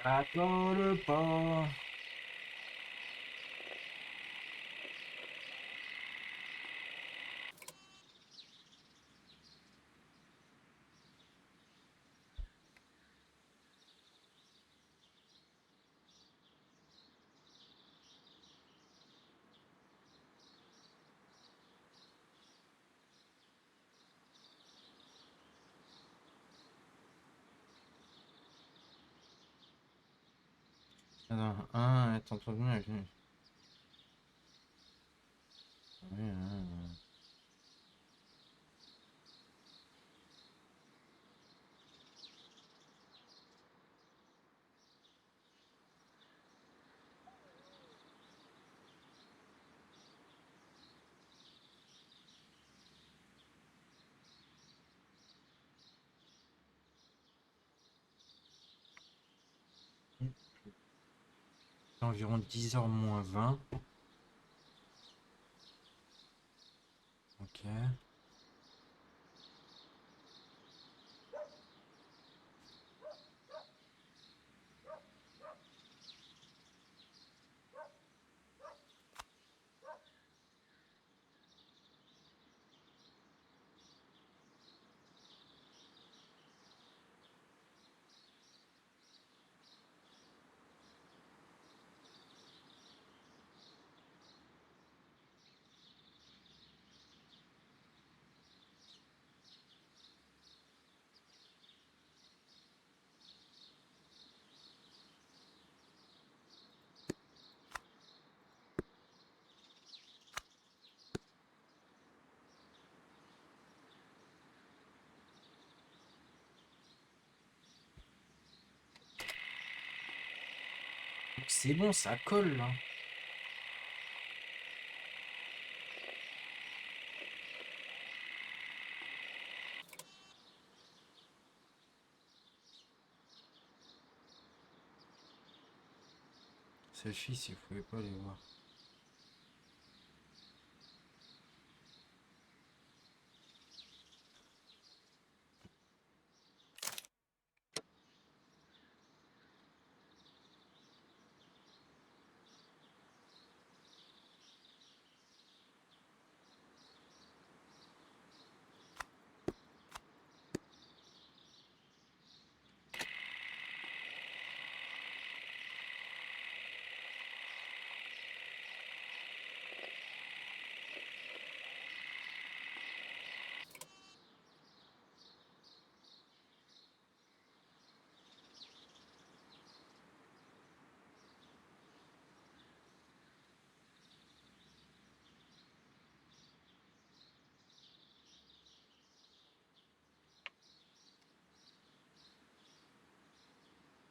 Ça colle pas. Alors, un est entretenu avec lui. Oui, environ 10h moins 20. Ok. C'est bon, ça colle là. Celle-ci, si vous pouvez pas les voir.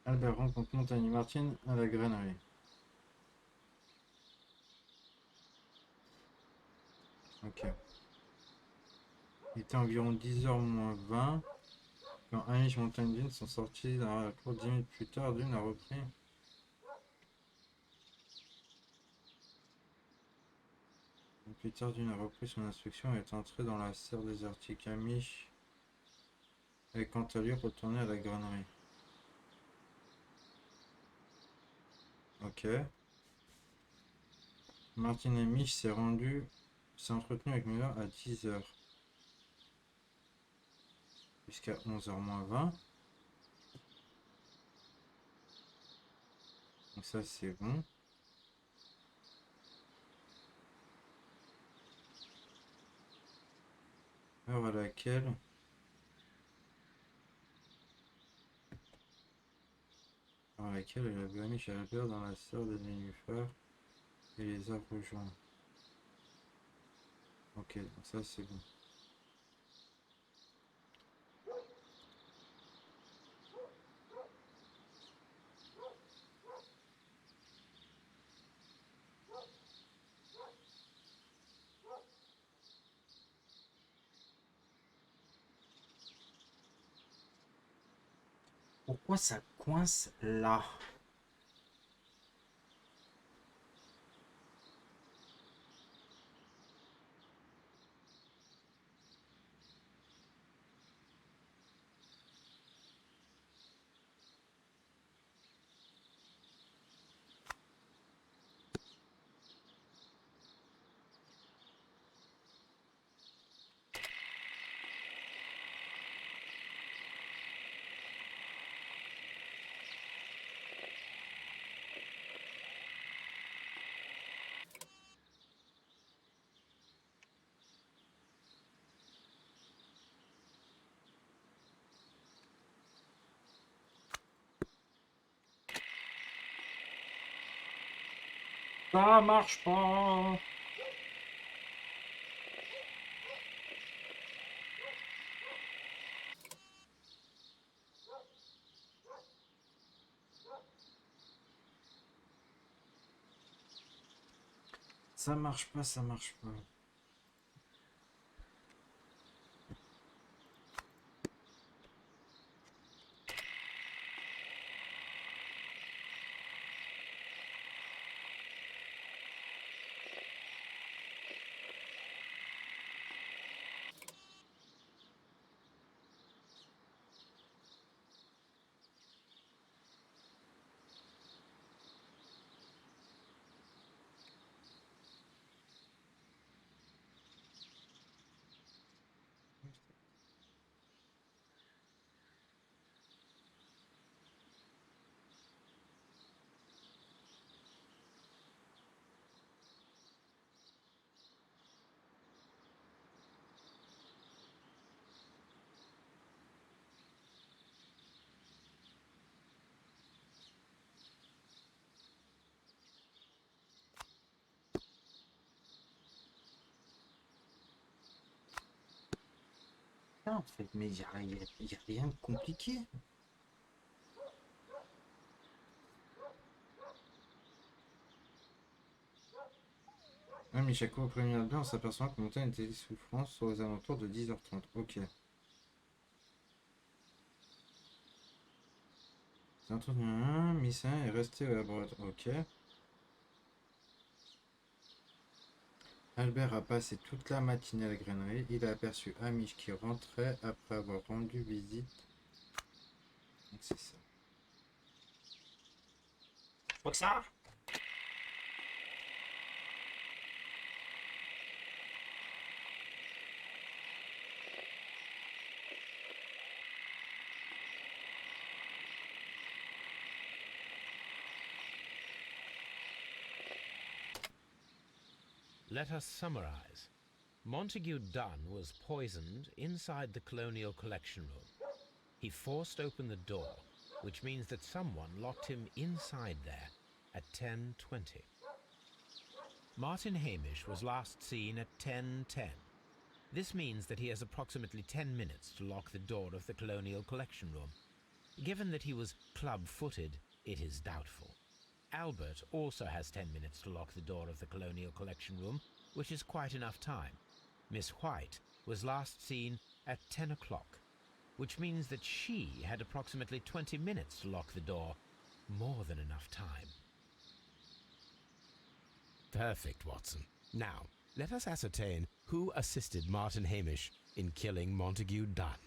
Albert rencontre Montagne Martine à la grainerie. Ok. Il était environ 10h moins 20 quand Hamish et Montagne Dean sont sortis dans la cour 10 minutes plus tard. Dean a repris. Plus tard, Dean a repris son inspection et est entré dans la serre désertique. Hamish est quant à lui retourné à la grainerie. Ok. Martin et Mich s'est entretenu avec Miller à 10h. Jusqu'à 11h moins 20. Donc ça c'est bon. Heure à laquelle elle a vu Hamish et Albert dans la serre des nénuphars et les a rejoints. Ok, donc ça c'est bon. Pourquoi ça coince là? Ça marche pas. Ça marche pas, ça marche pas. En fait, mais il y a rien de compliqué. Ah, mais chaque fois au premier abord, on s'aperçoit que Montagne était souffrance aux alentours de 10h30. Ok. C'est un truc. Missin est resté au laboratoire. Ok. Albert a passé toute la matinée à la grainerie. Il a aperçu Amish qui rentrait après avoir rendu visite. Donc c'est ça. Pas que ça.
Let us summarize. Montague Dunn was poisoned inside the Colonial Collection Room. He forced open the door, which means that someone locked him inside there at 10:20. Martin Hamish was last seen at 10:10. This means that he has approximately 10 minutes to lock the door of the Colonial Collection Room. Given that he was club-footed, it is doubtful. Albert also has 10 minutes to lock the door of the Colonial Collection Room, which is quite enough time. Miss White was last seen at 10 o'clock, which means that she had approximately 20 minutes to lock the door. More than enough time. Perfect, Watson. Now, let us ascertain who assisted Martin Hamish in killing Montague Dunn.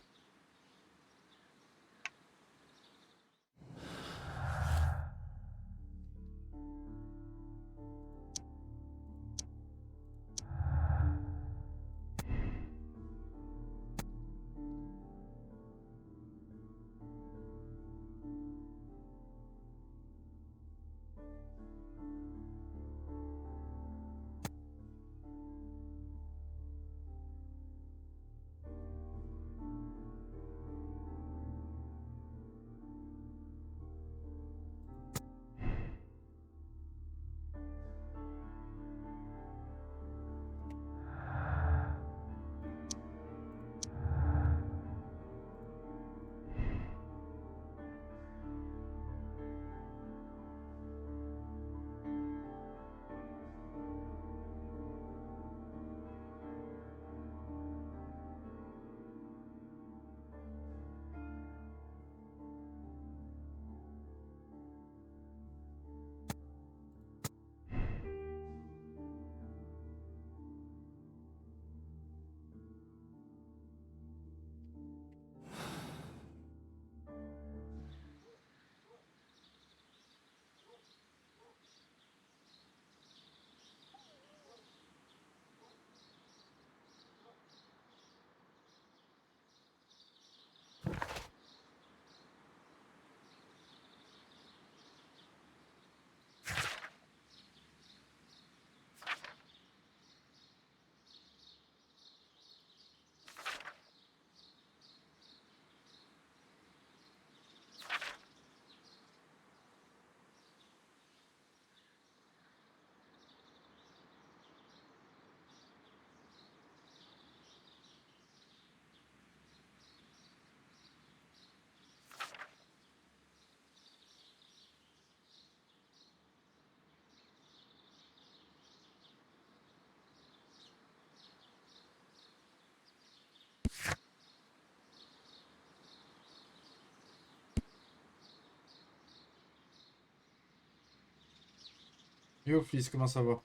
Yo fils, comment ça va?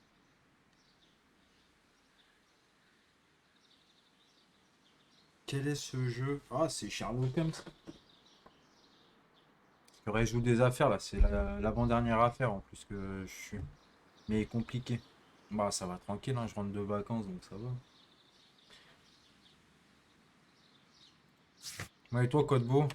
Quel est ce jeu? Ah, c'est Sherlock Holmes. Je résout des affaires là, c'est l'avant-dernière affaire en plus que je suis. Mais compliqué. Bah ça va tranquille, hein, je rentre de vacances donc ça va. Ouais, et toi, Code Beau?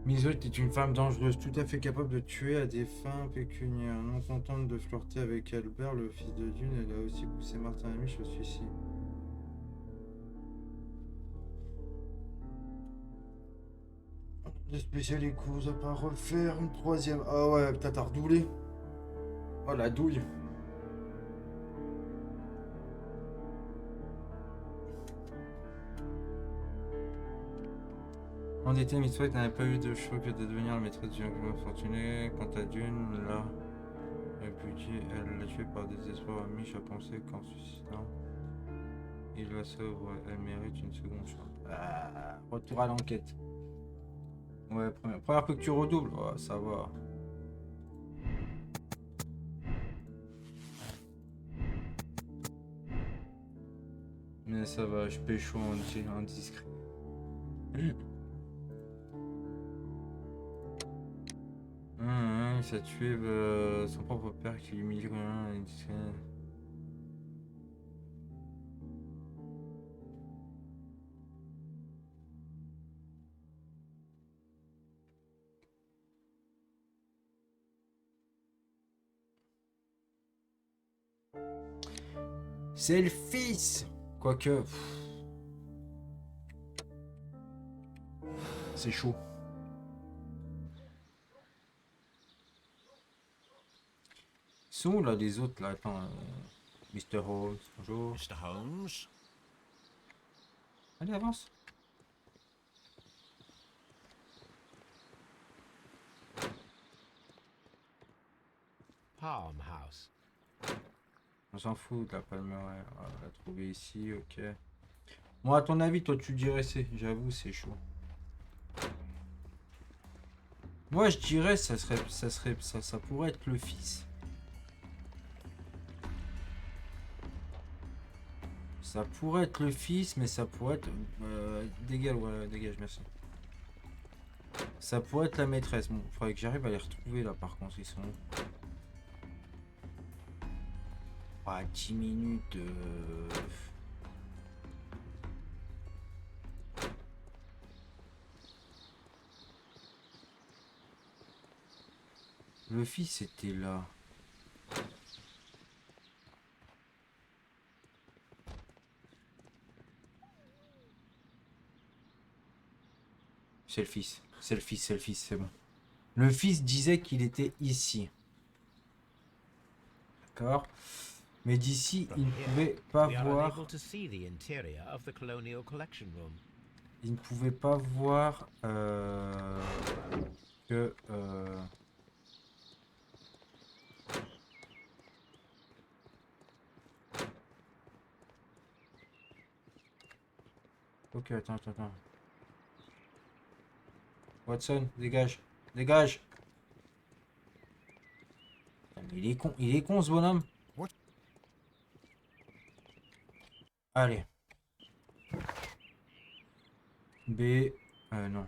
Miseut est une femme dangereuse, tout à fait capable de tuer à des fins pécuniaires. Non contente de flirter avec Albert, le fils de Dune, elle a aussi poussé Martin Hamish au suicide. Des spéciales échos à pas refaire, une troisième. Ah ouais, putain, t'as redoublé. Oh la douille. En été, Miss White n'avait pas eu de choix que de devenir la maîtresse du gouvernement fortuné. Quant à Dune, là, elle l'a tué par désespoir. Amish a pensé qu'en suicidant, il la sauve. Elle mérite une seconde chance. Ah, retour à l'enquête. Ouais, première fois que tu redoubles. Ouais, ça va. Mais ça va, je pécho en discret. Il a tué son propre père qui l'humilie. C'est le fils. Quoique... C'est chaud. Ils sont où là les autres là? Attends, Mr. Holmes, bonjour.
Mr. Holmes?
Allez, avance.
Farmhouse.
On s'en fout de la palmeraie. On va la trouver ici, ok. Bon, à ton avis, toi tu dirais c'est. J'avoue, c'est chaud. Moi je dirais ça pourrait être le fils. Ça pourrait être le fils, mais ça pourrait être... dégage, ouais, dégage, merci. Ça pourrait être la maîtresse. Bon, faudrait que j'arrive à les retrouver là par contre, ils sont... Ah, 10 minutes... Le fils était là. C'est le fils. C'est le fils, c'est le fils, c'est bon. Le fils disait qu'il était ici. D'accord. Mais d'ici, il ne pouvait pas voir... Il ne pouvait pas voir que... Ok, attends. Watson, dégage. Dégage. Il est con ce bonhomme. Allez. Non.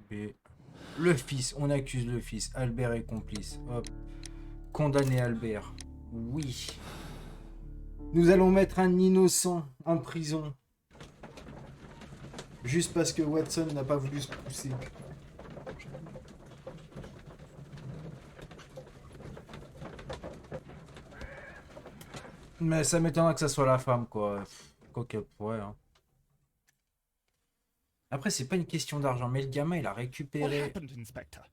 B. Le fils, on accuse le fils. Albert est complice. Hop. Condamné Albert. Oui. Nous allons mettre un innocent en prison. Juste parce que Watson n'a pas voulu se pousser. Mais ça m'étonnerait que ça soit la femme, quoi. Quoi qu'elle pourrait, hein. Après, c'est pas une question d'argent, mais le gamin, il a récupéré...
What happened, Inspector?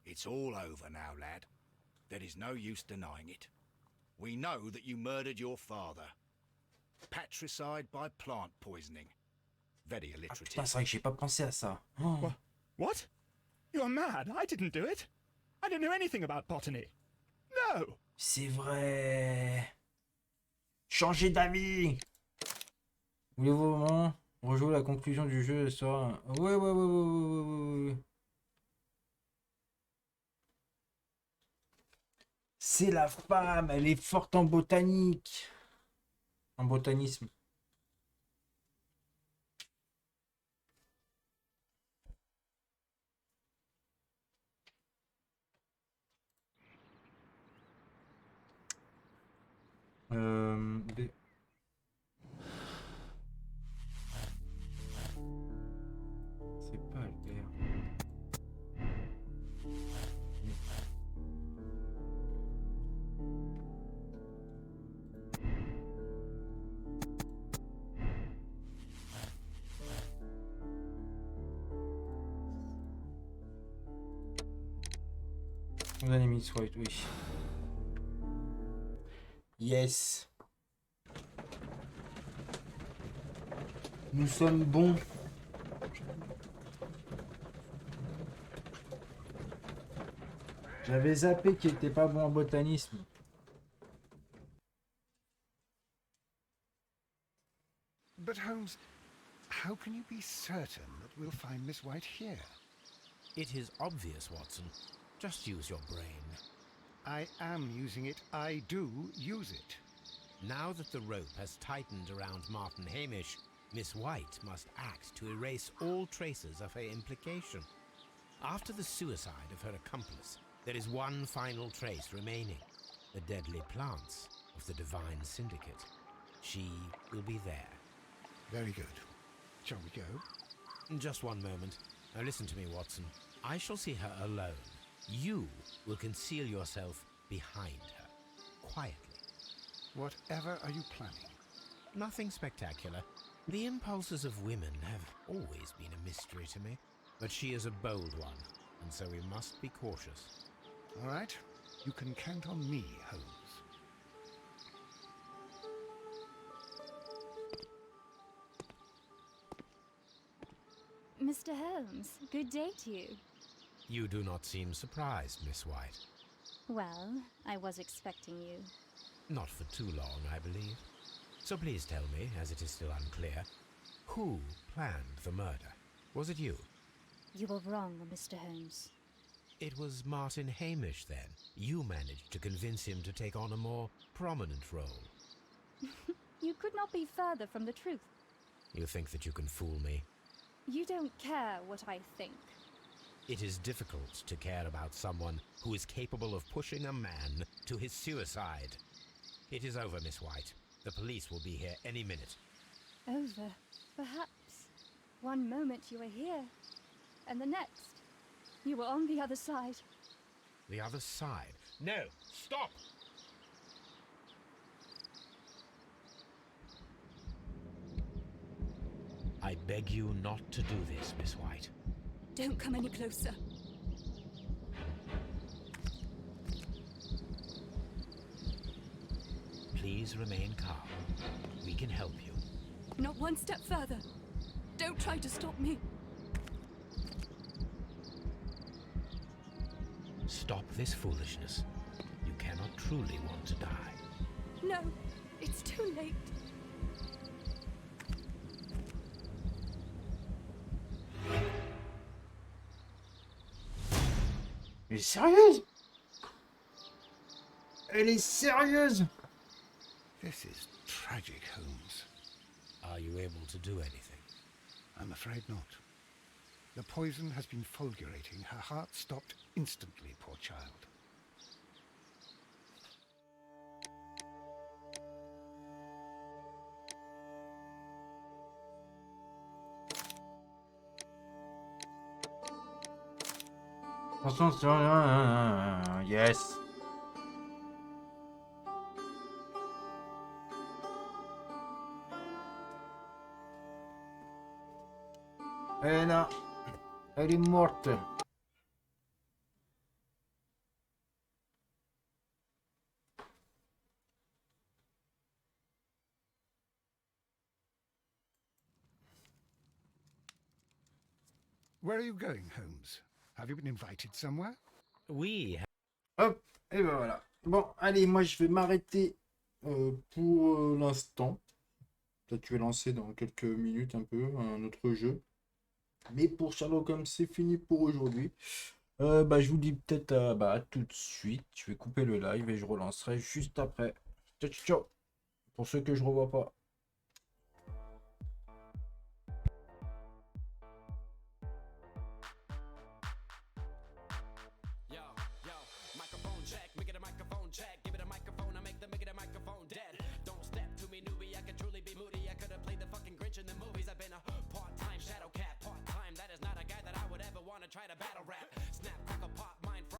It's all over now, lad. There is no use denying it. We know that you murdered your father. Patricide by plant poisoning. Very
Ah
alliterative.
putain, c'est vrai que j'ai pas pensé à ça. Oh.
What? What? You're mad. I didn't do it. I don't know anything about botany. No!
C'est vrai. Changez d'avis. Voulez-vous vraiment rejouer la conclusion du jeu ce soir? Ouais. C'est la femme, elle est forte en botanique. En botanisme. B. C'est pas Albert. Condamné Miss White, oui. Yes. Nous sommes bons. J'avais zappé qu'il était pas bon en botanisme.
But Holmes, how can you be certain that we'll find Miss White here?
It is obvious, Watson. Just use your brain.
I am using it. I do use it.
Now that the rope has tightened around Martin Hamish, Miss White must act to erase all traces of her implication. After the suicide of her accomplice, there is one final trace remaining. The deadly plants of the Divine Syndicate. She will be there.
Very good. Shall we go?
Just one moment. Now listen to me, Watson. I shall see her alone. You will conceal yourself behind her, quietly.
Whatever are you planning?
Nothing spectacular. The impulses of women have always been a mystery to me, but she is a bold one, and so we must be cautious.
All right. You can count on me, Holmes.
Mr. Holmes, good day to you.
You do not seem surprised, Miss White.
Well, I was expecting you.
Not for too long, I believe. So please tell me, as it is still unclear, who planned the murder? Was it you?
You were wrong, Mr. Holmes.
It was Martin Hamish, then. You managed to convince him to take on a more prominent role.
You could not be further from the truth.
You think that you can fool me?
You don't care what I think.
It is difficult to care about someone who is capable of pushing a man to his suicide. It is over, Miss White. The police will be here any minute.
Over, perhaps. One moment you were here, and the next, you were on the other side.
The other side? No! Stop! I beg you not to do this, Miss White.
Don't come any closer.
Please remain calm. We can help you.
Not one step further. Don't try to stop me.
Stop this foolishness. You cannot truly want to die.
No, it's too late.
Elle est sérieuse? Elle est sérieuse?
This is tragic, Holmes.
Are you able to do anything?
I'm afraid not. The poison has been fulgurating. Her heart stopped instantly, poor child.
Attention, yes. Eh non, elle est morte.
Where are you going, Holmes? Have you been invited somewhere?
We
Hop, et ben voilà. Bon, allez, moi je vais m'arrêter pour l'instant. Peut-être que je vais lancer dans quelques minutes un peu un autre jeu. Mais pour Sherlock Holmes, c'est fini pour aujourd'hui. Je vous dis peut-être à tout de suite. Je vais couper le live et je relancerai juste après. Ciao, ciao, ciao. Pour ceux que je revois pas.